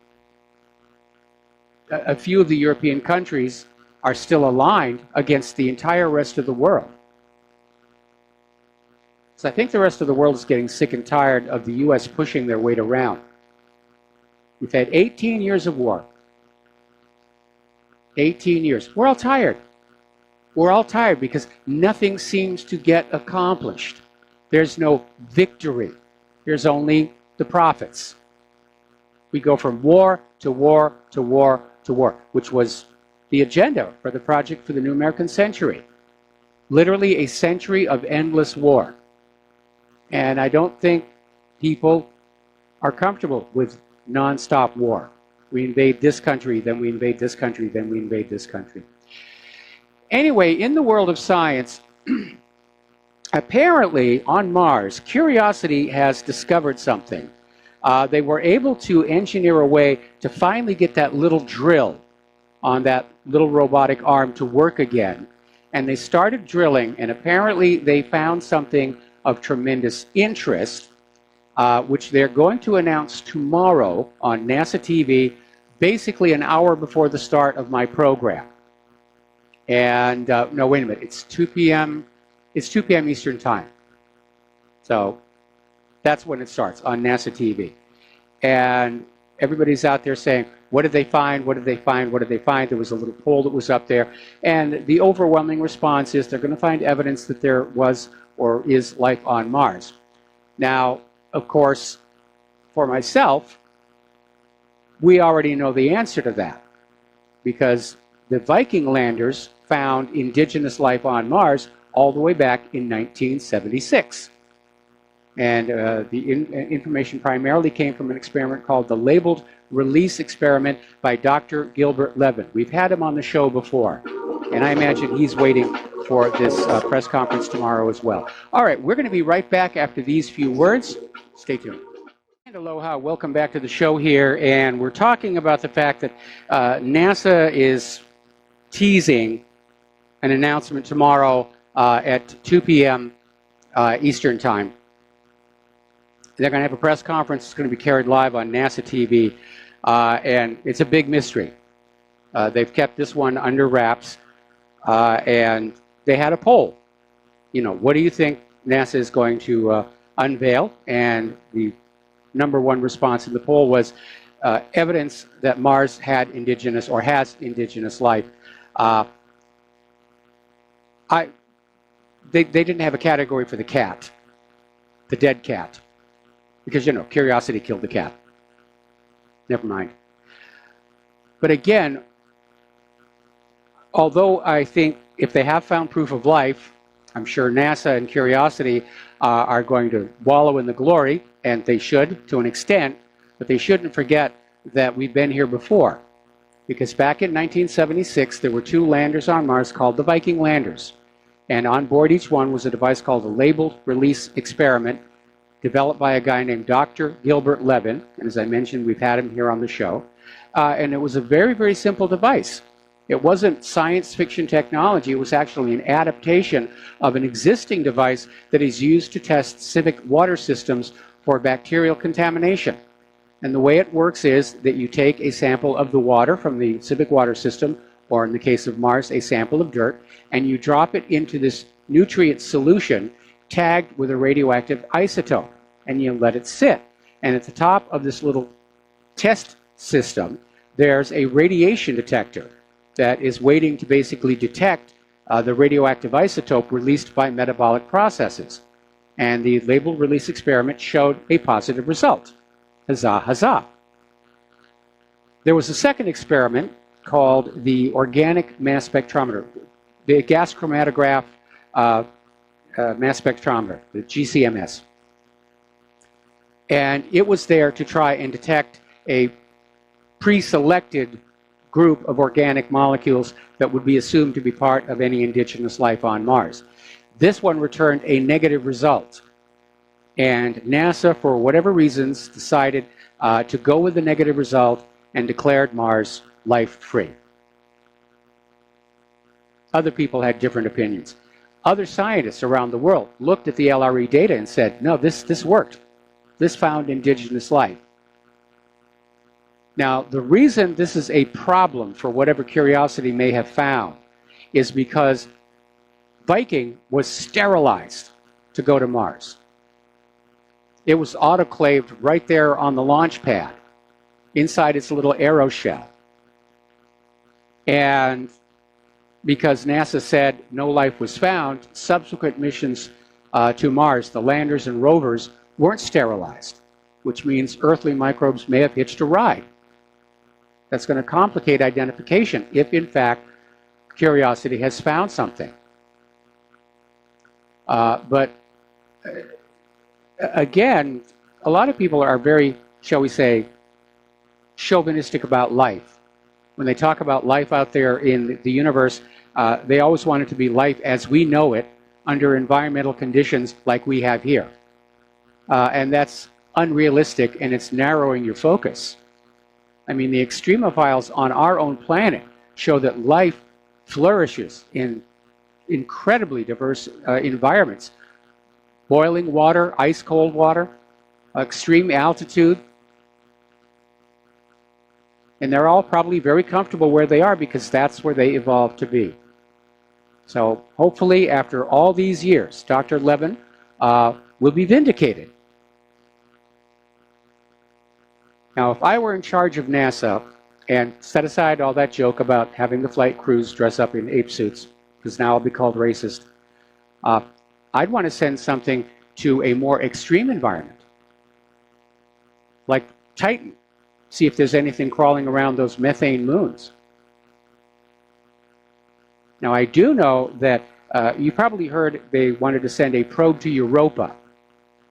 a few of the European countries are still aligned against the entire rest of the world. So I think the rest of the world is getting sick and tired of the U.S. pushing their weight around. We've had 18 years of war. 18 years. We're all tired. We're all tired because nothing seems to get accomplished. There's no victory. There's only the profits. We go from war to war to war to war, which was the agenda for the Project for the New American Century. Literally a century of endless war. And I don't think people are comfortable with nonstop war. We invade this country, then we invade this country, then we invade this country. Anyway, in the world of science, apparently on Mars, Curiosity has discovered something. They were able to engineer a way to finally get that little drill on that little robotic arm to work again. And they started drilling, and apparently they found something of tremendous interest, which they're going to announce tomorrow on NASA TV, basically an hour before the start of my program. And no, wait a minute, it's 2 p.m. It's 2 p.m. Eastern Time. So that's when it starts on NASA TV. And everybody's out there saying, what did they find? What did they find? What did they find? There was a little poll that was up there. And the overwhelming response is they're going to find evidence that there was or is life on Mars. Now, of course, for myself, we already know the answer to that, because the Viking landers found indigenous life on Mars all the way back in 1976. And the information primarily came from an experiment called the Labeled Release Experiment by Dr. Gilbert Levin. We've had him on the show before, and I imagine he's waiting for this press conference tomorrow as well. All right, we're going to be right back after these few words. Stay tuned. And aloha, welcome back to the show here, and we're talking about the fact that NASA is teasing an announcement tomorrow at 2 p.m. Eastern Time. They're going to have a press conference. It's going to be carried live on NASA TV, and it's a big mystery. They've kept this one under wraps, and they had a poll. You know, what do you think NASA is going to unveil? And the number one response in the poll was evidence that Mars had indigenous or has indigenous life. They didn't have a category for the cat, the dead cat. Because, you know, Curiosity killed the cat. Never mind. But again, although I think if they have found proof of life, I'm sure NASA and Curiosity are going to wallow in the glory, and they should to an extent, but they shouldn't forget that we've been here before. Because back in 1976, there were 2 landers on Mars called the Viking landers. And on board each one was a device called the Labeled Release Experiment, developed by a guy named Dr. Gilbert Levin. And as I mentioned, we've had him here on the show. And it was a very, very simple device. It wasn't science fiction technology. It was actually an adaptation of an existing device that is used to test civic water systems for bacterial contamination. And the way it works is that you take a sample of the water from the civic water system, or in the case of Mars, a sample of dirt, and you drop it into this nutrient solution tagged with a radioactive isotope, and you let it sit. And at the top of this little test system, there's a radiation detector that is waiting to basically detect the radioactive isotope released by metabolic processes. And the Labeled Release Experiment showed a positive result. Huzzah, huzzah. There was a second experiment called the Organic Mass Spectrometer, the gas chromatograph mass spectrometer, the GCMS. And it was there to try and detect a pre-selected group of organic molecules that would be assumed to be part of any indigenous life on Mars. This one returned a negative result. And NASA, for whatever reasons, decided to go with the negative result and declared Mars life-free. Other people had different opinions. Other scientists around the world looked at the LRE data and said, no, this worked. This found indigenous life. Now, the reason this is a problem for whatever Curiosity may have found is because Viking was sterilized to go to Mars. It was autoclaved right there on the launch pad. inside its little aero shell. And because NASA said no life was found, subsequent missions to Mars, the landers and rovers, weren't sterilized, which means earthly microbes may have hitched a ride. That's going to complicate identification if, in fact, Curiosity has found something. But again, a lot of people are very, shall we say, chauvinistic about life. When they talk about life out there in the universe, they always want it to be life as we know it under environmental conditions like we have here. And that's unrealistic, and it's narrowing your focus. I mean, the extremophiles on our own planet show that life flourishes in incredibly diverse environments. Boiling water, ice cold water, extreme altitude. And they're all probably very comfortable where they are because that's where they evolved to be. So hopefully after all these years, Dr. Levin will be vindicated. Now, if I were in charge of NASA and set aside all that joke about having the flight crews dress up in ape suits, because now I'll be called racist, I'd want to send something to a more extreme environment, like Titan. See if there's anything crawling around those methane moons. Now, I do know that you probably heard they wanted to send a probe to Europa,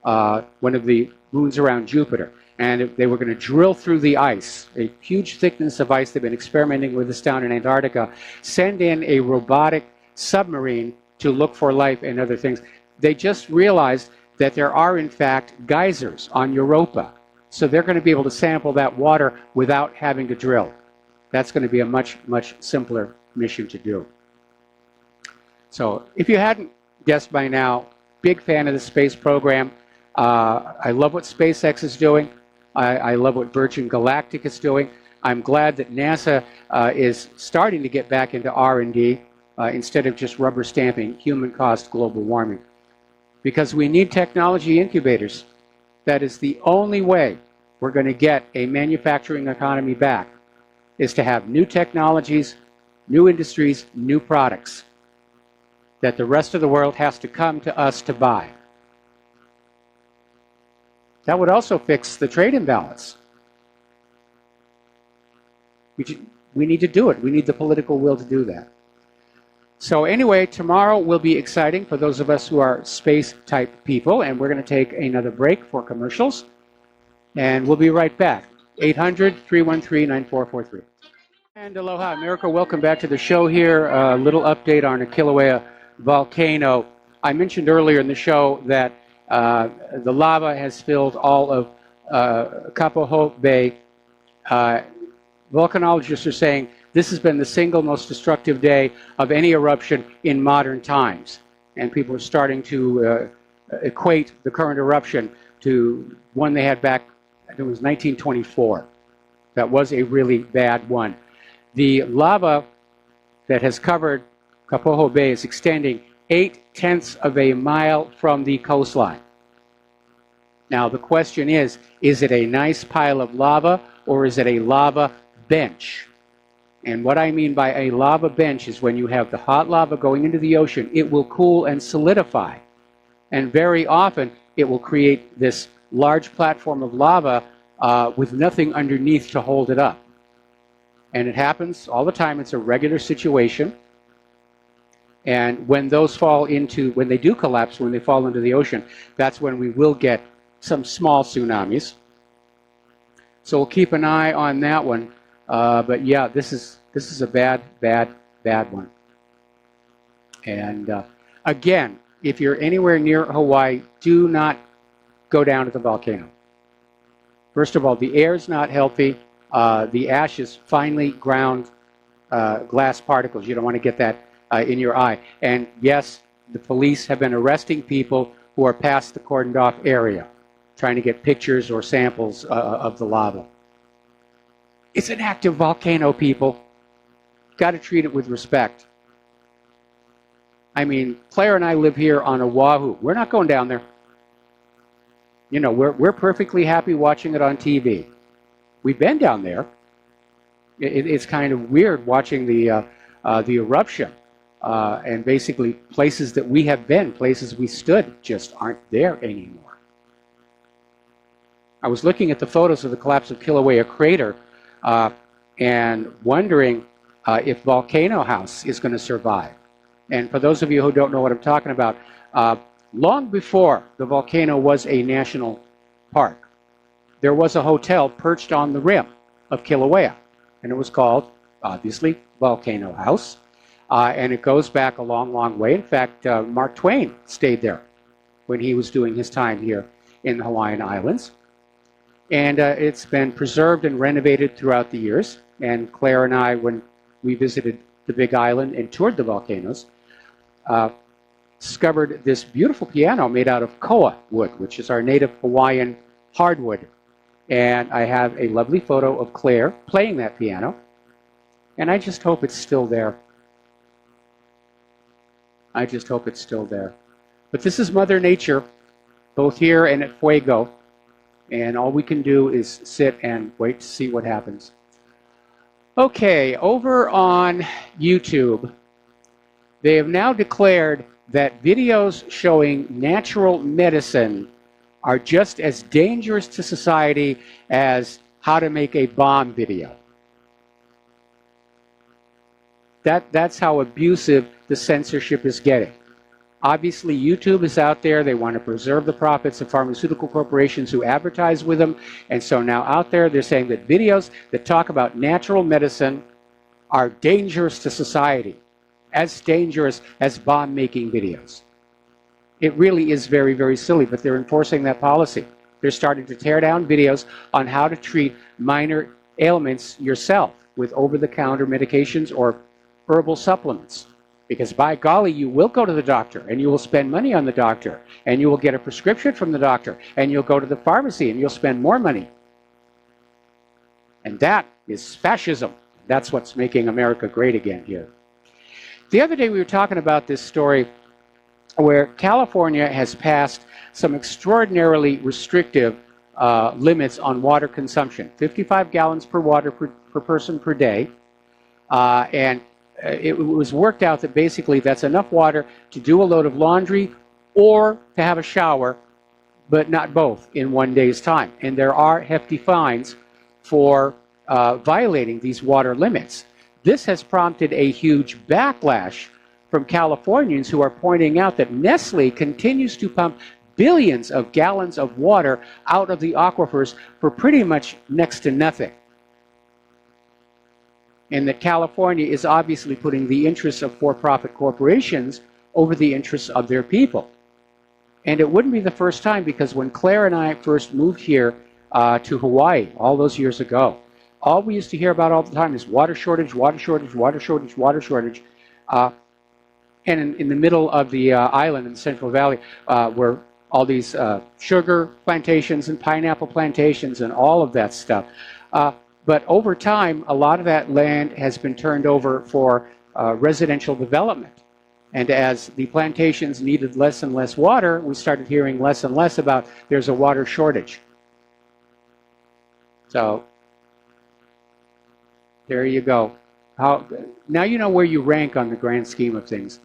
one of the moons around Jupiter, and they were going to drill through the ice, a huge thickness of ice. They've been experimenting with this down in Antarctica. Send in a robotic submarine to look for life and other things. They just realized that there are, in fact, geysers on Europa. So they're going to be able to sample that water without having to drill. That's going to be a much, much simpler mission to do. So if you hadn't guessed by now, big fan of the space program. I love what SpaceX is doing. I love what Virgin Galactic is doing. I'm glad that NASA is starting to get back into R&D instead of just rubber stamping human-caused global warming. Because we need technology incubators. That is the only way we're going to get a manufacturing economy back, is to have new technologies, new industries, new products that the rest of the world has to come to us to buy. That would also fix the trade imbalance. We need to do it. We need the political will to do that. So anyway, tomorrow will be exciting for those of us who are space-type people, and we're going to take another break for commercials, and we'll be right back. 800-313-9443. And aloha, America. Welcome back to the show here. A little update on the Kilauea volcano. I mentioned earlier in the show that the lava has filled all of Kaonohi Bay. Volcanologists are saying this has been the single most destructive day of any eruption in modern times. And people are starting to equate the current eruption to one they had back, I think it was 1924. That was a really bad one. The lava that has covered Kaonohi Bay is extending 0.8 of a mile from the coastline. Now the question is it a nice pile of lava or is it a lava bench? And what I mean by a lava bench is when you have the hot lava going into the ocean, it will cool and solidify. And very often it will create this large platform of lava with nothing underneath to hold it up. And it happens all the time. It's a regular situation. And when those fall into, when they do collapse, when they fall into the ocean, that's when we will get some small tsunamis. So we'll keep an eye on that one. But yeah, this is a bad one. And again, if you're anywhere near Hawaii, do not go down to the volcano. First of all, the air is not healthy. The ash is finely ground glass particles. You don't want to get that in your eye. And yes, the police have been arresting people who are past the cordoned off area, trying to get pictures or samples of the lava. It's an active volcano, people. Got to treat it with respect. I mean, Claire and I live here on Oahu. We're not going down there. You know, we're perfectly happy watching it on TV. we've been down there. It's kind of weird watching the eruption, and basically places that we have been, places we stood, just aren't there anymore. I was looking at the photos of the collapse of Kilauea crater and wondering if Volcano House is going to survive. And for those of you who don't know what I'm talking about, long before the volcano was a national park, there was a hotel perched on the rim of Kilauea, and it was called, obviously, Volcano House. And it goes back a long, long way. In fact, Mark Twain stayed there when he was doing his time here in the Hawaiian Islands. And it's been preserved and renovated throughout the years. And Claire and I, when we visited the Big Island and toured the volcanoes, discovered this beautiful piano made out of koa wood, which is our native Hawaiian hardwood. And I have a lovely photo of Claire playing that piano. And I just hope it's still there. I just hope it's still there. But this is Mother Nature, both here and at Fuego. And all we can do is sit and wait to see what happens. Okay, over on YouTube, they have now declared that videos showing natural medicine are just as dangerous to society as how to make a bomb video. That's how abusive the censorship is getting. Obviously, YouTube is out there. They want to preserve the profits of pharmaceutical corporations who advertise with them. And so now out there, they're saying that videos that talk about natural medicine are dangerous to society, as dangerous as bomb-making videos. It really is very, very silly, but they're enforcing that policy. They're starting to tear down videos on how to treat minor ailments yourself with over-the-counter medications or herbal supplements. Because by golly, you will go to the doctor, and you will spend money on the doctor, and you will get a prescription from the doctor, and you'll go to the pharmacy, and you'll spend more money. And that is fascism. That's what's making America great again here. The other day we were talking about this story where California has passed some extraordinarily restrictive limits on water consumption. 55 gallons per person per day. And it was worked out that basically that's enough water to do a load of laundry or to have a shower, but not both in one day's time. And there are hefty fines for violating these water limits. This has prompted a huge backlash from Californians who are pointing out that Nestle continues to pump billions of gallons of water out of the aquifers for pretty much next to nothing. And that California is obviously putting the interests of for-profit corporations over the interests of their people. And it wouldn't be the first time, because when Claire and I first moved here to Hawaii all those years ago, all we used to hear about all the time is water shortage, water shortage, water shortage, water shortage. And in the middle of the island in the Central Valley were all these sugar plantations and pineapple plantations and all of that stuff. But over time, a lot of that land has been turned over for residential development. And as the plantations needed less and less water, we started hearing less and less about there's a water shortage. So there you go. Now you know where you rank on the grand scheme of things.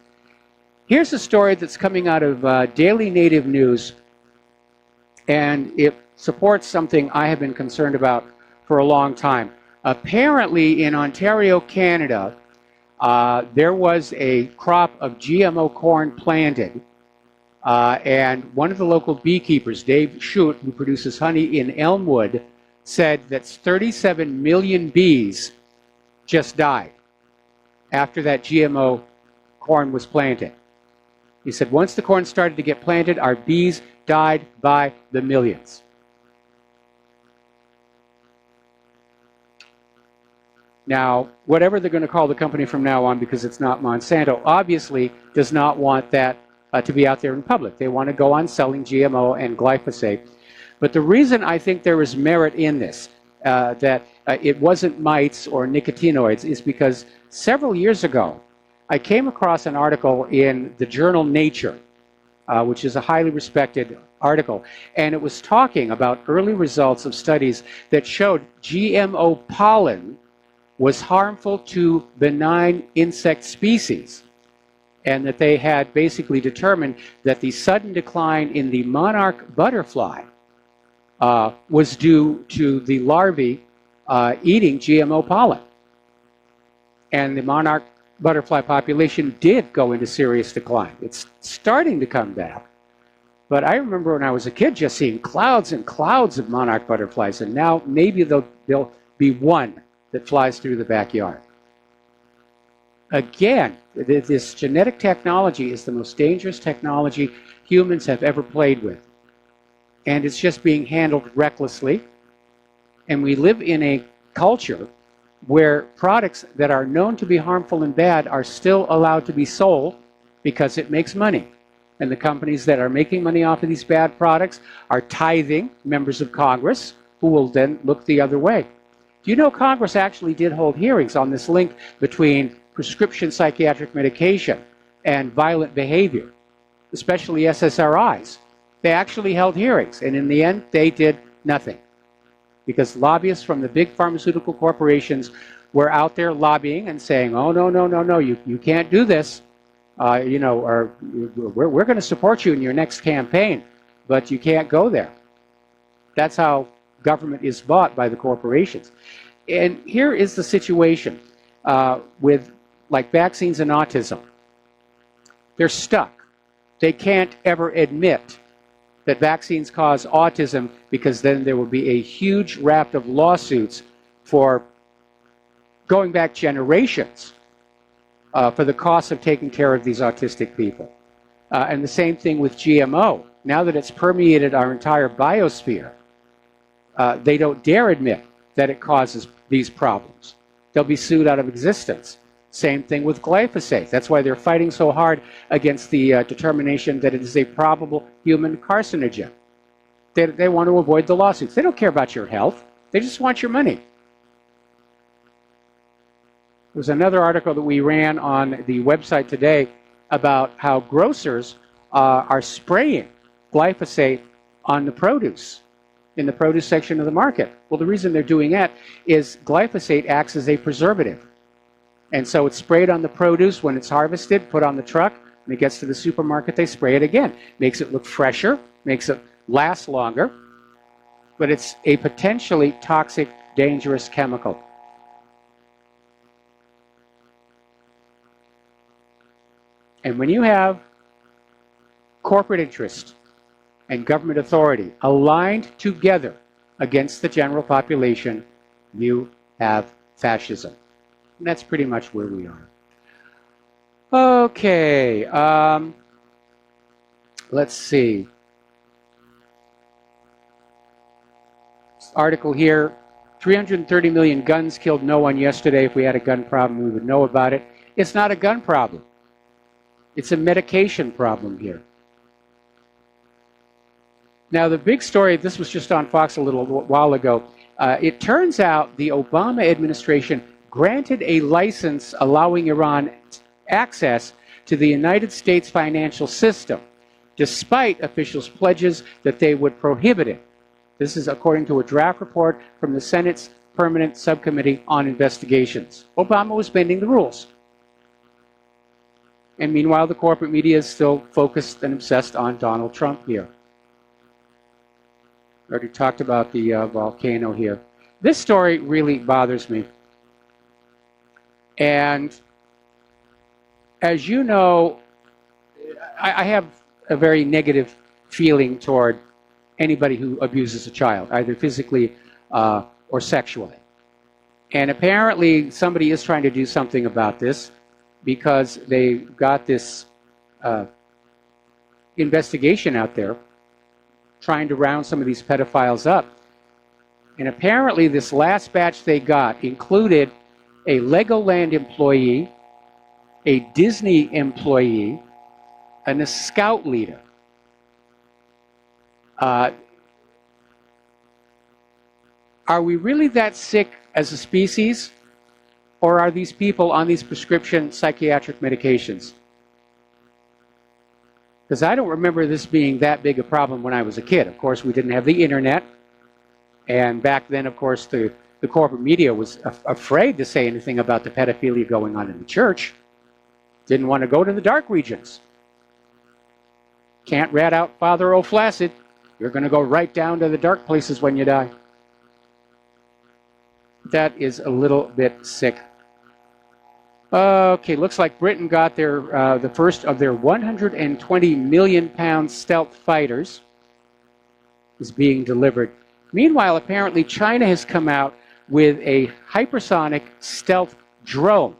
Here's a story that's coming out of Daily Native News, and it supports something I have been concerned about for a long time. Apparently in Ontario, Canada, there was a crop of GMO corn planted, and one of the local beekeepers, Dave Shute, who produces honey in Elmwood, said that 37 million bees just died after that GMO corn was planted. He said once the corn started to get planted, our bees died by the millions. Now, whatever they're going to call the company from now on, because it's not Monsanto, obviously does not want that to be out there in public. They want to go on selling GMO and glyphosate. But the reason I think there is merit in this, that it wasn't mites or nicotinoids, is because several years ago, I came across an article in the journal Nature which is a highly respected article. And it was talking about early results of studies that showed GMO pollen was harmful to benign insect species, and that they had basically determined that the sudden decline in the monarch butterfly was due to the larvae eating GMO pollen. And the monarch butterfly population did go into serious decline. It's starting to come back. But I remember when I was a kid just seeing clouds and clouds of monarch butterflies, and now maybe there'll be one that flies through the backyard. Again, this genetic technology is the most dangerous technology humans have ever played with. And it's just being handled recklessly. And we live in a culture where products that are known to be harmful and bad are still allowed to be sold because it makes money. And the companies that are making money off of these bad products are tithing members of Congress, who will then look the other way. Do you know Congress actually did hold hearings on this link between prescription psychiatric medication and violent behavior, especially SSRIs? They actually held hearings, and in the end, they did nothing. Because lobbyists from the big pharmaceutical corporations were out there lobbying and saying, oh, no, you can't do this. Or we're going to support you in your next campaign, but you can't go there. That's how government is bought by the corporations. And here is the situation with like vaccines and autism. They're stuck. They can't ever admit that vaccines cause autism, because then there will be a huge raft of lawsuits for going back generations for the cost of taking care of these autistic people. And the same thing with GMO. Now that it's permeated our entire biosphere, they don't dare admit that it causes these problems. They'll be sued out of existence. Same thing with glyphosate. That's why they're fighting so hard against the determination that it is a probable human carcinogen. They want to avoid the lawsuits. They don't care about your health. They just want your money. There was another article that we ran on the website today about how grocers are spraying glyphosate on the produce, in the produce section of the market. Well, the reason they're doing that is glyphosate acts as a preservative. And so it's sprayed on the produce when it's harvested, put on the truck. When it gets to the supermarket, they spray it again. Makes it look fresher, makes it last longer. But it's a potentially toxic, dangerous chemical. And when you have corporate interest and government authority aligned together against the general population, you have fascism. And that's pretty much where we are. Okay, let's see. This article here, 330 million guns killed no one yesterday. If we had a gun problem, we would know about it. It's not a gun problem. It's a medication problem here. Now, the big story, this was just on Fox a little while ago. It turns out the Obama administration granted a license allowing Iran access to the United States financial system, despite officials' pledges that they would prohibit it. This is according to a draft report from the Senate's Permanent Subcommittee on Investigations. Obama was bending the rules. And meanwhile, the corporate media is still focused and obsessed on Donald Trump here. I already talked about the volcano here. This story really bothers me. And as you know, I have a very negative feeling toward anybody who abuses a child, either physically or sexually. And apparently somebody is trying to do something about this, because they got this investigation out there trying to round some of these pedophiles up. And apparently this last batch they got included a Legoland employee, a Disney employee, and a scout leader. Are we really that sick as a species? Or are these people on these prescription psychiatric medications? Because I don't remember this being that big a problem when I was a kid. Of course, we didn't have the internet. And back then, of course, the corporate media was afraid to say anything about the pedophilia going on in the church. Didn't want to go to the dark regions. Can't rat out Father O'Flaccid. You're going to go right down to the dark places when you die. That is a little bit sick. Okay, looks like Britain got their the first of their 120 million pound stealth fighters is being delivered. Meanwhile, apparently China has come out with a hypersonic stealth drone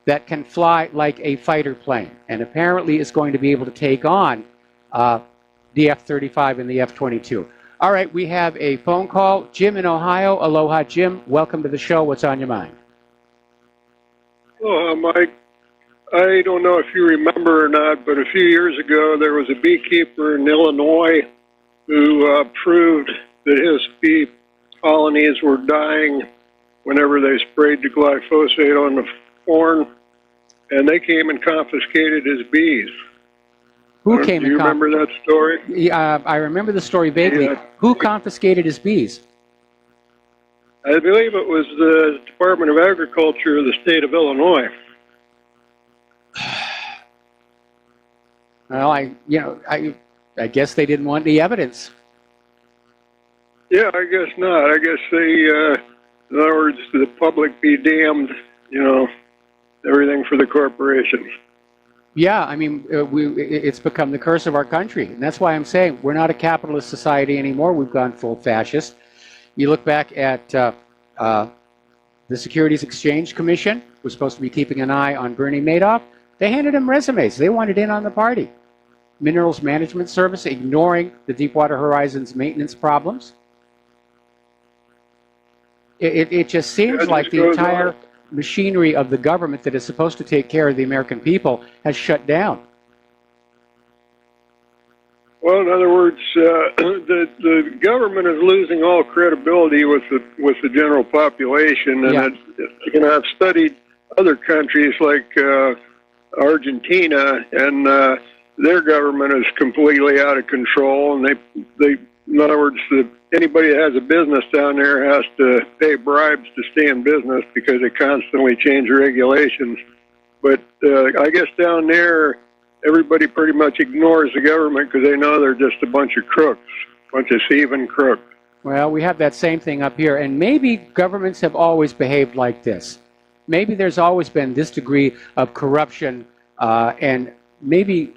that can fly like a fighter plane, and apparently is going to be able to take on the F-35 and the F-22. All right, we have a phone call. Jim in Ohio. Aloha, Jim. Welcome to the show. What's on your mind? Oh, Mike, I don't know if you remember or not, but a few years ago there was a beekeeper in Illinois who proved that his bee colonies were dying whenever they sprayed the glyphosate on the corn, and they came and confiscated his bees. Who came? Do you remember that story? Yeah, I remember the story vaguely. Yeah. Who confiscated his bees? I believe it was the Department of Agriculture of the state of Illinois. Well, I guess they didn't want the evidence. Yeah, I guess not. I guess they, in other words, the public be damned, everything for the corporations. Yeah, I mean, it's become the curse of our country. And that's why I'm saying we're not a capitalist society anymore. We've gone full fascist. You look back at the Securities Exchange Commission, was supposed to be keeping an eye on Bernie Madoff. They handed him resumes. They wanted in on the party. Minerals Management Service, ignoring the Deepwater Horizon's maintenance problems. It just seems like the entire machinery of the government that is supposed to take care of the American people has shut down. Well, in other words, the government is losing all credibility with the general population, and I've studied other countries like Argentina, and their government is completely out of control, and they in other words, anybody that has a business down there has to pay bribes to stay in business because they constantly change regulations. But I guess down there, everybody pretty much ignores the government because they know they're just a bunch of crooks, a bunch of thieving crooks. Well, we have that same thing up here, and maybe governments have always behaved like this. Maybe there's always been this degree of corruption, and maybe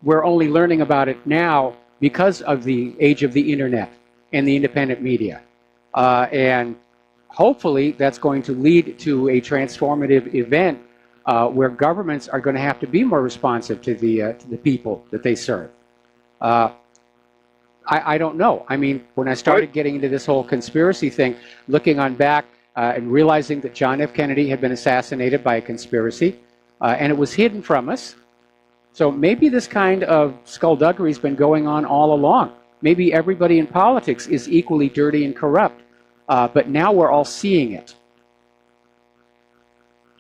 we're only learning about it now because of the age of the internet and the independent media. And hopefully that's going to lead to a transformative event where governments are going to have to be more responsive to the people that they serve. I don't know. I mean, when I started getting into this whole conspiracy thing, looking on back and realizing that John F. Kennedy had been assassinated by a conspiracy, and it was hidden from us. So maybe this kind of skullduggery has been going on all along. Maybe everybody in politics is equally dirty and corrupt, but now we're all seeing it.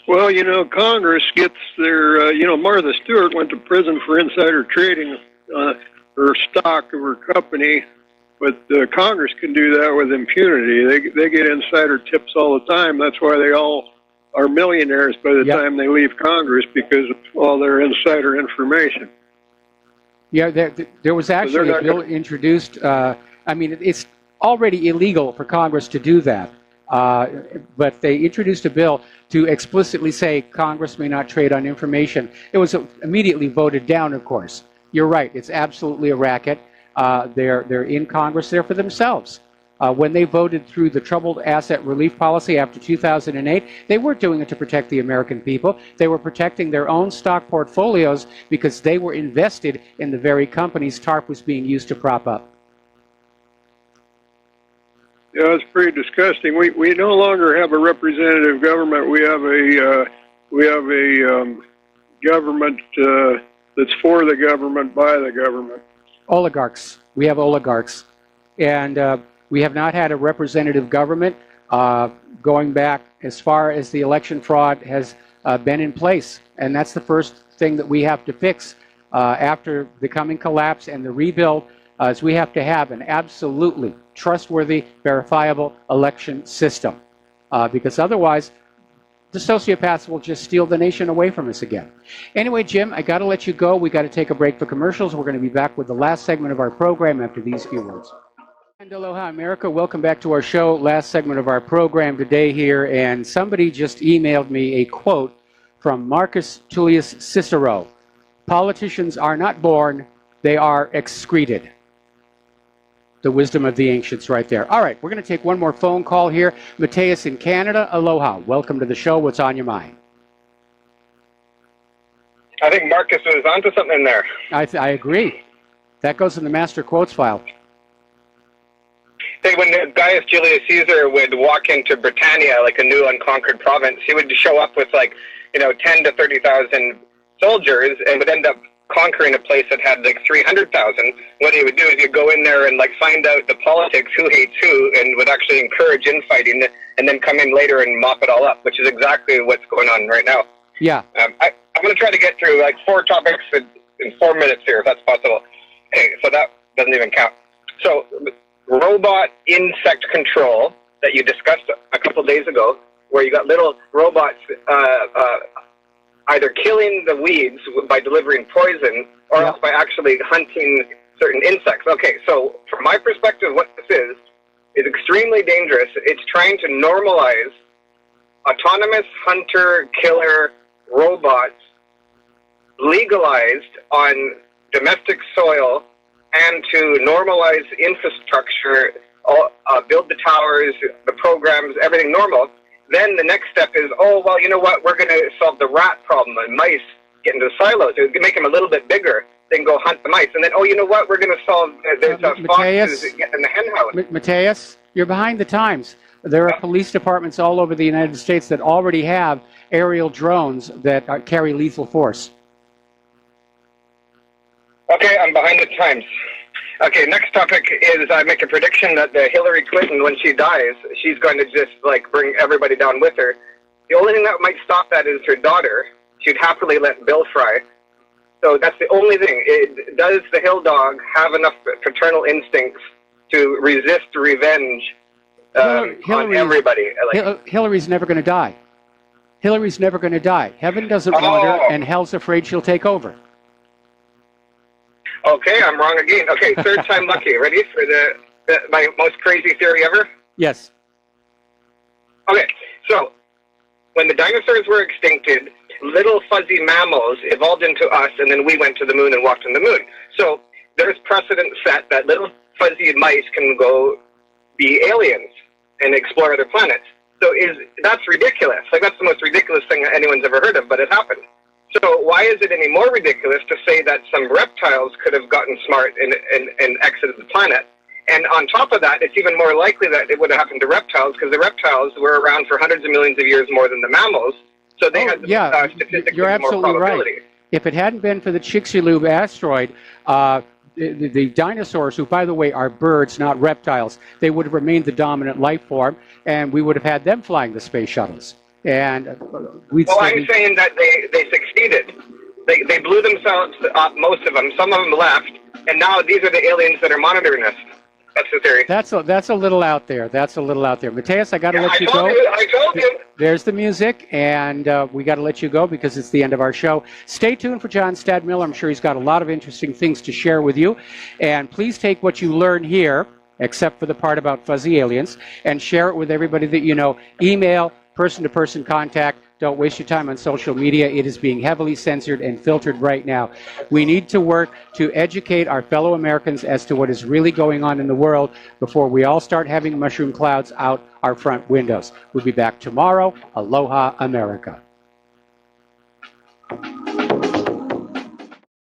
Well, Congress gets their, Martha Stewart went to prison for insider trading her stock of her company, but Congress can do that with impunity. They get insider tips all the time. That's why they all are millionaires by the time they leave Congress, because of all their insider information. Yeah, there was actually a bill introduced. I mean, it's already illegal for Congress to do that. But they introduced a bill to explicitly say Congress may not trade on information. It was immediately voted down, of course. You're right. It's absolutely a racket. They're in Congress there for themselves. When they voted through the troubled asset relief policy after 2008, they weren't doing it to protect the American people. They were protecting their own stock portfolios because they were invested in the very companies TARP was being used to prop up. Yeah, it's pretty disgusting. We no longer have a representative government. We have a government that's for the government by the government. Oligarchs. We have oligarchs, and we have not had a representative government going back as far as the election fraud has been in place, and that's the first thing that we have to fix after the coming collapse and the rebuild is we have to have an absolutely trustworthy, verifiable election system. Because otherwise, the sociopaths will just steal the nation away from us again. Anyway, Jim, I got to let you go. We got to take a break for commercials. We're going to be back with the last segment of our program after these few words. And aloha, America. Welcome back to our show. Last segment of our program today here. And somebody just emailed me a quote from Marcus Tullius Cicero. Politicians are not born, they are excreted. The wisdom of the ancients right there. All right, we're going to take one more phone call here. Mateus in Canada, aloha. Welcome to the show. What's on your mind? I think Marcus was onto something there. I agree. That goes in the master quotes file. Hey, when Gaius Julius Caesar would walk into Britannia, like a new unconquered province, he would show up with 10 to 30,000 soldiers and would end up conquering a place that had 300,000. What he would do is he'd go in there and find out the politics, who hates who, and would actually encourage infighting, and then come in later and mop it all up, which is exactly what's going on right now. Yeah. I'm going to try to get through 4 topics in 4 minutes here, if that's possible. Okay, so that doesn't even count. So, robot insect control that you discussed a couple days ago, where you got little robots either killing the weeds by delivering poison or else by actually hunting certain insects. Okay, so from my perspective, what this is extremely dangerous. It's trying to normalize autonomous hunter-killer robots legalized on domestic soil and to normalize infrastructure, build the towers, the programs, everything normal. Then the next step is, you know what, we're going to solve the rat problem and mice get into silos. It would make them a little bit bigger, then go hunt the mice. And then, you know what, we're going to solve foxes that get in the hen house. Mateus, you're behind the times. There are police departments all over the United States that already have aerial drones that carry lethal force. Okay, I'm behind the times. Okay, next topic is I make a prediction that the Hillary Clinton, when she dies, she's going to just bring everybody down with her. The only thing that might stop that is her daughter. She'd happily let Bill fry. So that's the only thing. Does the Hill Dog have enough paternal instincts to resist revenge on everybody? Hillary's never going to die. Hillary's never going to die. Heaven doesn't want her, and hell's afraid she'll take over. Okay, I'm wrong again. Okay, third time lucky. Ready for my most crazy theory ever? Yes. Okay, so when the dinosaurs were extincted, little fuzzy mammals evolved into us, and then we went to the moon and walked on the moon. So there's precedent set that little fuzzy mice can go be aliens and explore other planets. So that's ridiculous. That's the most ridiculous thing that anyone's ever heard of, but it happened. So why is it any more ridiculous to say that some reptiles could have gotten smart and exited the planet? And on top of that, it's even more likely that it would have happened to reptiles because the reptiles were around for hundreds of millions of years more than the mammals. So they had statistically you're more absolutely probability. Right. If it hadn't been for the Chicxulub asteroid, the dinosaurs, who, by the way, are birds, not reptiles, they would have remained the dominant life form, and we would have had them flying the space shuttles. And I'm saying that they succeeded. They blew themselves up, most of them. Some of them left, and now these are the aliens that are monitoring us. That's the theory. That's a little out there. That's a little out there. Mateus, I got to let you go. I told you. There's the music, and we got to let you go because it's the end of our show. Stay tuned for John Stadmiller. I'm sure he's got a lot of interesting things to share with you. And please take what you learn here, except for the part about fuzzy aliens, and share it with everybody that you know. Email, person-to-person contact. Don't waste your time on social media. It is being heavily censored and filtered right now. We need to work to educate our fellow Americans as to what is really going on in the world before we all start having mushroom clouds out our front windows. We'll be back tomorrow. Aloha, America.